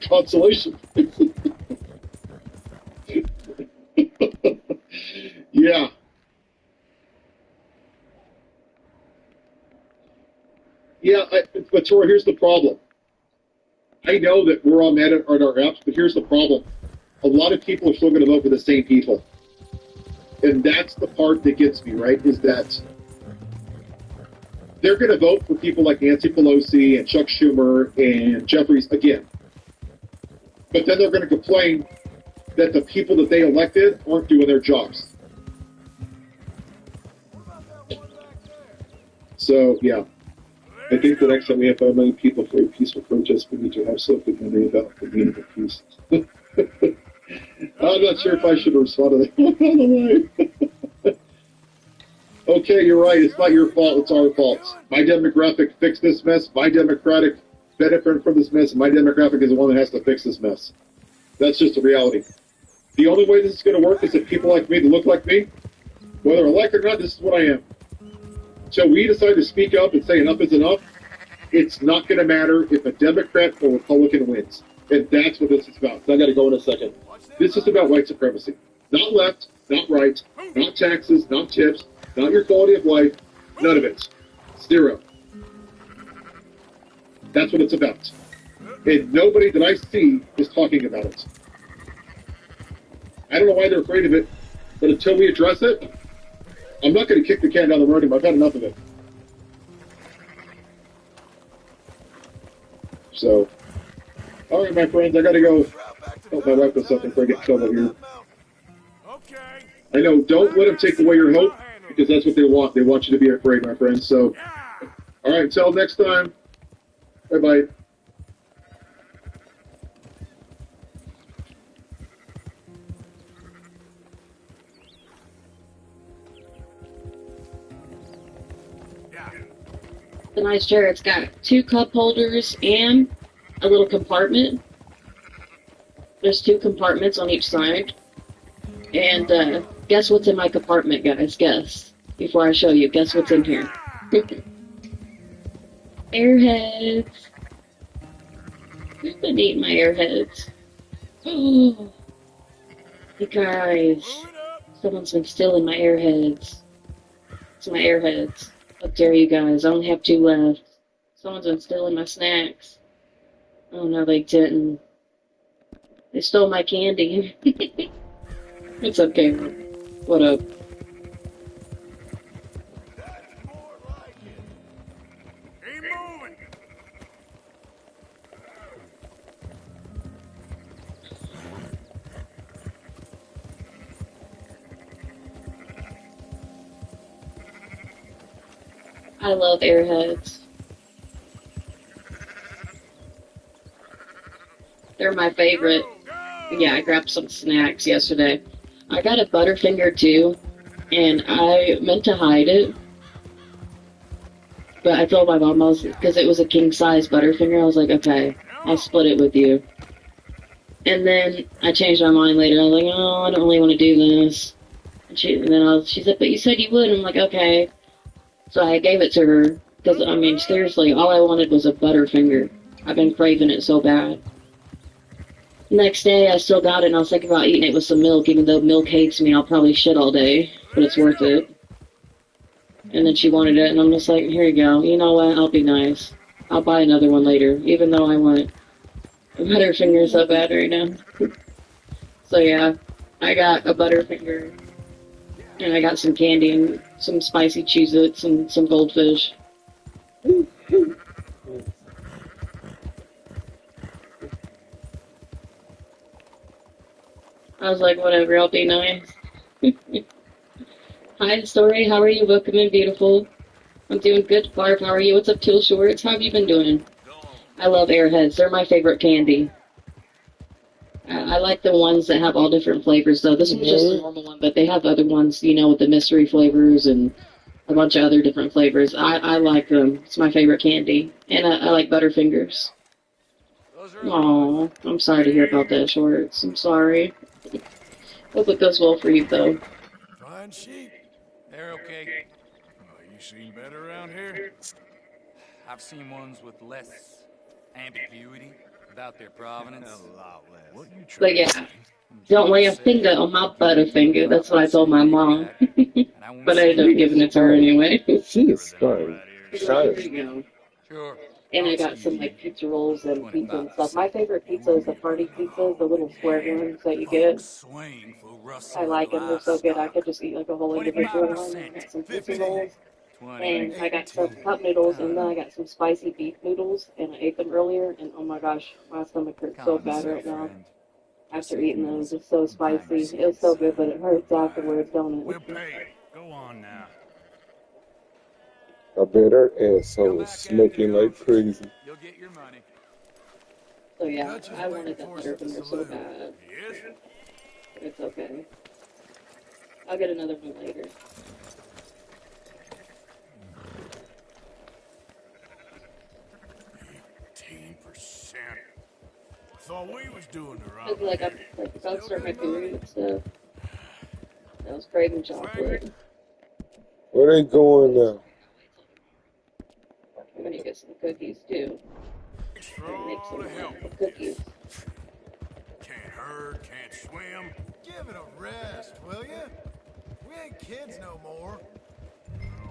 Consolation. Yeah. Yeah, but Tora, here's the problem. I know that we're all mad at our apps, but here's the problem. A lot of people are still going to vote for the same people. And that's the part that gets me, right, is that they're going to vote for people like Nancy Pelosi and Chuck Schumer and Jeffries again. But then they're going to complain that the people that they elected aren't doing their jobs. So, yeah. I think the next time we have 5 million people for a peaceful protest, we need to have something to about the meaning of peace. I'm not sure if I should respond to that. Okay, you're right. It's not your fault. It's our fault. My demographic fixed this mess. My democratic benefit from this mess. And my demographic is the one that has to fix this mess. That's just the reality. The only way this is going to work is if people like me that look like me, whether I like it or not, this is what I am. So we decide to speak up and say enough is enough. It's not going to matter if a Democrat or Republican wins. And that's what this is about. So I got to go in a second. This is about white supremacy. Not left, not right, not taxes, not tips, not your quality of life, none of it. Zero. That's what it's about. And nobody that I see is talking about it. I don't know why they're afraid of it, but until we address it, I'm not going to kick the can down the road. I've had enough of it. So, all right, my friends, I got to go help my wife with something before I get killed out here. I know, don't let them take away your hope, because that's what they want. They want you to be afraid, my friends. So, all right, until next time, bye-bye. The nice chair. It's got 2 cup holders and a little compartment. There's 2 compartments on each side. And guess what's in my compartment, guys? Guess. Before I show you, guess what's in here? Airheads. I've been eating my airheads. Oh, you guys. Someone's been stealing my airheads. It's my airheads. How dare you guys? I only have 2 left. Someone's been stealing my snacks. Oh, no, they didn't. They stole my candy. It's okay. What up? I love airheads. They're my favorite. Yeah, I grabbed some snacks yesterday. I got a Butterfinger too, and I meant to hide it. But I told my mom, because it was a king-size Butterfinger, I was like, okay, I'll split it with you. And then I changed my mind later. I was like, oh, I don't really want to do this. And she said, but you said you would. And I'm like, okay. So I gave it to her, because, I mean, seriously, all I wanted was a Butterfinger. I've been craving it so bad. Next day, I still got it, and I was thinking about eating it with some milk, even though milk hates me. I'll probably shit all day, but it's worth it. And then she wanted it, and I'm just like, here you go. You know what? I'll be nice. I'll buy another one later, even though I want a Butterfinger so bad right now. So yeah, I got a Butterfinger, and I got some candy and some spicy Cheez-Its and some goldfish. I was like, whatever, I'll be nice. Hi, Story. How are you? Welcome in, beautiful. I'm doing good. Barb, how are you? What's up, Teal Shorts? How have you been doing? I love Airheads. They're my favorite candy. I like the ones that have all different flavors, though. This one's just a normal one, but they have other ones, you know, with the mystery flavors and a bunch of other different flavors. I like them. It's my favorite candy. And I like Butterfingers. Aw, I'm sorry to hear about that, Shorts. I'm sorry. Hope it goes well for you, though. Fine sheep. They're okay. Oh, you seen better around here? I've seen ones with less ambiguity about their provenance. A lot less. What you trying But yeah, don't lay a finger on my Butterfinger. That's what I told my mom. But I ended up giving it to her anyway. She is starting. There you go. Sure. And I got some like pizza rolls and pizza and stuff. My favorite pizza is the party pizza, the little square ones that you get. Swing for I like them. They're so good. I could just eat like a whole individual one. I got some pizza rolls. And I got some cup noodles, and then I got some spicy beef noodles, and I ate them earlier, and oh my gosh, my stomach hurts so bad right now after eating those. It's so spicy. It was so good, but it hurts afterwards, don't We'll it? pay. Go on now. I bet her asshole is smoking like crazy. You'll get your money. So yeah, I wanted that Butterfinger so bad. Yes? But it's okay. I'll get another one later. Thought we was doing the I feel right. like I'm like about to start my period and stuff. I was craving chocolate. Where they going now? I'm gonna get some cookies too. For Make all some the help. cookies. Can't herd, can't swim. Give it a rest, will ya? We ain't kids no more. No,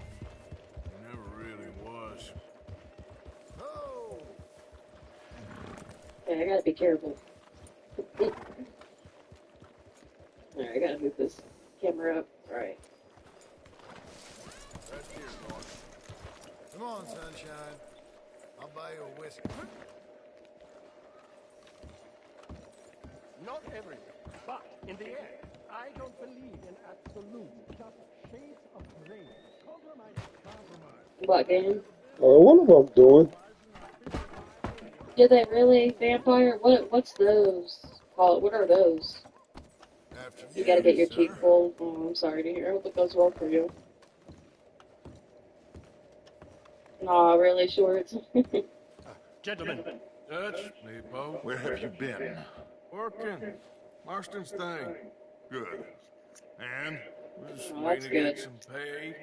never really was. Oh! Okay, I gotta be careful. Alright, I gotta move this camera up. Alright. Right here, Lord. Come on, sunshine. I'll buy you a whiskey. Not everything, but in the end, I don't believe in absolute. Just shades of gray. Compromise. What game? What am I doing? Did they really? Vampire? What's those called? What are those? After You gotta get your sir. cheek full. Oh, I'm sorry to hear. I hope it goes well for you. Aw, really, Shorts? Gentlemen, Dutch, Leopold. Where have you been? Working. Marston's thing. Good. And? We're just Oh, waiting that's to get good. some pay.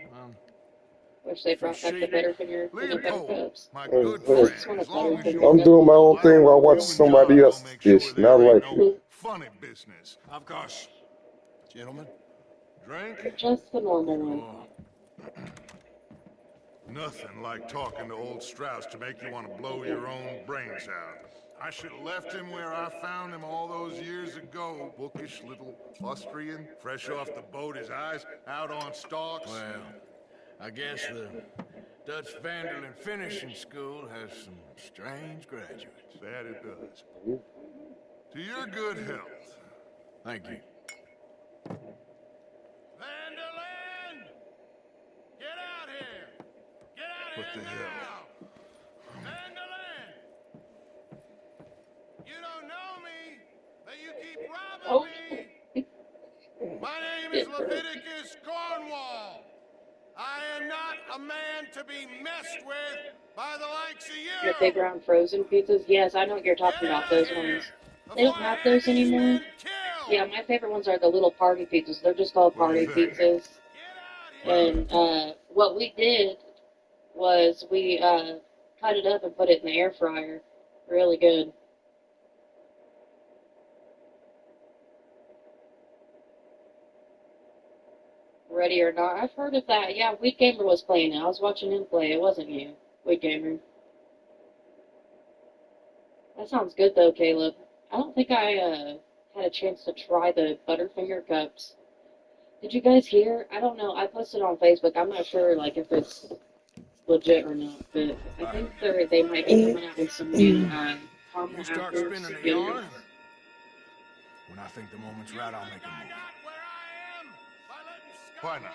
Wish they brought back the Butterfinger peanut butter Leopold, cups. my Oh, good hey. friend, as long as I'm you're doing my own thing while I watch you and somebody John else's will make sure dish, and I there like ain't it. no funny business. Of course. Gentlemen. Drink? Just the normal one. Oh, Nothing like talking to old Strauss to make you want to blow your own brains out. I should have left him where I found him all those years ago. Bookish little Austrian, fresh off the boat, his eyes out on stalks. well, I guess the Dutch Vanderlyn Finishing School has some strange graduates. That it does. To your good health. Thank you. Vanderland! Get out here! Get out What here the now! Vanderland! You don't know me, but you keep robbing me! My name is Leviticus Cornwall. I am not a man to be messed with by the likes of The you! big round frozen pizzas? Yes, I know what you're talking about, those ones. They don't have those anymore. Yeah, my favorite ones are the little party pizzas. They're just called party pizzas. And what we did was we cut it up and put it in the air fryer. Really good. Ready or Not. I've heard of that. Yeah, Weed Gamer was playing it. I was watching him play. It wasn't you, Weed Gamer. That sounds good though, Caleb. I don't think I had a chance to try the Butterfinger cups. Did you guys hear? I don't know. I posted on Facebook. I'm not sure like if it's legit or not, but I think they might be coming out with some new caramel You start apples spinning the goodness. yarn, When I think the moment's right, I'll make a move. Why not?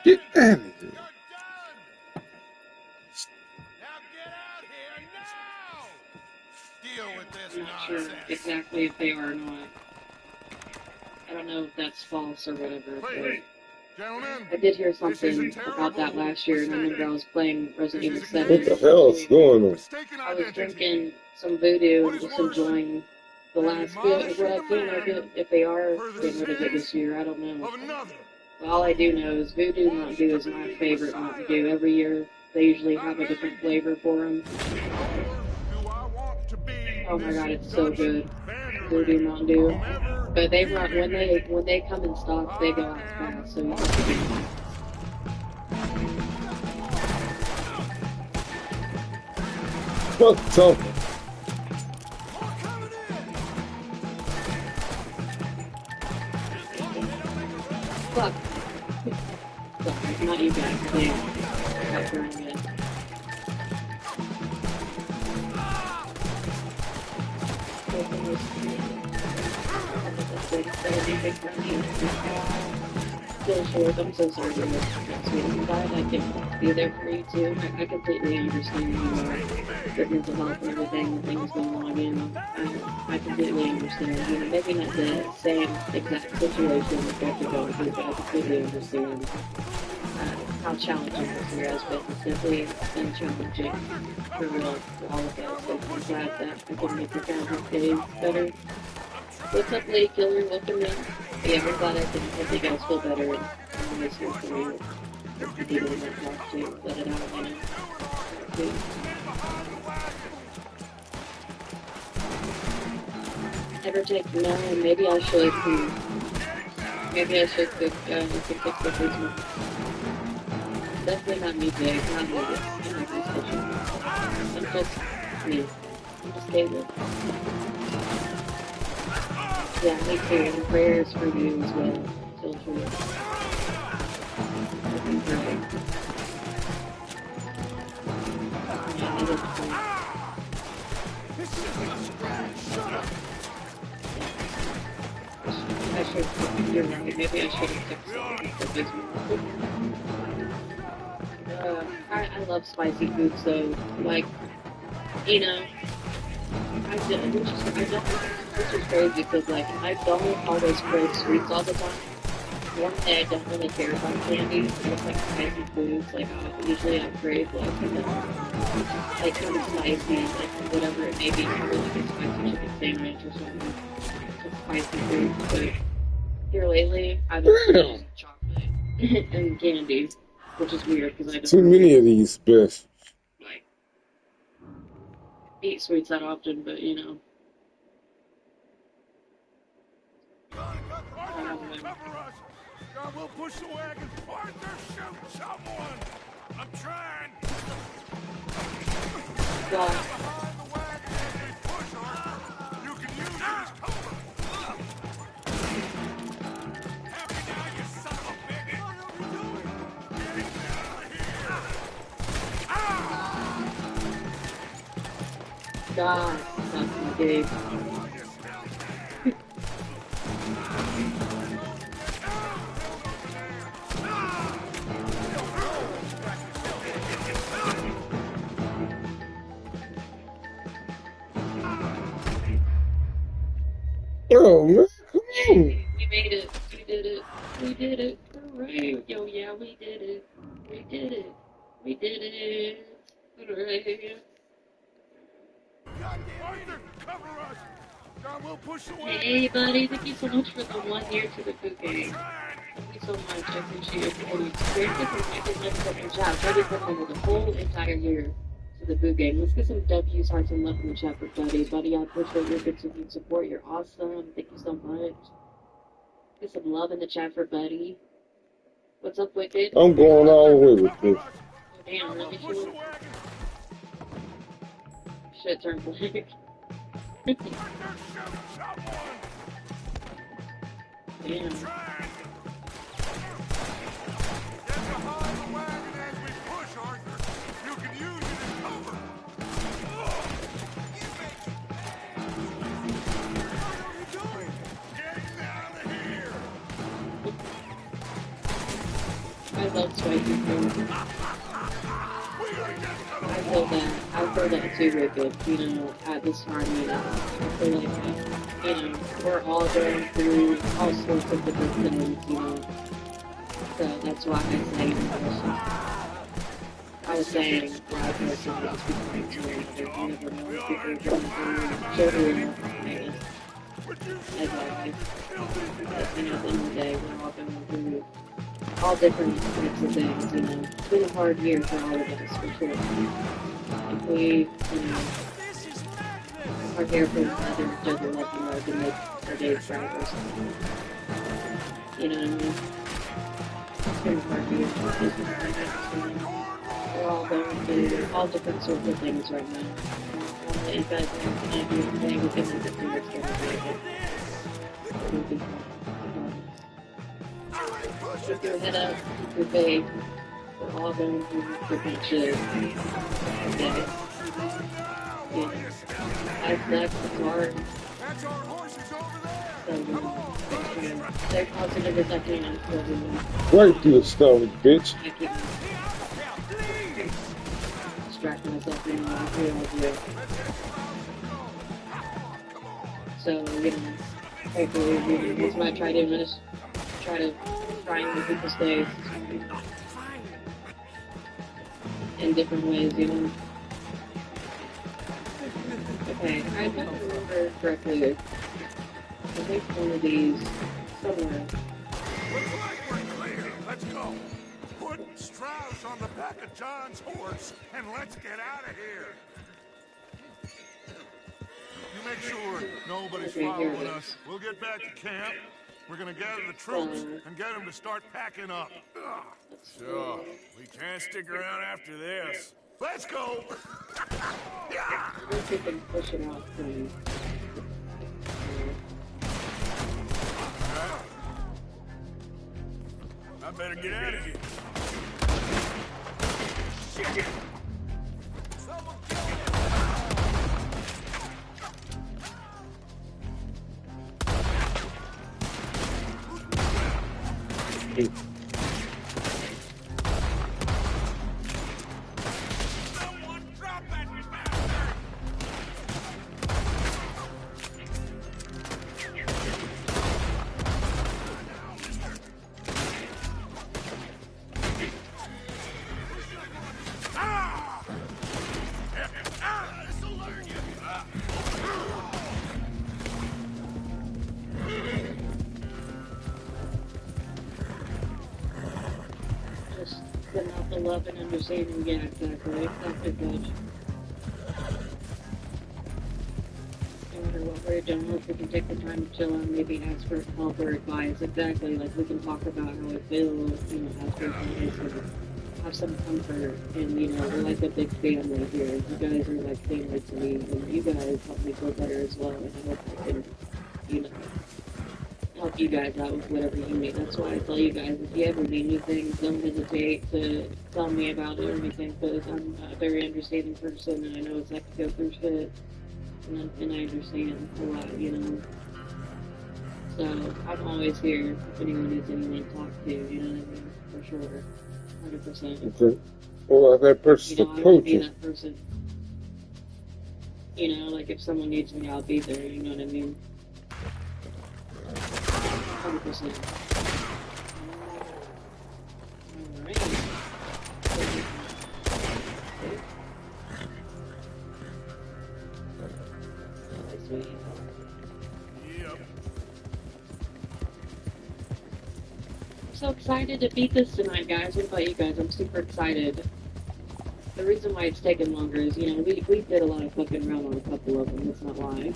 Get out of here. Deal with this I'm not sure nonsense. exactly if they are or not. I don't know if that's false or whatever. But Gentlemen, I did hear this is something a about that terrible last year, and I remember I was playing Resident Evil This is 7. What the hell's going on? mistaken I was identity. drinking some voodoo What and is just worse, enjoying the last bit of what I can of it. If they are getting rid of it this year, I don't know. Of another. But all I do know is Voodoo Mountain Dew is my favorite Mountain Dew. Every year, they usually have a different flavor for them. Oh my god, it's so good. Voodoo Mountain Dew. But they run when they come in stock, they go out fast. So you have to be. Fuck talking. Fuck. Sorry, not you guys. They got burned it. I'm so sorry to miss you. I'm glad I can be there for you too. I completely understand your mental health and everything and things going on. You know, I completely understand. You know, maybe not the same exact situation that you're going through, but I completely understand how challenging this year has been. It's definitely been challenging for real for all of us. So I'm glad that I can make your guys' days better. What's up, Lady Killer? Welcome in. Yeah, I'm glad I can help you guys feel better and I'm always here for you. If you do want to talk to, let it out, you know. Too. Ever take no, maybe I should maybe I should cook fix the basement. Definitely not me, Jake, not me. I'm not this kitchen. I'm just me. I'm just David. Yeah, me too. And prayers for you as well. Still true. Looking perfect. Yeah, I did too. I should, you're right, maybe I should have fixed the basement. I love spicy food, so, like, you know, which is crazy because, like, I don't always crave sweets all the time. One day I don't really care about candy, it's like spicy foods, like, usually I crave, like, kind of spicy, like, whatever it may be, probably like a spicy chicken sandwich or something, just spicy food, but here lately, I've been eating chocolate and candy, which is weird because I don't Too many of these, Biff. like eat sweets that often, but you know. God, we'll push the wagon. Arthur, shoot someone! I'm trying! Well, You can use it as cover! Happy now, you son of a bigot! Get out of here! God, that's my big. Oh, man, come on. We made it. We did it. We did it. Hooray. Yo, yeah, we did it. We did it. We did it. Hooray. Arthur, cover us! God, we'll push the wagon! Hey, buddy. Thank you so much for the 1 year to the boot game. Thank you so much. I appreciate it. And very different. I can never put your job. Buddy put over the whole entire year to the boot game. Let's get some W's, hearts, and love in the chat for Buddy. Buddy, I appreciate your continued support. You're awesome. Thank you so much. Get some love in the chat for Buddy. What's up, Wicked? I'm going all the way with this. Oh, damn, really shit. Shit turned black. Damn. I love spicy food. I feel that too, Rickett. You know, at this time, you know, I feel like, you know, we're all going through all sorts of different things, you know. So that's why I say, you know, I was saying, why I personally just becoming too late. You never know if people are going through children or things. Exactly. But, you know, at the end of the day, we're all going through all different types of things, you know. It's been a hard year for all of us, for sure. If we, you know, are here for each other like we are to make our days bright or something. You know what I mean? It's been a hard year for us. We're all going through all different sorts of things right now. If you guys are going to do anything, we can make it through what's going to be good. Keep your head up, keep your faith. We're all going through different shit. Okay? Yeah. Life sucks, it's hard. So, stay positive as I can for everyone. Right to the stomach, bitch. I keep distracting myself in my idea. So, you know, hopefully, that's what I try doing. I just try to make people stay in different ways, you know. Okay, I don't remember correctly. I think one of these somewhere. Looks like we're clear. Let's go. Put Strauss on the back of John's horse and let's get out of here. You make sure nobody's following us. We'll get back to camp. We're gonna gather the troops and get them to start packing up. Sure. We can't stick around after this. Let's go! I think we can push it off from... I better get out of here. Shit! Someone kill him! Someone drop that bastard! This'll learn you! Just putting out the love and understanding, yeah, exactly. Exactly, Judge. No matter what we're doing, if we can take the time to chill and maybe ask for help or advice, exactly, like we can talk about how it feels, you know, ask for advice and have some comfort, and, you know, we're like a big family here. You guys are like family to me, and you guys help me feel better as well, and I hope I can, you know, help you guys out with whatever you need. That's why I tell you guys, if you ever need anything, don't hesitate to tell me about it or anything, because I'm a very understanding person, and I know it's like to go through shit, and I understand a lot, you know. So, I'm always here if anyone needs anyone to talk to, you know what I mean? For sure. 100%. Okay. Well, that person's You know, I want to be that person. You know, like if someone needs me, I'll be there, you know what I mean? 100%. Alright. Yep. I'm so excited to beat this tonight, guys. What about you guys? I'm super excited. The reason why it's taking longer is, you know, we did a lot of fucking around on a couple of them, that's not why.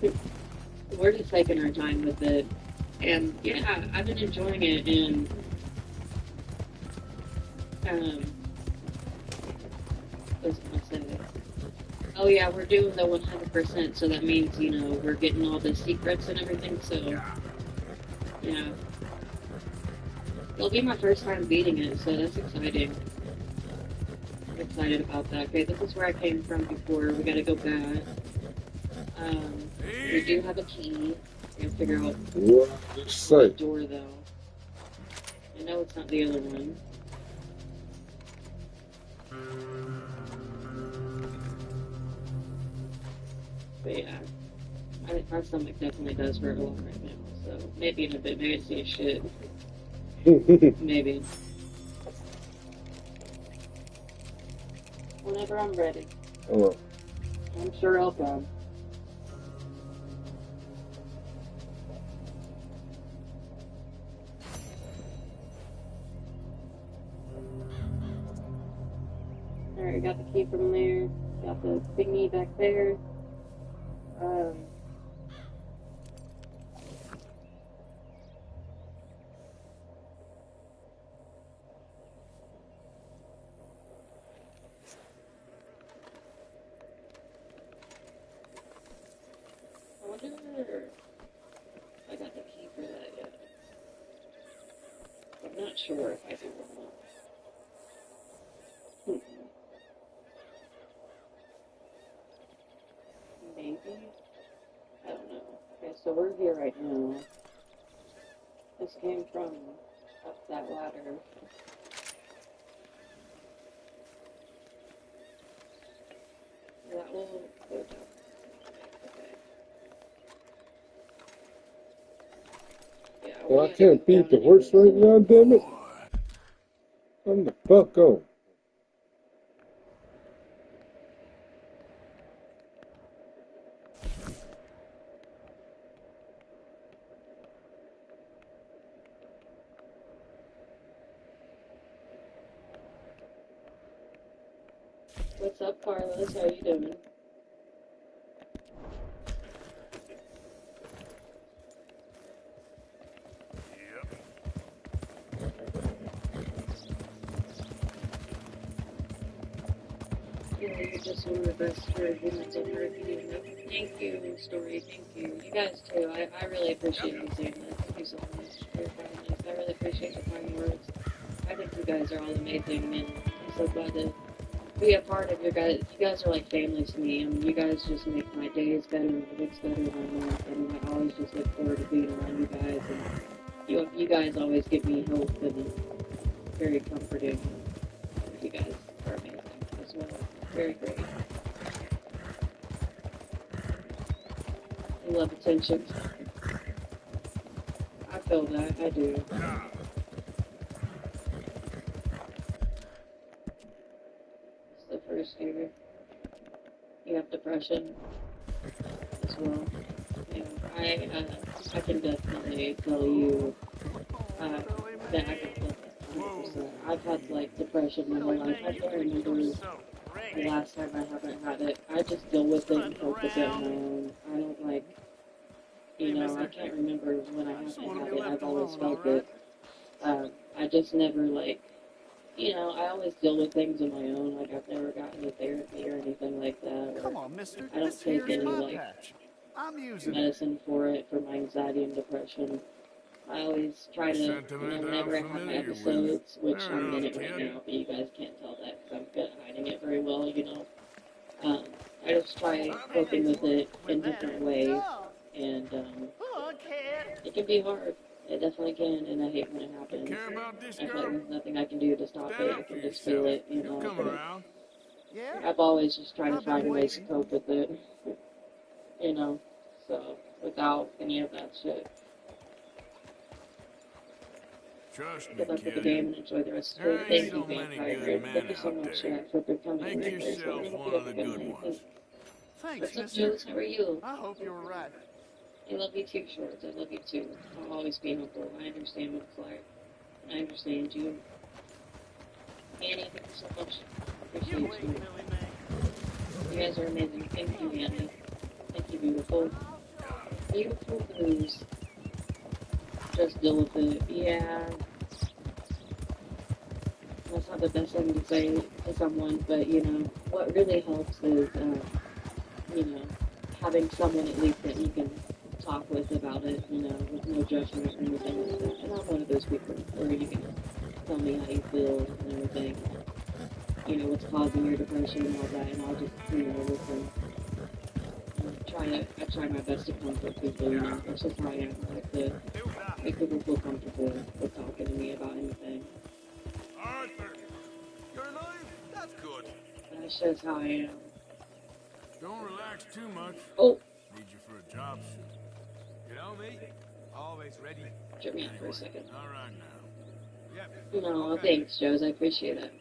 We're just taking our time with it. And, yeah, I've been enjoying it, and, what was I gonna say? Oh, yeah, we're doing the 100%, so that means, you know, we're getting all the secrets and everything, so, yeah. It'll be my first time beating it, so that's exciting. I'm excited about that. Okay, this is where I came from before. We gotta go back. We do have a key. We gotta figure out what door, though. I know it's not the other one. But yeah, my stomach definitely does hurt a lot right now. So maybe in a bit, maybe it's a shit. Maybe. Whenever I'm ready. Oh. I'm sure I'll come. Alright, got the key from there. Got the thingy back there. I wonder if I got the key for that yet. I'm not sure if I do or not. Maybe? I don't know. Okay, so we're here right now. This came from up that ladder. That will go down. Okay. Yeah, Well, I can't beat the horse right now, damn it. Come the fuck on. What's up, Carlos? How you doing? Yeah, you're just one of the best humans on earth. Thank you, Story. Thank you. You guys too. I really appreciate you saying that. Thank you so much for your kindness. I really appreciate the kind words. I think you guys are all amazing, and I'm so glad to be a part of your guys. You guys are like family to me. I mean, you guys just make my days better, my weeks better, my month, and I always just look forward to being around you guys. And you guys always give me hope and very comforting. You guys are amazing as well. Very great. I love attention. I feel that. I do. It's the first year. You have depression as well. Yeah, I can definitely tell you that I can feel that 100%. I've had like depression my whole life. I can't remember the last time I haven't had it. I just deal with it and cope with it on my own. I don't like, I can't remember when I haven't had it. I've always felt it. I just never like, I always deal with things on my own. Like I've never gotten into therapy or anything like that. Come on, mister. I don't take any like I'm using medicine for it, for my anxiety and depression. I always try to, whenever I have my episodes, which I'm in it right now, but you guys can't tell that because I'm good at hiding it very well, I just try coping with it in different ways, and it can be hard. It definitely can, and I hate when it happens. I feel like there's nothing I can do to stop it. I can just feel it, but I've always just tried to find ways to cope with it, so without any of that shit. Trust me, Good luck with the kid. game and enjoy the rest of There it. ain't Thank so you, many Vampire. good men Thank you so out much there. for becoming Make a great yourself person. one of the good ones. Thanks, What's up, mister. Jules? How are you? I hope you're right. I love you too, Shorts. I love you too. I'll always be humble. I understand what it's like. I understand you. Annie, thank you so much. I appreciate you. You guys are amazing. Thank you, Annie. Thank you, beautiful. Beautiful blues. Just deal with it. Yeah. That's not the best thing to say to someone, but, what really helps is, having someone at least that you can talk with about it, with no judgment or anything like that. And I'm one of those people where you can tell me how you feel and everything, what's causing your depression and all that, and I'll just, listen. I try my best to comfort people, That's just how I am. I like to make people feel comfortable with talking to me about anything. Arthur, you're alive? That's cool. That shows how I am. Don't relax too much. Oh, Need you for a job soon. You know me? Always ready. get me for a second. All right now. Yep. No, Okay. thanks, Joes. I appreciate it.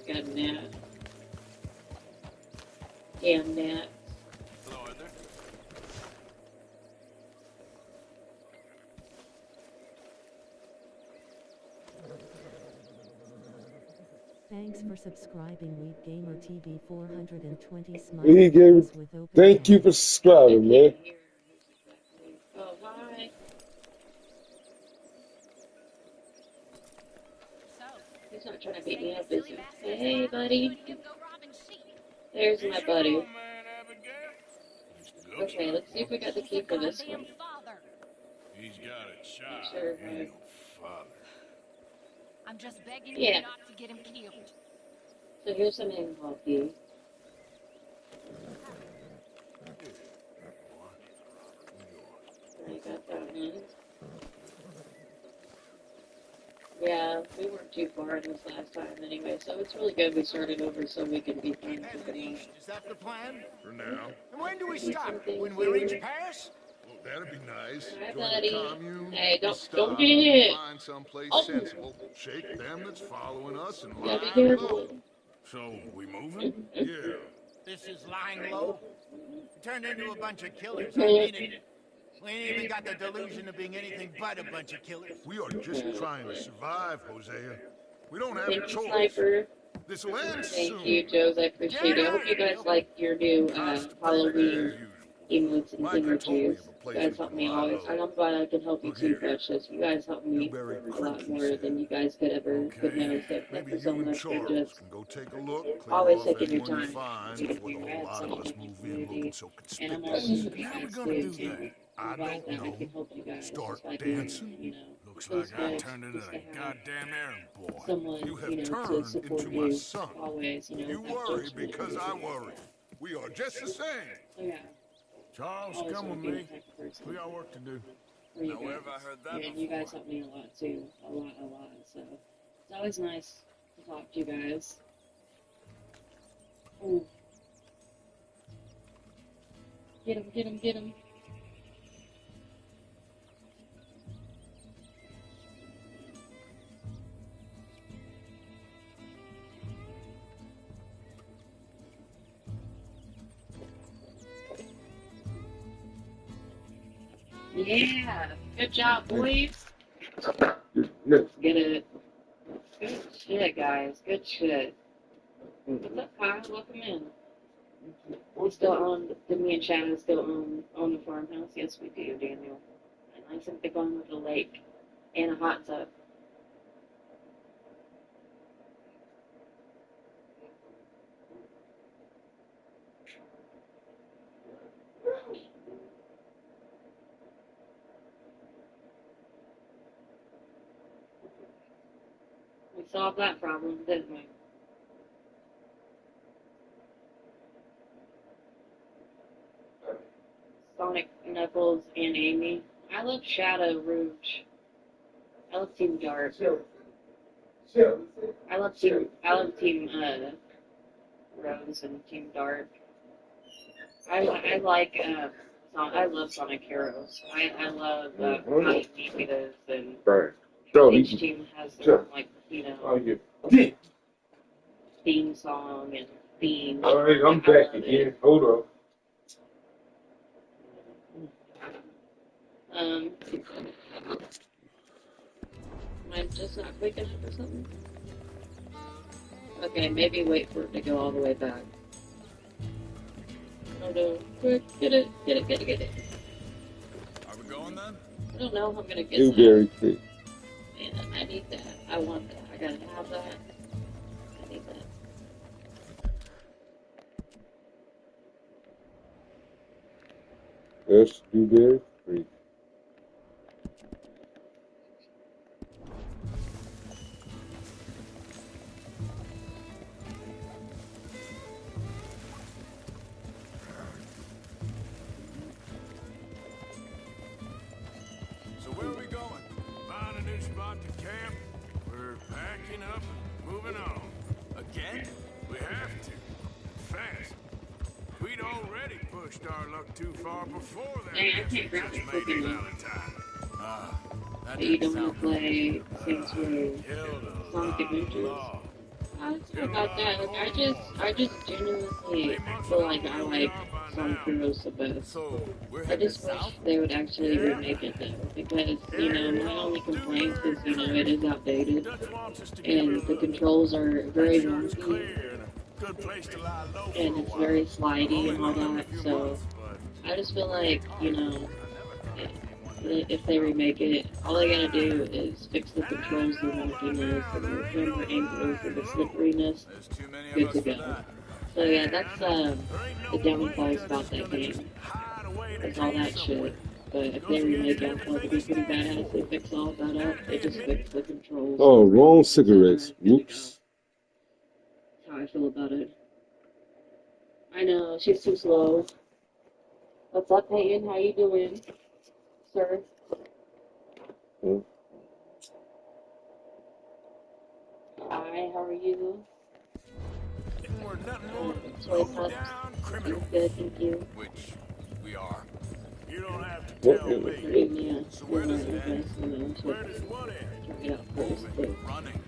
Got a gnat. Damn gnat. Hello, Arthur. Thanks for subscribing, Weed Gamer TV 420 smile Weed Gamer, faces with open thank you for mouth. subscribing, man. Oh, hi. He's not trying to beat me up, is he? Hey, buddy. There's my buddy. Okay, let's see if we got the key for this one. He's got a child. Sure, He ain't no father. I'm just begging Yeah. you not to get him killed. So here's some info key. I got that one. Yeah, we weren't too far in this last time anyway, so it's really good we started over so we can be fine with it. Is that the plan? For now. And when do we stop? Something When we reach Paris? Well, that'd be nice. Hi, Join buddy. the commune. Hey, don't stop, get hit. Find someplace Oh. sensible. Shake them that's following us and Yeah, be line careful. low. So, we moving? Yeah. This is lying low. We turned into a bunch of killers. I mean it. We ain't even got the delusion of being anything but a bunch of killers. We are just trying to survive, Hosea. We don't have a Thank you, choice. Sniper. This will end Thank soon. you, Joes. I appreciate it. I hope you guys like your new Halloween emotes and emojis. You guys help me always, and I'm glad I can help you too, Precious. You guys help me a lot more than you guys could ever could know. So thank Maybe you so you and much for Charles just can go take a look, clear always off taking your anyone you time find to before the be whole rad lot so of us in the move in community. looking so And I'm conspicuous. also for you How we guys gonna too, do too. that? I I'm glad don't that I know. can help you guys. Start just by dancing? being, you know, Looks those like I guys turned just into to a have goddamn errand boy. someone, You have you know, to turned support into my you son. always, you know, You without worry judgment because or I anything. worry. We are just the same. So yeah, Charles, always come want with to be me. the type of person We got work to do. for you Now, where guys. have I heard that And you guys before? help me a lot too, a lot. So it's always nice to talk to you guys. Ooh. Get him, get him, get him. Yeah, good job, boys. Let's get it. Good shit, guys. Good shit. What's up, Kyle? Welcome in. We still own, me and Shannon still own the farmhouse? Yes, we do, Daniel. A nice and big one with a lake and a hot tub. We solved that problem, didn't we? Sonic, Knuckles, and Amy. I love Shadow Rouge. I love Team Dark. I love Team Rose and Team Dark. I like I love Sonic Heroes. I love how unique it is, and each team has their own, like, you know, theme song and theme. Alright, I'm back again. Hold up. Am I just not quick enough or something? Okay, maybe wait for it to go all the way back. Oh no, quick, get it. Are we going then? I don't know if I'm gonna get You that. very quick. Man, I need that. I want that. I gotta have that. I need that. Yes, you very quick. So where are we going? Find a new spot to camp. We're packing up and moving on. Again? We have to. Fast. We'd already pushed our luck too far before that. Hey, I can't grab just the made cookie it now. Valentine. That But you didn't don't want to sound play Saints Row Killed a Sonic lot of Adventures. law. I don't know about that. Like, I just genuinely feel like I like Sonic Heroes the best. So we're I just wish they would actually remake it though, because, you know, my only complaint is, you know, it is outdated, and the controls are very wonky, and it's very slidey and all that, so I just feel like, you know, if they remake it, all they gotta do is fix the controls, the wonkiness, and the camera angles, and the slipperiness, good to go. So yeah, that's the downfalls about that game. It's all that shit. But if they remake it, I feel like it'd be pretty badass. They fix all that up. They just fix the controls. Oh, wrong cigarettes. Whoops. That's how I feel about it. I know, she's too slow. What's up, Peyton? How you doing, sir? Hmm. Hi, how are you? We're nothing more than Toy low Pups. down criminals. Good, thank you. Which we are. You don't have to What tell is me. it? Yeah, So where does it end? you Where does what end? try it out first. But Running.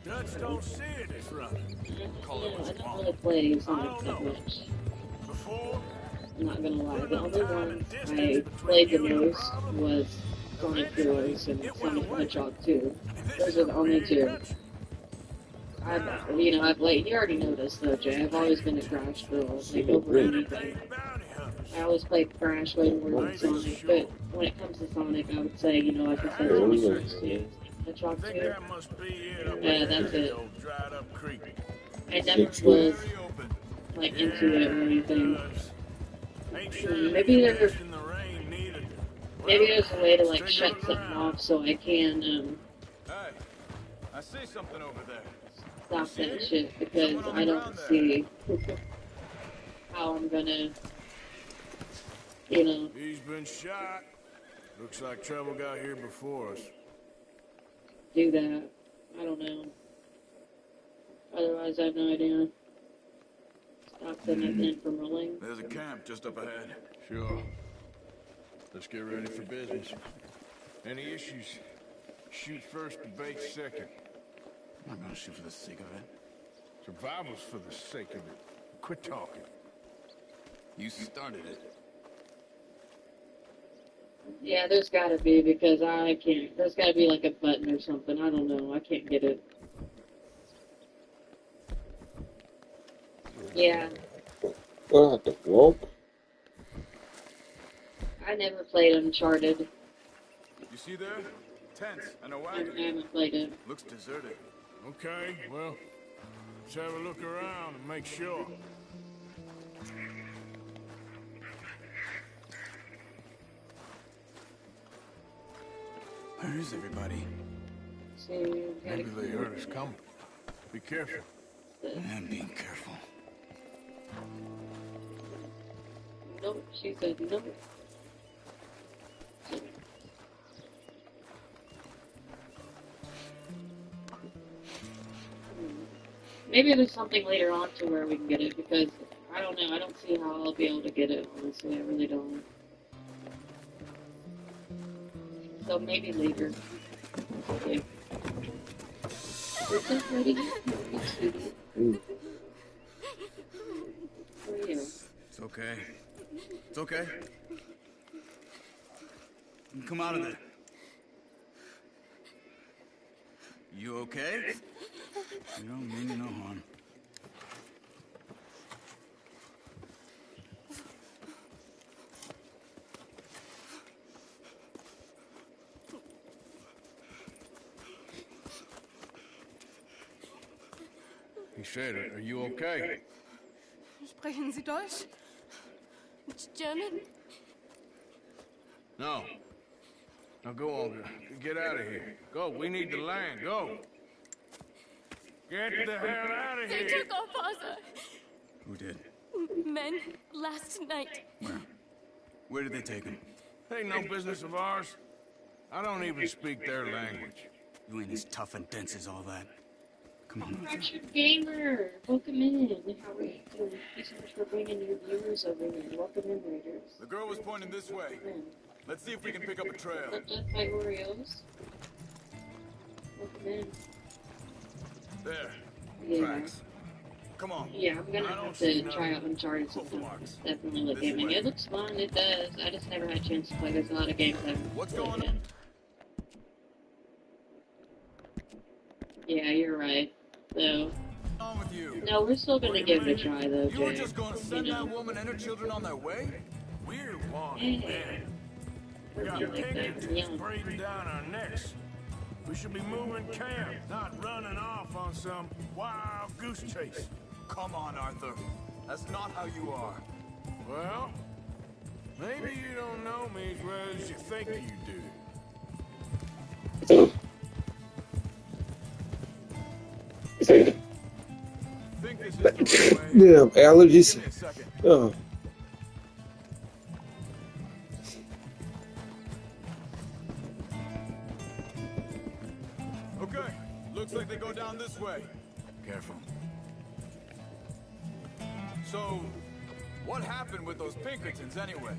Dutch don't see it as running. Call it what I you don't want. really play Sonic that much. Before, I'm not gonna lie. The only ones I played the most was Sonic Heroes and Sonic the Hedgehog 2. Those are the only two. I've like, you already know this though, Jay. I've always been a Crash girl, like over anything. I always play Crash way more than Sonic, but when it comes to Sonic, I would say, you know, like I said, Sonic Heroes 2, Hedgehog 2. that must be it up Yeah, there, that's it. the old dried up creek. I never was like into it or anything. Maybe there's a way to like shut something off so I can Hey, I see something over there. stop that shit, because I don't see how I'm gonna, you know. He's been shot. Looks like trouble got here before us. Do that. I don't know. Otherwise, I have no idea. Stop the event from rolling. There's a camp just up ahead. Sure. Let's get ready for business. Any issues? Shoot first, debate second. I'm not gonna shoot for the sake of it. Survival's for the sake of it. Quit talking. You started it. Yeah, there's gotta be, because I can't. There's gotta be like a button or something. I don't know. I can't get it. Yeah. What the fuck? I never played Uncharted. You see there? Tents and a I wagon. haven't played it. Looks deserted. Okay, well, let's have a look around and make sure. Where is everybody? So, you gotta Maybe they heard us coming. Be careful. I'm being careful. Nope, she said no. Maybe there's something later on to where we can get it, because I don't know. I don't see how I'll be able to get it, honestly. I really don't. So maybe later. Okay. What's up, Freddy? Mm. How are you? It's okay. It's okay. You can come out of there. You okay? You don't mean you no harm. He said, are you okay? Sprechen Sie Deutsch? German? No. Now go on. Get out of here. Go. We need the land. Go. Get the hell out of They here. took our father. Who did? Men last night. Where? Where did they take him? Ain't no business of ours. I don't even speak their language. You ain't as tough and dense as all that. Come on. Fractured Gamer, welcome in. How are you doing? Thank you so much for bringing your viewers over here. Welcome in, Raiders. The girl was pointing this way. Let's see if we can pick up a trail. Death by Oreos. Welcome in. There. Yeah. Tracks. Come on. Yeah, I'm gonna have to try out Uncharted sometime. It's definitely look gaming. It looks fun, it does. I just never had a chance to play. There's a lot of games I've What's going on? Yeah, you're right. So, on with you? no, we're still gonna give it a try though, You were Jay. just gonna send that woman and her children on their way? We're wanted men. We got Something like that. pickets breathing down our necks. We should be moving camp, not running off on some wild goose chase. Come on, Arthur. That's not how you are. Well, maybe you don't know me as well as you think you do. Think this is the right way? Damn, allergies. Give me a second. Oh. Okay, looks like they go down this way. Careful. So, what happened with those Pinkertons anyway?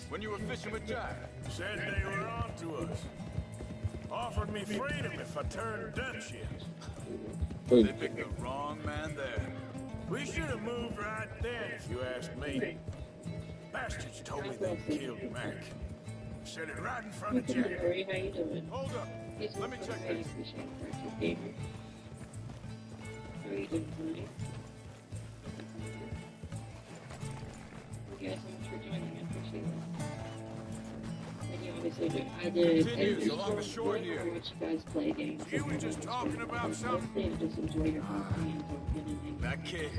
When you were fishing with Jack? Said they were on to us. Offered me freedom if I turned Dutch in. They picked the wrong man there. We should have moved right then, if you ask me. Bastards told me they killed Mac. Said it right in front of Jack. Corey, how you doing? Hold up. Let me check this. How are you doing tonight? Thank you guys so much for joining. I appreciate it. And you obviously do. I did. Continues along the shore here. I watch you guys play games. You were just talking about something. Mostly I just enjoy your company and talking and hanging That kid.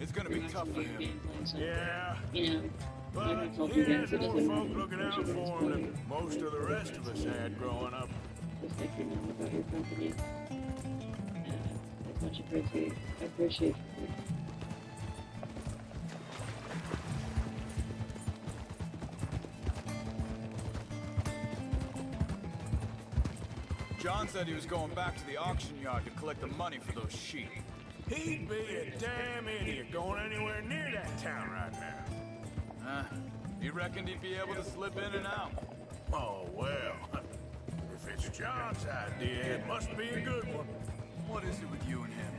It's gonna be tough for him. Yeah. You know, But I'm not he talking had guys. It more doesn't folk matter. looking out for him than most of the rest of us had growing up. Just let you know about your company. It's much appreciated. I appreciate it. John said he was going back to the auction yard to collect the money for those sheep. He'd be a damn idiot going anywhere near that town right now. Huh? He reckoned he'd be able to slip in and out. Oh, well. If it's John's idea, it must be a good one. What is it with you and him?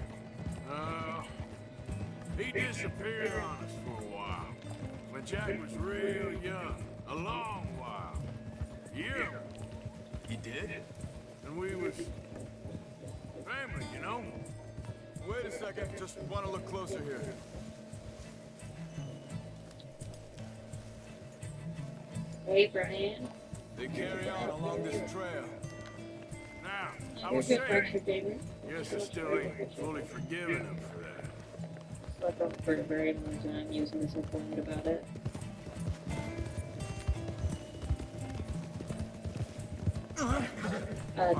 He disappeared on us for a while. When Jack was real young. A long while. Yeah. He did? And we was family, you know? Wait a second, just want to look closer here. Hey, Brian. They carry on along this trail. Now, I You're was good, Fractured saying, Gamer. yes, I still ain't fully forgiven him for that. Slept on for a very long time using this informant about it.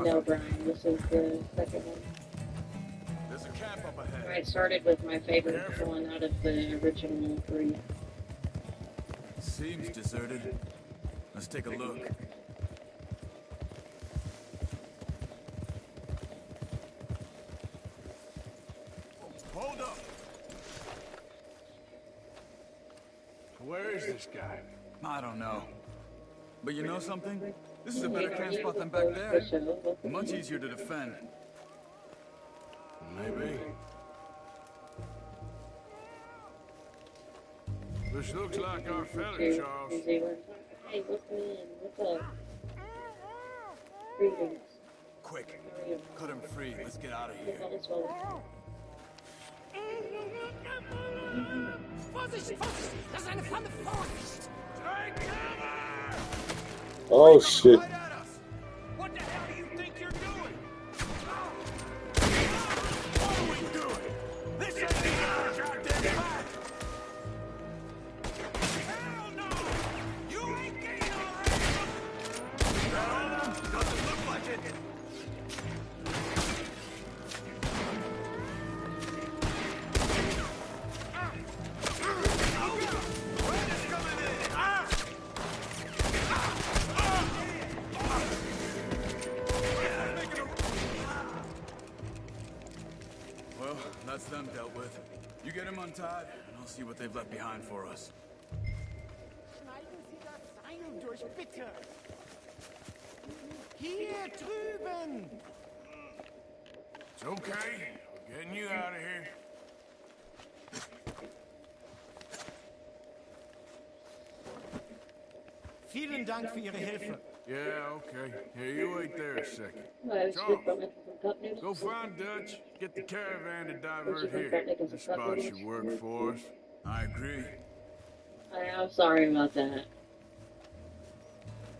No, Brian. This is the second one. There's a camp up ahead. I started with my favorite one out of the original 3. Seems deserted. Let's take a look. Hold up. Where is this guy? I don't know. But you know something? This is a better camp spot than back there. Much easier to defend. Maybe. This looks like our fella, Charles. Hey, welcome in. What's up? Greetings. Quick. Cut him free. Let's get out of here. Vorsicht, Vorsicht! Das ist eine Flamme! Vorsicht! Oh shit. What the hell do you think you're doing? What are we doing? This ain't our goddamn fight! Hell no! You ain't getting already! No, doesn't look like it. untied, and I'll see what they've left behind for us. Schneiden Sie das Seil durch, bitte! Hier drüben! It's okay. We're getting you out of here. Vielen Dank für Ihre Hilfe. Yeah, okay. Here, you wait there a second. Well, Charles, go find Dutch. Get the caravan to divert here. This spot should work for us. I agree. I'm sorry about that.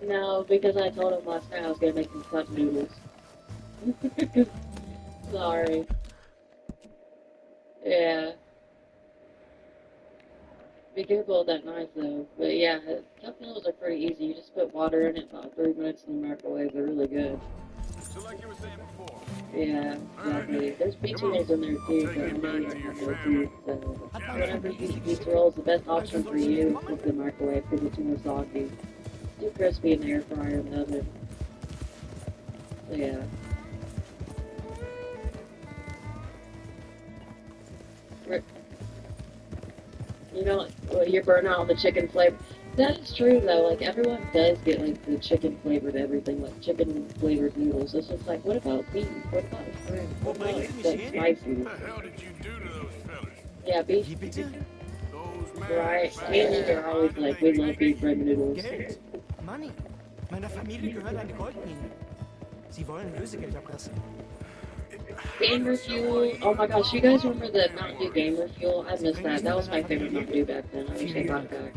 No, because I told him last night I was gonna make some cup noodles. Sorry. Yeah. Be careful with that knife though. But yeah, cup noodles are pretty easy. You just put water in it, about 3 minutes in the microwave. They're really good. So like you were saying before. Yeah, exactly. There's pizza rolls in there too, so I know you have to too. So whenever you eat pizza rolls, the best option for you is the microwave because it's more soggy. Too crispy in the air fryer in the oven. So yeah. You know, you burn out on the chicken flavor. That is true though. Like everyone does get like the chicken flavored everything, like chicken flavored noodles. It's just like, what about beef? What about shrimp? What about the spicy? What the hell did you do to those fellas? Yeah, beef. Those Right. Me and Nick are always like, we love beef bread noodles. Geld. Money. Meiner Familie gehört eine Goldmine. Sie wollen Lösegeld erpressen. Gamer Fuel. Oh my gosh, you guys remember the Mountain Dew Gamer Fuel? I missed that. That was my favorite Mountain Dew back then. I wish they brought it back.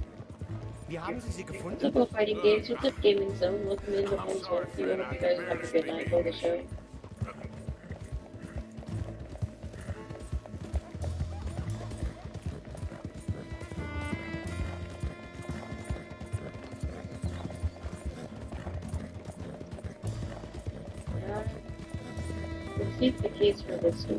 Wie haben Sie sie What's gefunden? up, Fighting Games? What's up, Gaming Zone? Welcome in the Men's Work. You hope you guys have a good night for the show. Let's see the keys for this door.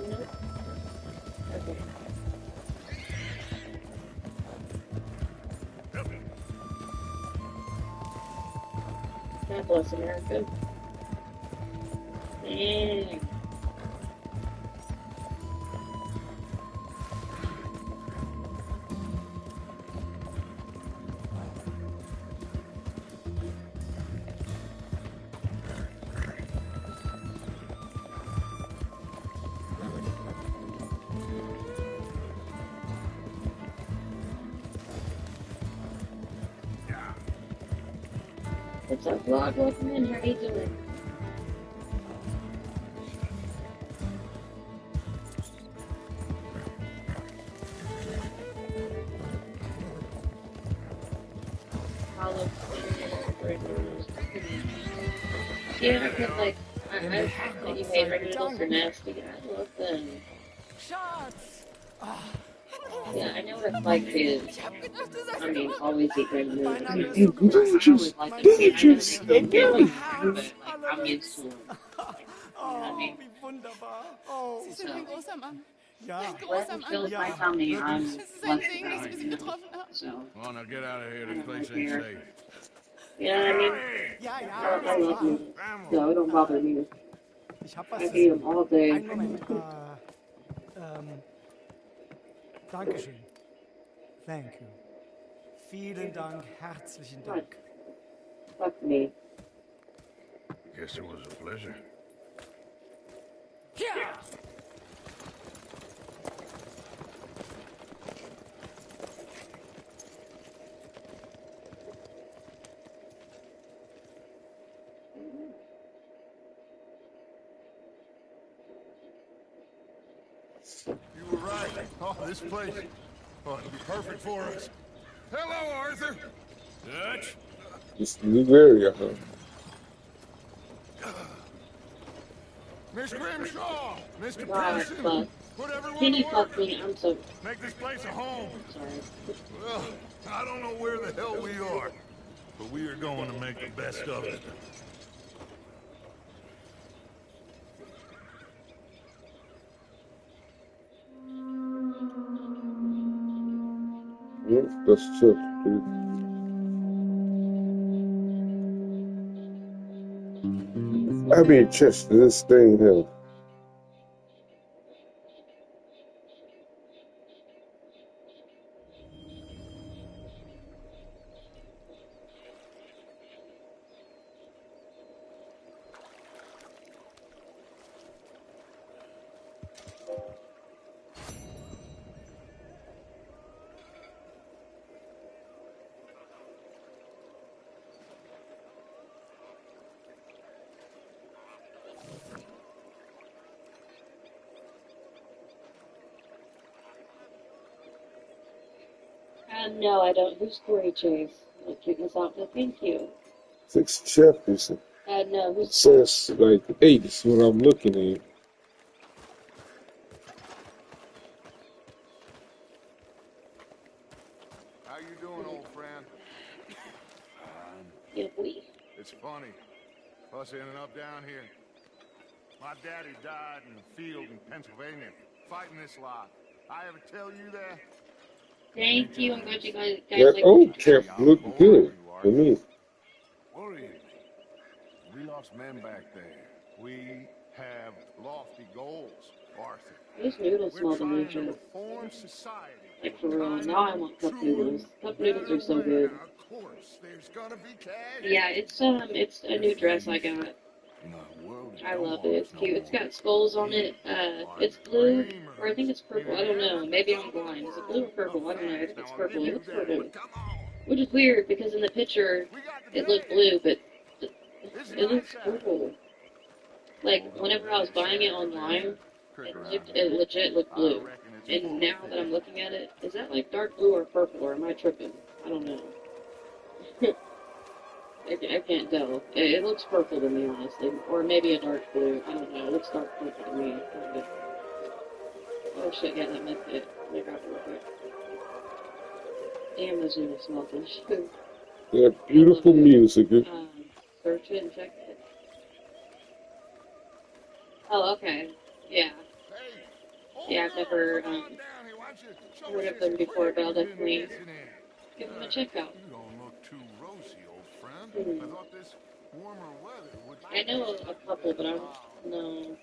Nope. Okay. God bless America. Dang. What's up, vlog? Welcome in. How are you doing? Olive, bread noodles. Yeah, I could like. I think you made bread noodles are nasty. I love them. Yeah, I know what it's like to. I mean, always eat bread noodles. I always like Delicious. I'm used to them. I mean, Wie wunderbar. Oh. Sie sind ein großer Mann. Ja. Ein großer Mann. fills my tummy. I'm Das ist ein blessed Segen, dass about wir sie it. getroffen haben. So, Well, now get out of here. This place ain't safe. you know what I mean? Ja, ja, I das love war. noodles. So it don't bother me. Ich hab was I zu eat them sagen. all day. Einen Moment. Dankeschön. Thank you. Vielen Dank, herzlichen Dank. Fuck me. Guess it was a pleasure. Ja! You were right. Oh, this place. Oh, it'll be perfect for us. Hello, Arthur. Dutch? It's Nigeria, huh? Miss Grimshaw. Mr. God, Pearson. fuck. Put everyone Can you to fuck work. me? I'm so Make this place a home. sorry. Well, I don't know where the hell we are, but we are going to make the best of it. Yeah, that's tough, dude. I mean, Chester, this thing here. No, I don't. Who's Corey Chase? Like, cuteness outfit. Thank you. 6 chapters. No, It who's says like 8 is what I'm looking at. How you doing, old friend? Yeah, boy. It's funny. Us ending up down here. My daddy died in the field in Pennsylvania, fighting this lot. I ever tell you that? Thank you. I'm glad you guys That like old cap looked good to me. Worry me. We lost men back there. We have lofty goals, Arthur. Those noodles smell We're trying to delicious. reform society. Like, for real. Now I want cup noodles. Cup noodles are so good. Of course, there's gonna be cash. Yeah, it's a new dress I got. I love it. It's cute. It's got skulls on it. It's blue, or I think it's purple. I don't know. Maybe I'm blind. Is it blue or purple? I don't know. I think it's purple. It looks purple. Which is weird because in the picture it looked blue, but it looks purple. Like whenever I was buying it online, it legit looked blue. And now that I'm looking at it, is that like dark blue or purple, or am I tripping? I don't know. I can't tell. It looks purple to me, honestly. Or maybe a dark blue. I don't know. It looks dark purple to me. Oh shit, yeah, that meant it. Let me grab it real quick. Damn, those noodles smell delicious. That beautiful music. Search it and check it. Oh, okay. Yeah. Yeah, I've never heard of them before, but I'll definitely give them a check out. You don't look too rosy, old friend. I thought this warmer weather would... I know a couple, but I don't know.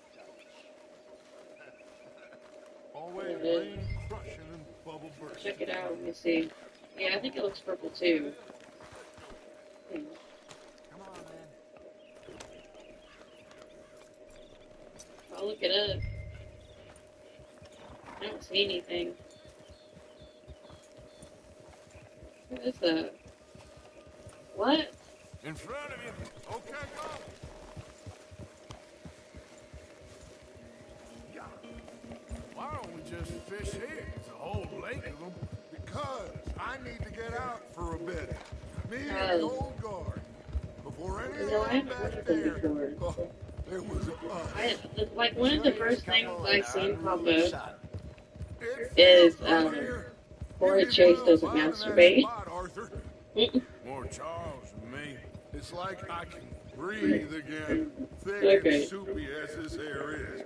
Always rain crushing and bubble bursting. Check it out. Let me see. Yeah, I think it looks purple too. Come on, man. I'll look it up. I don't see anything. What is that? What? In front of you. Okay, go. Why don't we just fish here? There's a whole lake of them. Because I need to get out for a bit. Me and the old guard. Before any of that back there, there was like one of the first things I've seen pop up is Corey Chase doesn't masturbate. More Charles than me. It's like I can breathe again. Thick and soupy as this air is.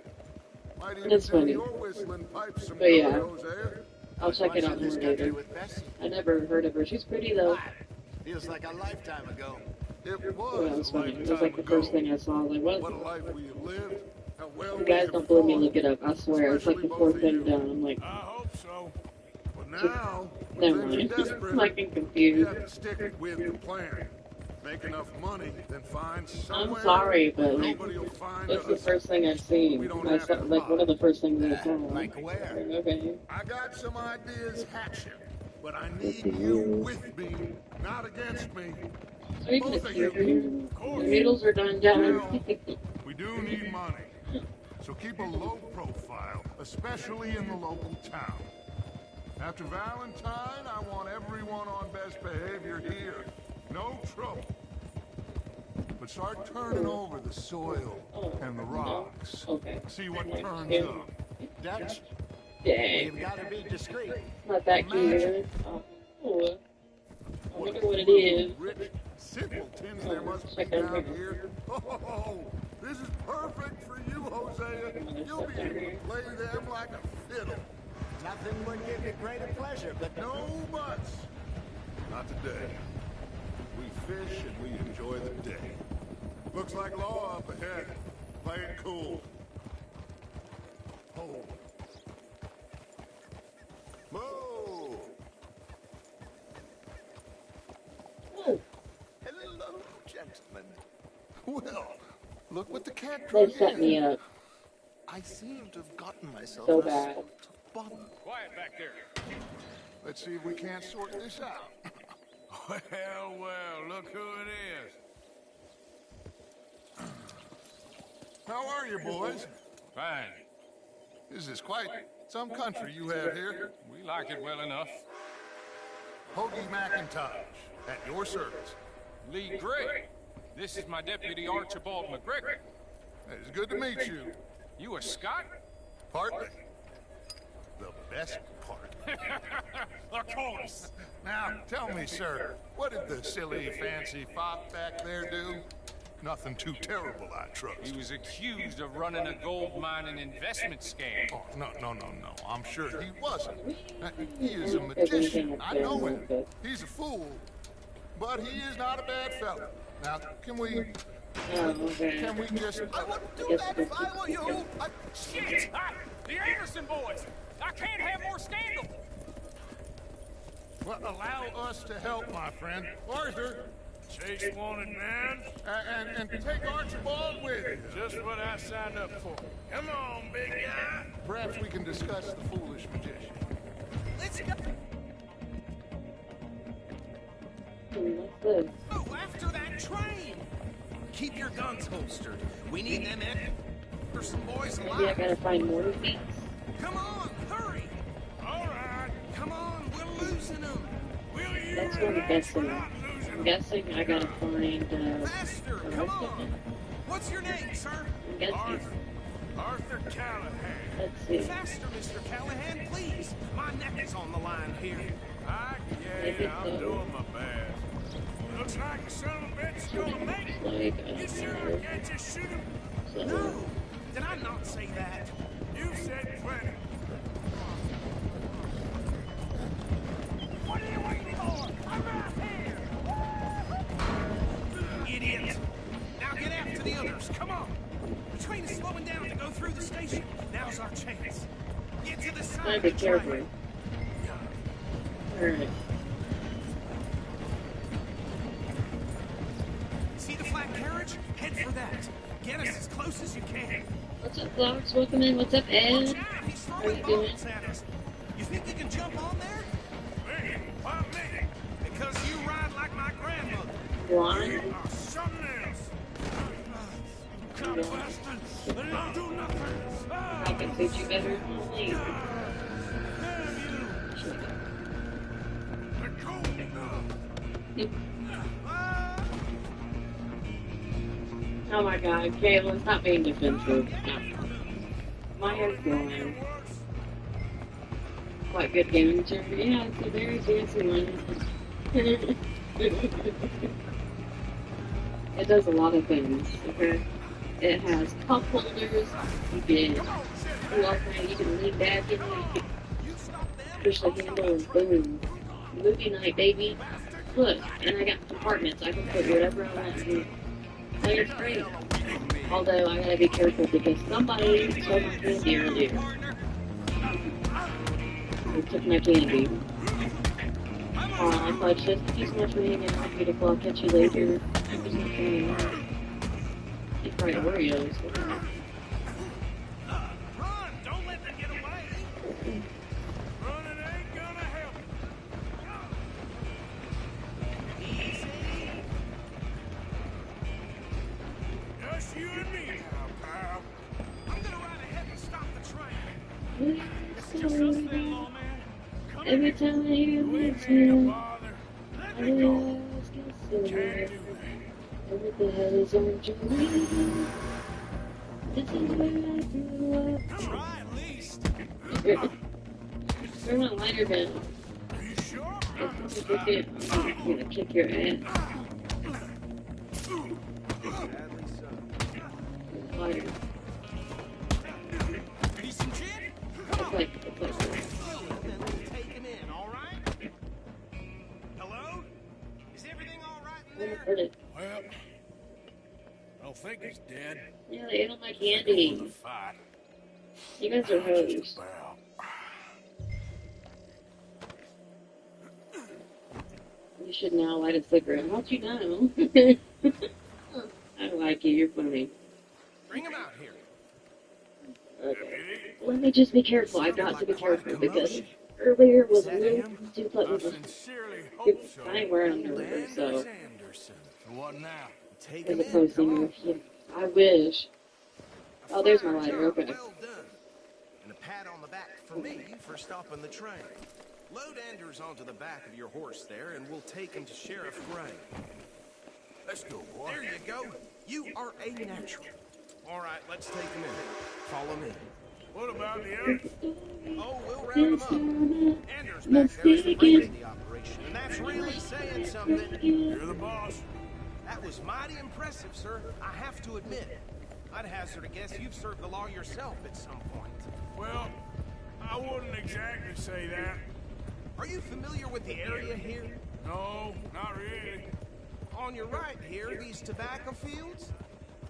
That's funny. But yeah, I'll check it out more later. I never heard of her. She's pretty though. Feels like a lifetime ago. It Well, that was was funny. It was like the first thing I saw. I was like, what a what? life we have lived. How well You guys don't believe me, look it up. I swear. It's like the fourth thing down. I'm like, I hope so. But now, never when mind. things are desperate, I'm like you confused. have to stick with the plan. Make enough money, then find somewhere. I'm sorry, but like, nobody will find that's the us. first thing I've seen. I saw, like one of the first things I saw. Like where? Okay. I got some ideas hatching, but I need you with me, not against me. So you can Both of excuse me. you. The noodles are done down. We do need money, so keep a low profile, especially in the local town. After Valentine, I want everyone on best behavior here. No trouble. But start turning over the soil and the rocks. Okay. See what turns up. Dutch, Dang. you've got to be discreet. Not that cute. Oh. I wonder what it is. Rich simpletons there must be check that down out. here. Oh, this is perfect for you, Hosea. You'll be able to play them like a fiddle. Nothing would give you greater pleasure, but No buts. Not today. We fish and we enjoy the day. Looks like law up ahead. Play it cool. Oh. Move! Oh. Hello, gentlemen. Well, look what the cat They drew set me up I seem to have gotten myself so in a bad. spot to bottom. Quiet back there. Let's see if we can't sort this out. Well, look who it is. How are you, boys? Fine. This is quite some country you have here. We like it well enough. Hoagie McIntosh, at your service. Lee Gray. This is my deputy Archibald McGregor. It's good to meet you. You a Scot? Partly. The best part. Of course. Now, tell me, sir, what did the silly, fancy fop back there do? Nothing too terrible, I trust. He was accused of running a gold mining investment scam. Oh, no. I'm sure he wasn't. He is a magician. I know him. He's a fool. But he is not a bad fellow. Now, can we just... I wouldn't do that if I were you. Shit! The Anderson boys! I can't have more scandal! Well, allow us to help, my friend. Arthur! Chase wanted man? And take Archibald with you. Just what I signed up for. Come on, big guy. Perhaps we can discuss the foolish magician. Let's go. What's this? Oh, after that train! Keep your guns holstered. We need them in. For some boys alive. Maybe I gotta find more feet. Come on, hurry! All right. Come on, we're losing them. Will you That's what I'm guessing. I'm guessing I gotta find Faster, the come rest of on. them. What's your name, sir? I'm guessing. Arthur Callahan. Let's see. Faster, Mr. Callahan, please. My neck is on the line here. I'm doing my best. Looks like the son of a bitch is gonna make it. Like, You sure I can't just shoot him? No! Did I not say that? You said plenty. What are you waiting for? I'm right here! Idiot! Now get after the others, come on! The train is slowing down to go through the station. Now's our chance. Get to the side Gotta of be the careful. train. Alright. See the flat carriage? Head for that. Get us as close as you can. What's up, Fox? Welcome in. What's up, Ed? Watch out, he's How are you throwing doing? bombs at us. You think you can jump on there? Me? Why me? Because you ride like my grandmother. Blind? Or something else. Come bastard. They don't do nothing. I can suit you better than me. Oh my god, Caitlin, stop being defensive. My hair's blowing. Quite good gaming chair. Yeah, it's a very fancy one. It does a lot of things, okay? It has cup holders, you can you can lean back in it, push the handle and boom. Movie night, baby. Look, and I got compartments, I can put whatever I want in here. That is great. Although, I gotta be careful because somebody stole my candy earlier. They took my candy. I thought just too so much for hanging out, beautiful. I'll catch you later. There's no candy. You probably Oreos. Run! Don't let them get away! Running ain't gonna help. Easy! Just you and me now, pal. I'm gonna ride ahead and stop the train. Every time I hear this song, I just get silly. What the hell is on Joey? This is where I grew up. Try at least. Turn my lighter down. Are you sure? I'm gonna kick your ass. Lighter. Need some gin? It's like, Then we'll take him in, all right? Hello? Is everything all right in there? Put it. Well, I don't think he's dead. Yeah, they ate all my It was a candy. fight. You guys are Just hoes. about. You should now light a cigarette. How'd you know? I like you. You're funny. Bring him out here. Okay. Let me just be careful. I've got to be careful because earlier was a little too close. Sincerely hope so. I ain't wearing underwear, so Anderson. What now? Take as him in. opposed to I wish. Oh, there's my lighter. Okay. Well done. And a pat on the back for me for stopping the train. Load Anders onto the back of your horse there, and we'll take him to Sheriff Gray. Let's go, boy. There you go. You are a natural. All right, let's take him in. Follow me. What about the others? Oh, we'll round them up. Anders back there is the brains of the operation, and that's really saying something. You're the boss. That was mighty impressive, sir. I have to admit. I'd hazard a guess you've served the law yourself at some point. Well, I wouldn't exactly say that. Are you familiar with the area here? No, not really. On your right here, these tobacco fields?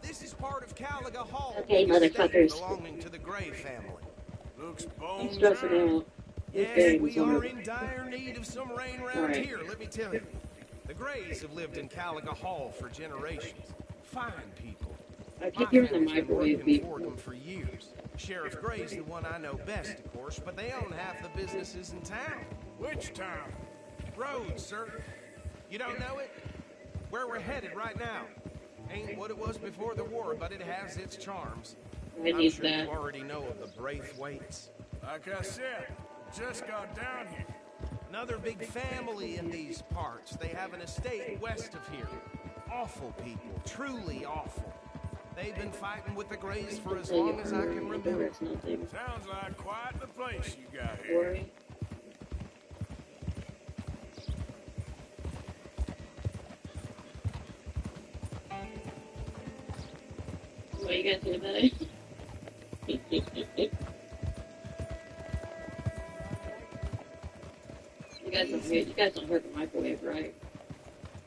This is part of Caliga Hall. Okay, the estate motherfuckers. belonging to the Gray family. Looks I'm bones stressing out. out. Yes, we are in dire need of some rain around Alright. here, let me tell you. The Grays have lived in Caliga Hall for generations. Fine people. I My keep hearing the family's been microwave working beep. for them for years. Sheriff Gray's the one I know best, of course, but they own half the businesses in town. Which town? Rhodes, sir. You don't know it? Where we're headed right now. Ain't what it was before the war, but it has its charms. I I'm need sure that. you already know of the Braithwaites. Like I said, just got down here. Another big family in these parts. They have an estate west of here. Awful people, truly awful. They've been fighting with the Grays for as long as I can remember. Sounds like quite the place you got here. Worry. What you guys doing today? You guys don't hear the microwave, right?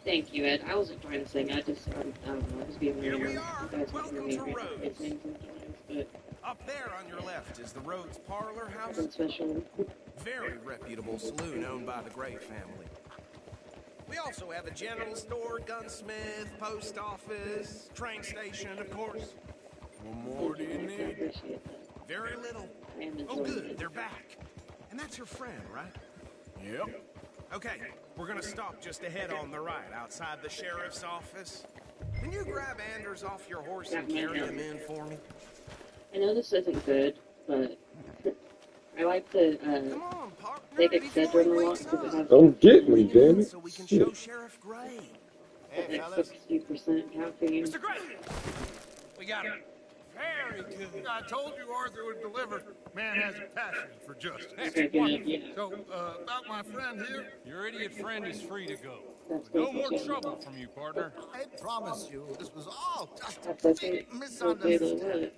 Thank you, Ed. I wasn't trying to sing. I don't know. I was being Here weird. we are. You guys Welcome don't hear to me. Rhodes. I sing sometimes, but Up there on your left is the Rhodes Parlor House. nothing special. Very reputable saloon owned by the Gray family. We also have a general store, gunsmith, post office, train station, of course. What more do you I need? appreciate that. Very little. I am Oh, enjoying good. it. They're back. And that's your friend, right? Yep. Okay, we're gonna stop just ahead on the right, outside the sheriff's office. Can you grab Anders off your horse and carry him in for me? I know this isn't good, but I like to Come on, partner, take before Excedrin he a lot wakes because it up. has Don't get me, damn it. So we can show Sheriff Gray. Hey, like fellas. 60% caffeine. Mr. Gray! We got him. Very good. I told you Arthur would deliver. Man has a passion for justice. Okay, good, yeah. So, about my friend here, Your idiot friend is free to go. That's No more basically trouble from you, partner. I promise you, this was all just That's a okay. big Okay, misunderstanding.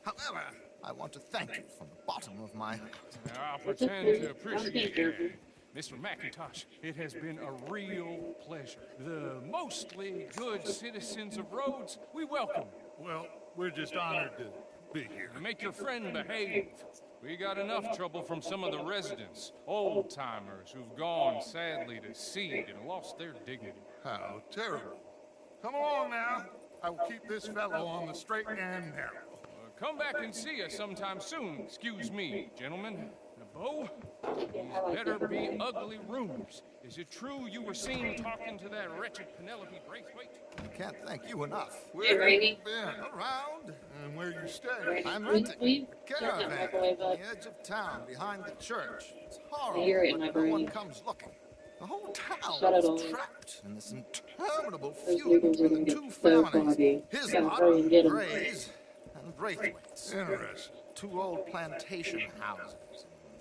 However, I want to thank you from the bottom of my heart. Now, I'll It's pretend okay. to I'm appreciate being careful. it. Mr. McIntosh, it has been a real pleasure. The mostly good citizens of Rhodes, we welcome you. well, we're just honored to be here. And make your friend behave. We got enough trouble from some of the residents, old-timers who've gone, sadly, to seed and lost their dignity. How terrible. Come along now. I will keep this fellow on the straight and narrow. Come back and see us sometime soon. Excuse me, gentlemen. Bo, these better be ugly rooms. Is it true you were seen talking to that wretched Penelope Braithwaite? I can't thank you enough. Hey, Rainey. Been around. And where you stay. Rainey, I'm will renting you a turn that caravan microwave on up? the edge of town behind the church. It's I horrible, hear it in my but no one brain. comes looking. The whole town Shut it is all. trapped in this interminable Those feud niggas are between gonna the get two so families, foggy. his Gotta lot, hurry and get 'em. Grays, and Braithwaite's. Interesting. Two old plantation houses,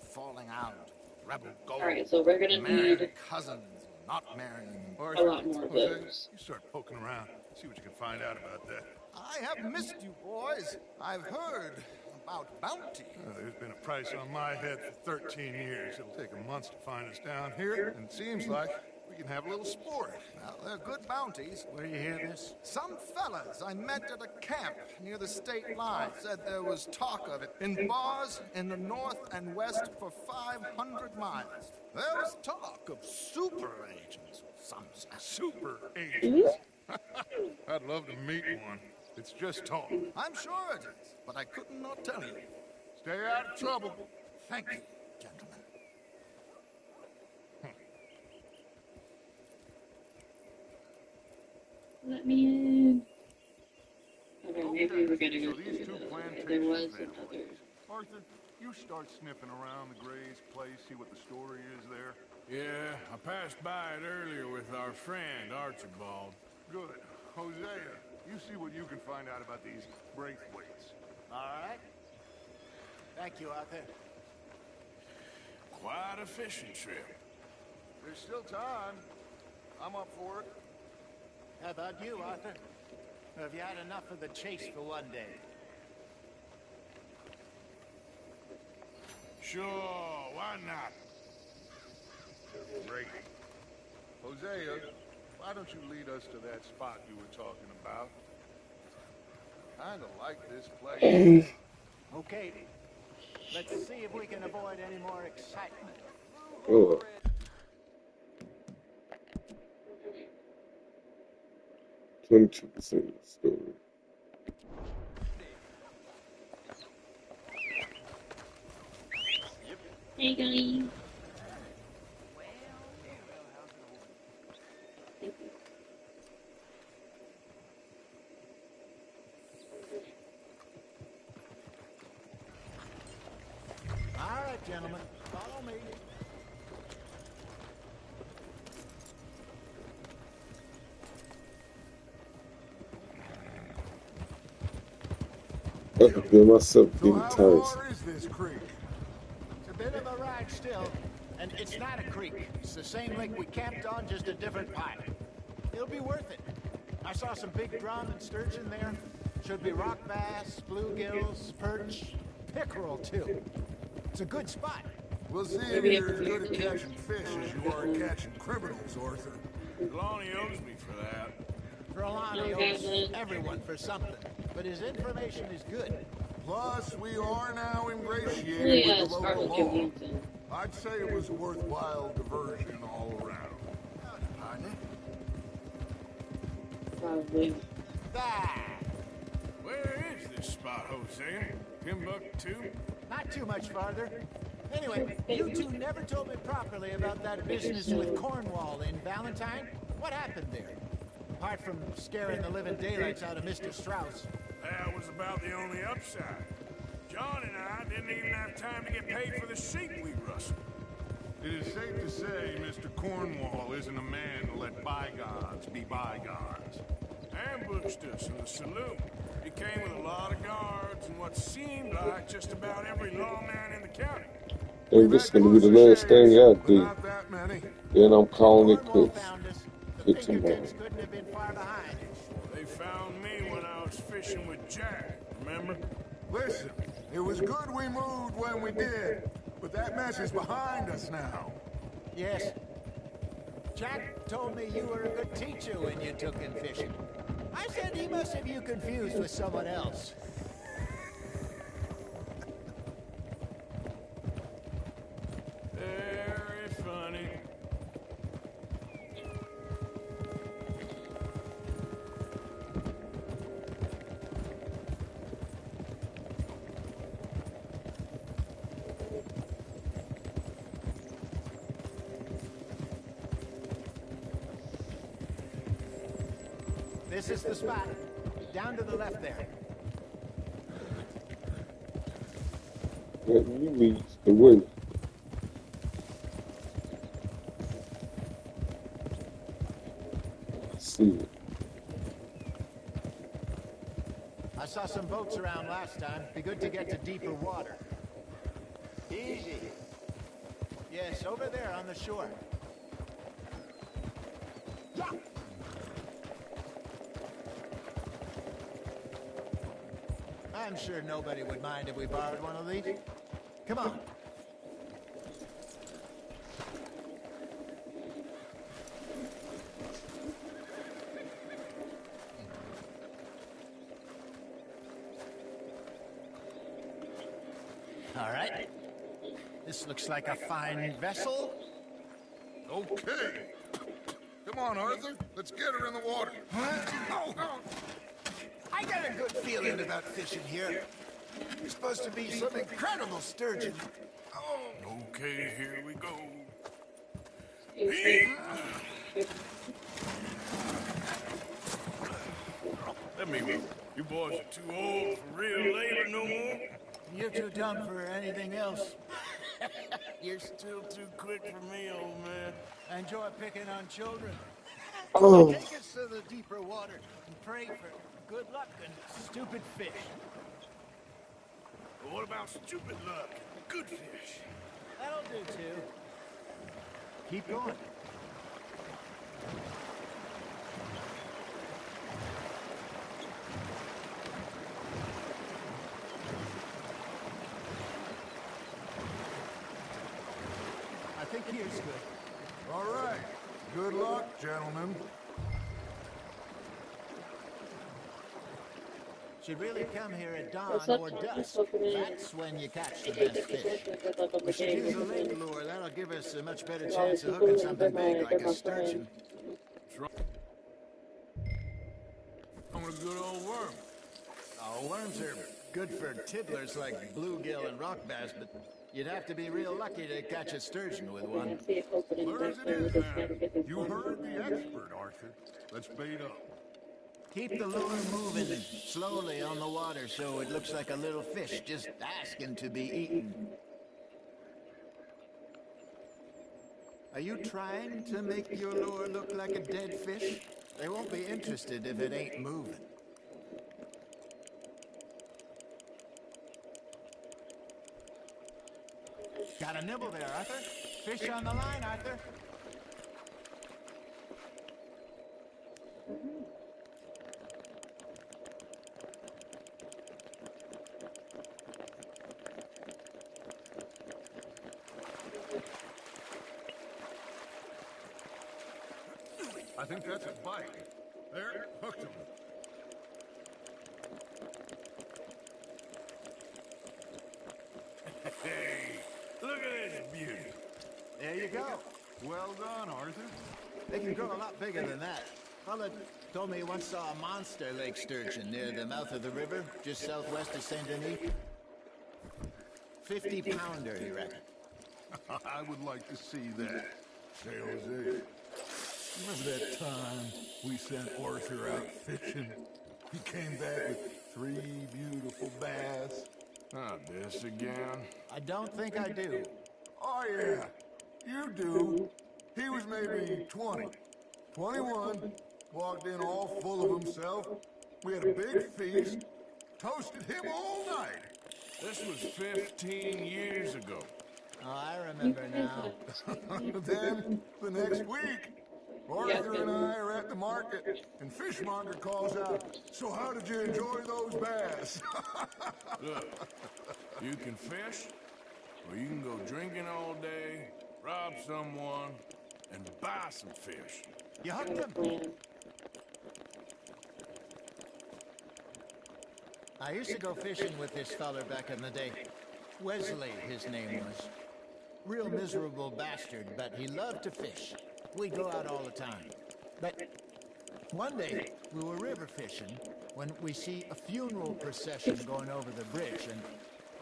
falling out, rebel gold. Alright, so we're gonna married need cousins, not marrying. a lot more of Jose, those. you start poking around. See what you can find out about that. I have missed you, boys. I've heard about bounty. There's been a price on my head for 13 years. It'll take a month to find us down here, and it seems like we can have a little sport. Now, they're good bounties. Where you hear this? Some fellas I met at a camp near the state line said there was talk of it in bars in the north and west for 500 miles. There was talk of super agents. Some Super agents. I'd love to meet one. It's just talk. I'm sure it is, but I couldn't not tell you. Stay out of trouble. Thank you, gentlemen. Let me in. Okay, maybe we're gonna go So these through two this. plantation There was veterans. another. Arthur, you start sniffing around the Gray's place, see what the story is there. Yeah, I passed by it earlier with our friend, Archibald. Good. Hosea, you see what you can find out about these Braithwaites. All right. Thank you, Arthur. Quite a fishing trip. There's still time. I'm up for it. How about you, Arthur? Or have you had enough of the chase for one day? Sure, why not? Great. Hosea, why don't you lead us to that spot you were talking about? Kinda like this place. Okay. Let's see if we can avoid any more excitement. Oh. 22% of the story. Hey guys. All right, gentlemen. Follow me. I feel myself So getting how tired. far is this creek? It's a bit of a ride still, and it's not a creek. It's the same lake we camped on, just a different pipe. It'll be worth it. I saw some big drum and sturgeon there. Should be rock bass, bluegills, perch, pickerel too. It's a good spot. We'll see if you're as good at catching fish as you are at catching criminals, Arthur. Lonnie owes me for that. Trelawney owes everyone for something, but his information is good. Plus, we are now ingratiated Really, with the local Scarlett law. Johansson. I'd say it was a worthwhile diversion all around. Partner? Probably. Where is this spot, Hosea? Timbuktu? Not too much farther. Anyway, you two never told me properly about that business with Cornwall in Valentine. What happened there? Apart from scaring the living daylights out of Mr. Strauss. That was about the only upside. John and I didn't even have time to get paid for the sheep we rustled. It is safe to say Mr. Cornwall isn't a man to let bygones be bygones. Ambushed us in the saloon. He came with a lot of guards and what seemed like just about every lawman in the county. And this is gonna be the last thing I do. Not that many. Then I'm calling it Cornwall quits. found us. The Good tomorrow. Pinkertons couldn't have been far behind. They found me when I was fishing with Jack, remember? Listen, it was good we moved when we did, but that mess is behind us now. Yes. Jack told me you were a good teacher when you took in fishing. I said he must have you confused with someone else. Very funny. This is the spot. Down to the left there. Let me lead the way. See it. I saw some boats around last time. Be good to get to deeper water. Easy. Yes, over there on the shore. Yeah. I'm sure nobody would mind if we borrowed one of these. Come on. All right. This looks like a fine vessel. Okay. Come on, Arthur. Let's get her in the water. Oh. I got a good feeling about fishing here. You're supposed to be some incredible sturgeon. Okay, here we go. Let me move. You boys are too old for real labor no more. You're too dumb for anything else. You're still too quick for me, old man. Enjoy picking on children. Oh. Take us to the deeper water and pray for good luck and stupid fish. But what about stupid luck and good fish? That'll do too. Keep going. I think here's good. All right. Good luck, gentlemen. Should really come here at dawn or dusk. That's when you catch the best fish. We should use a lake lure. That'll give us a much better chance of hooking something big like a sturgeon. I want a good old worm. Oh, worms are good for tiddlers like bluegill and rock bass, but you'd have to be real lucky to catch a sturgeon with one. Clear as it is now. You heard the expert, Arthur. Let's bait up. Keep the lure moving slowly on the water so it looks like a little fish just asking to be eaten. Are you trying to make your lure look like a dead fish? They won't be interested if it ain't moving. Got a nibble there, Arthur. Fish on the line, Arthur. I think that's a bite. There, hooked him. Hey, look at this beauty. There you go. Well done, Arthur. They can grow a lot bigger than that. Fella told me he once saw a monster lake sturgeon near the mouth of the river, just southwest of Saint Denis. 50-pounder, he reckoned. I would like to see that. Say, Jose, remember that time we sent Arthur out fishing? He came back with 3 beautiful bass. Not this again. I don't think I do. Oh, yeah. You do. He was maybe 20. 21. Walked in all full of himself. We had a big feast. Toasted him all night. This was 15 years ago. Oh, I remember now. Then, the next week, Arthur and I are at the market, and Fishmonger calls out, "So how did you enjoy those bass?" Look, you can fish, or you can go drinking all day, rob someone, and buy some fish. You hooked him. I used to go fishing with this feller back in the day. Wesley, his name was. Real miserable bastard, but he loved to fish. We'd go out all the time. But one day, we were river fishing when we see a funeral procession going over the bridge, and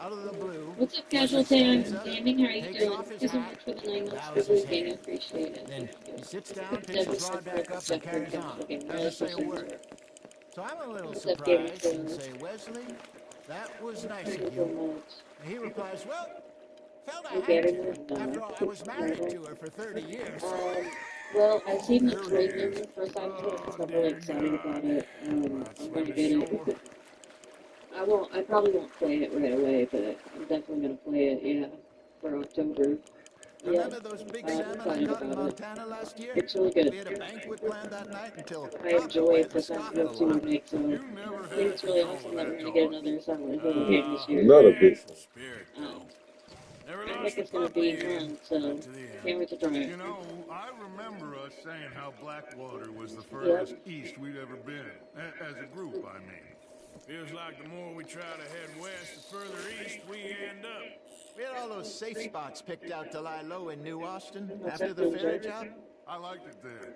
out of the blue... What's up, Casual Sam? Gaming, how are you doing? Thank you so much for the 9 months for weekend. I appreciate it. Then he sits down, picks his rod back up, and carries on. Doesn't say a word. So I'm a little surprised and say, "Wesley, that was nice of you." And he replies, "Well, felt I had to. After all, I was married to her for 30 years. Well, I've seen the trailer for Cyberpunk because I'm really excited about it. I'm going to get it. I probably won't play it right away, but I'm definitely going to play it, yeah, for October. Remember those big salmon I caught in Montana last year? It's really good. We had a banquet planned that night until I enjoy the Cyberpunk 2 remake, so I think it's really awesome that we're going to get another Silent Hill game this year. Not a big I think it's going to be fun, so can't wait to try it. You know, I remember us saying how Blackwater was the furthest east we'd ever been. As a group, I mean. Feels like the more we try to head west, the further east we end up. We had all those safe spots picked out to lie low in New Austin after the ferry job. I liked it there.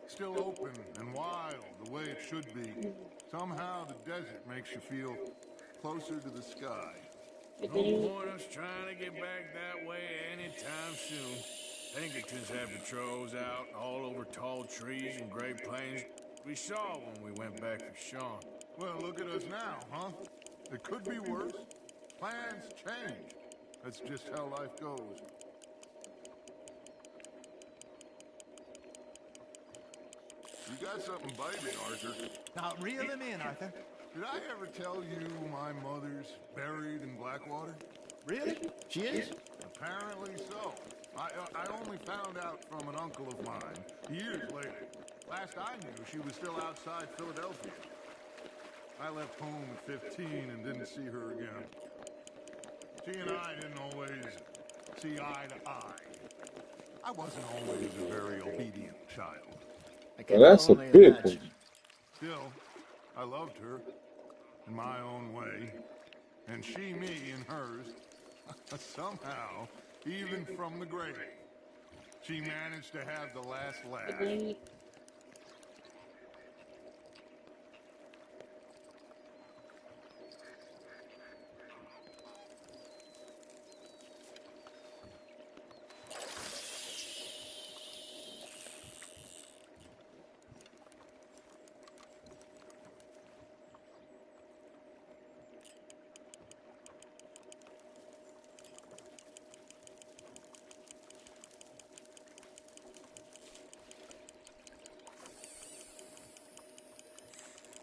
Still open and wild, the way it should be. Somehow the desert makes you feel closer to the sky. No point us trying to get back that way anytime soon. Pinkertons have patrols out all over tall trees and Great Plains. We saw when we went back for Sean. Well, look at us now, huh? It could be worse. Plans change. That's just how life goes. You got something biting, Arthur. Now reel him in, Arthur. Did I ever tell you my mother's buried in Blackwater? Really? She is? Apparently so. I only found out from an uncle of mine years later. Last I knew, she was still outside Philadelphia. I left home at 15 and didn't see her again. She and I didn't always see eye to eye. I wasn't always a very obedient child. Well, that's a big one. Still, I loved her in my own way, and she me in hers. Somehow, even from the grave, she managed to have the last laugh.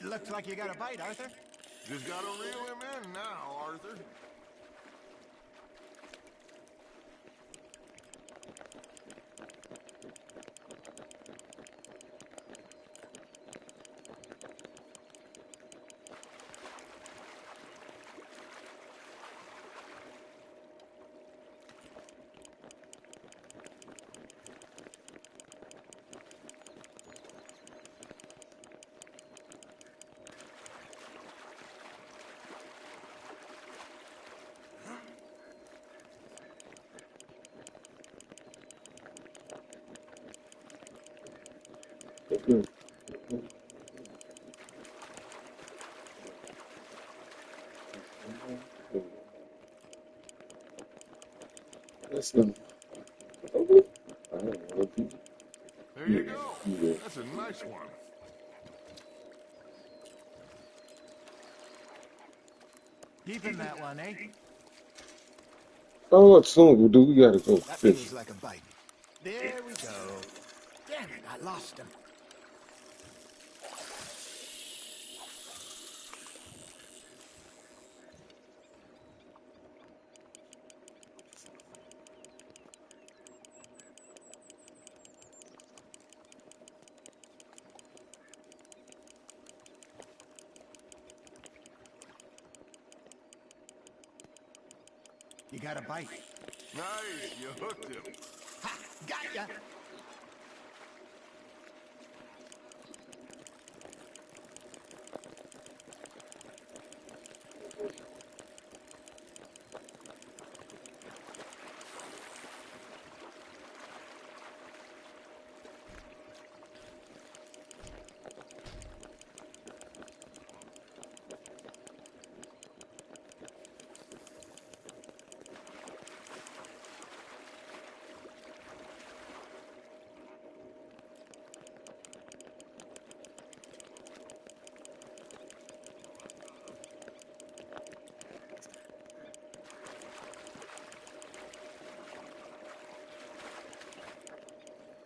Looks like you got a bite, Arthur. Just gotta reel him in now, Arthur. That's the. There you go. That's a nice one. Keep him that one, eh? Oh, what soon we'll do? We gotta go That fish. feels like a bite. There we go. Damn it, I lost him. You got a bite. Nice, you hooked him. Ha! Got ya!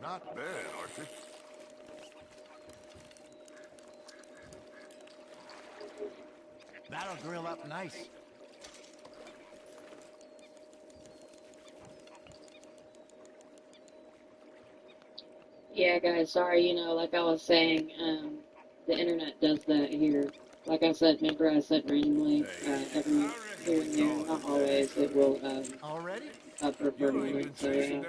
Not bad, Arthur. That'll grill up nice. Yeah, guys, sorry, like I was saying, the internet does that here. Like I said, remember I said randomly, every here and there, not always, it will, Already? prefer me, so yeah.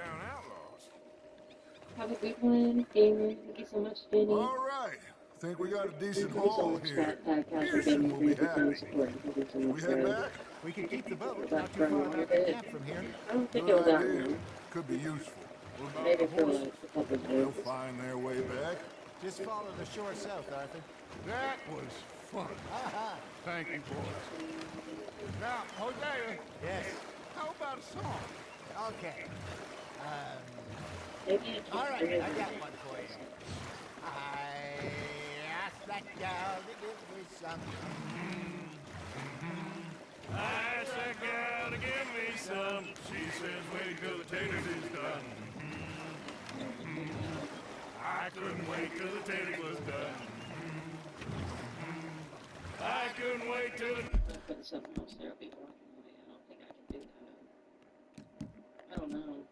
Have a good one, gamer. Thank you so much, Jenny. All right. think we got a decent Maybe haul someone's here. backpack has a Pearson big will be because happy. We head back? We could keep the boat back not too for a far little back to bit. camp from here. I don't think Good it was that idea. long. Could be useful. What about Maybe the for horses? like a couple of They'll days. find their way back. Just follow the shore south, Arthur. That was fun. Thank you, boys. Now, Hosea, Yes. how about a song? Okay. Maybe I can't All right, believe I it. got one for you. I asked that gal to give me some. I asked that gal to give me some. She says, wait till the taters is done. I couldn't wait till the taters was done. I couldn't wait till the... Put something else there. I'll be walking away. I don't think I can do that. I don't know.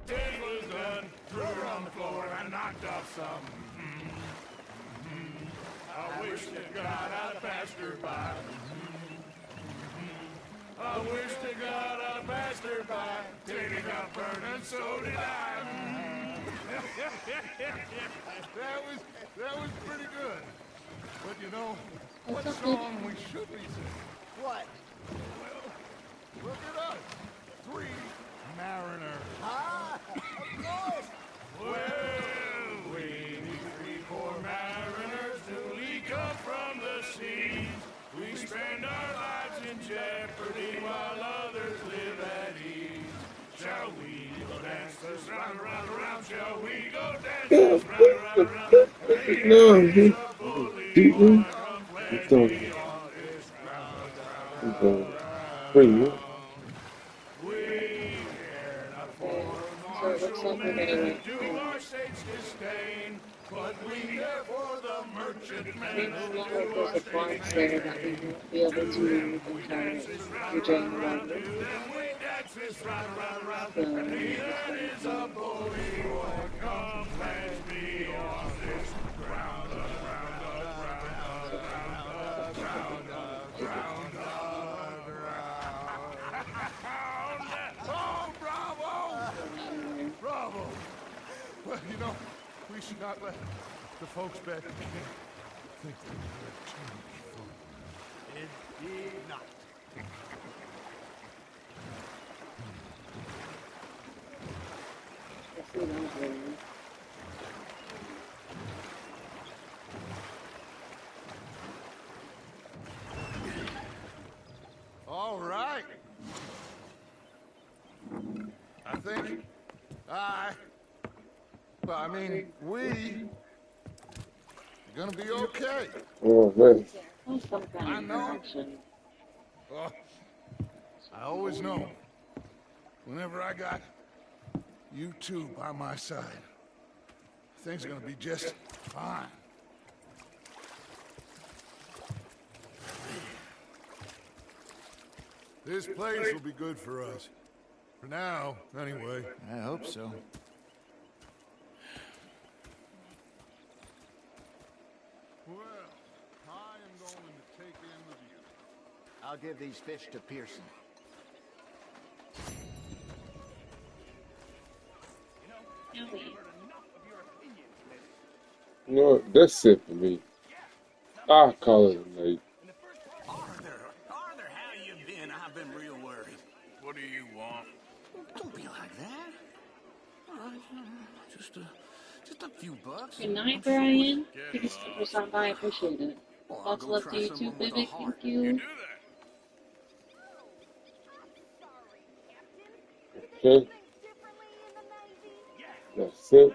Ted was done, threw her on the floor, and I knocked off some. I wish to God I'd passed her by. I wish to God I'd passed her by. Teddy got burned, and so did I. That was pretty good. But you know, what song we should be singing? What? Well, look at us. 3 mariners. Ah, of course. Well, we need 3 poor mariners to leak up from the seas. We spend our lives in jeopardy while others live at ease. Shall we go dance this round, around, around? Shall we go dance this round, around, around? No, bring you. We care not for martial men to our state's disdain, but we care for the merchantmen who do our state's there that we won't be able to rejoin the water. then we dance this round, round, round. And he that is a bully boy, come pledge me on this ground, ground, ground, ground, Oh, bravo! Bravo! Well, you know, we should not let the folks back think that we're too fun. Indeed not. Let's see those ones. All right. I think I mean, we are gonna be okay. Oh, man. Some kind I of know. direction. Oh, I always know. Whenever I got you two by my side, things are gonna be just fine. This place will be good for us. For now, anyway. I hope so. Well, I am going to take in the view. I'll give these fish to Pearson. You know what? That's it for me. I'll call it a night. Arthur, how you been? I've been real worried. What do you want? Don't be like that. All right, just a few bucks. Good night, Brian. Thank you for stopping by. I appreciate it. Lots of love to you too, baby. Thank you. Okay. That's it.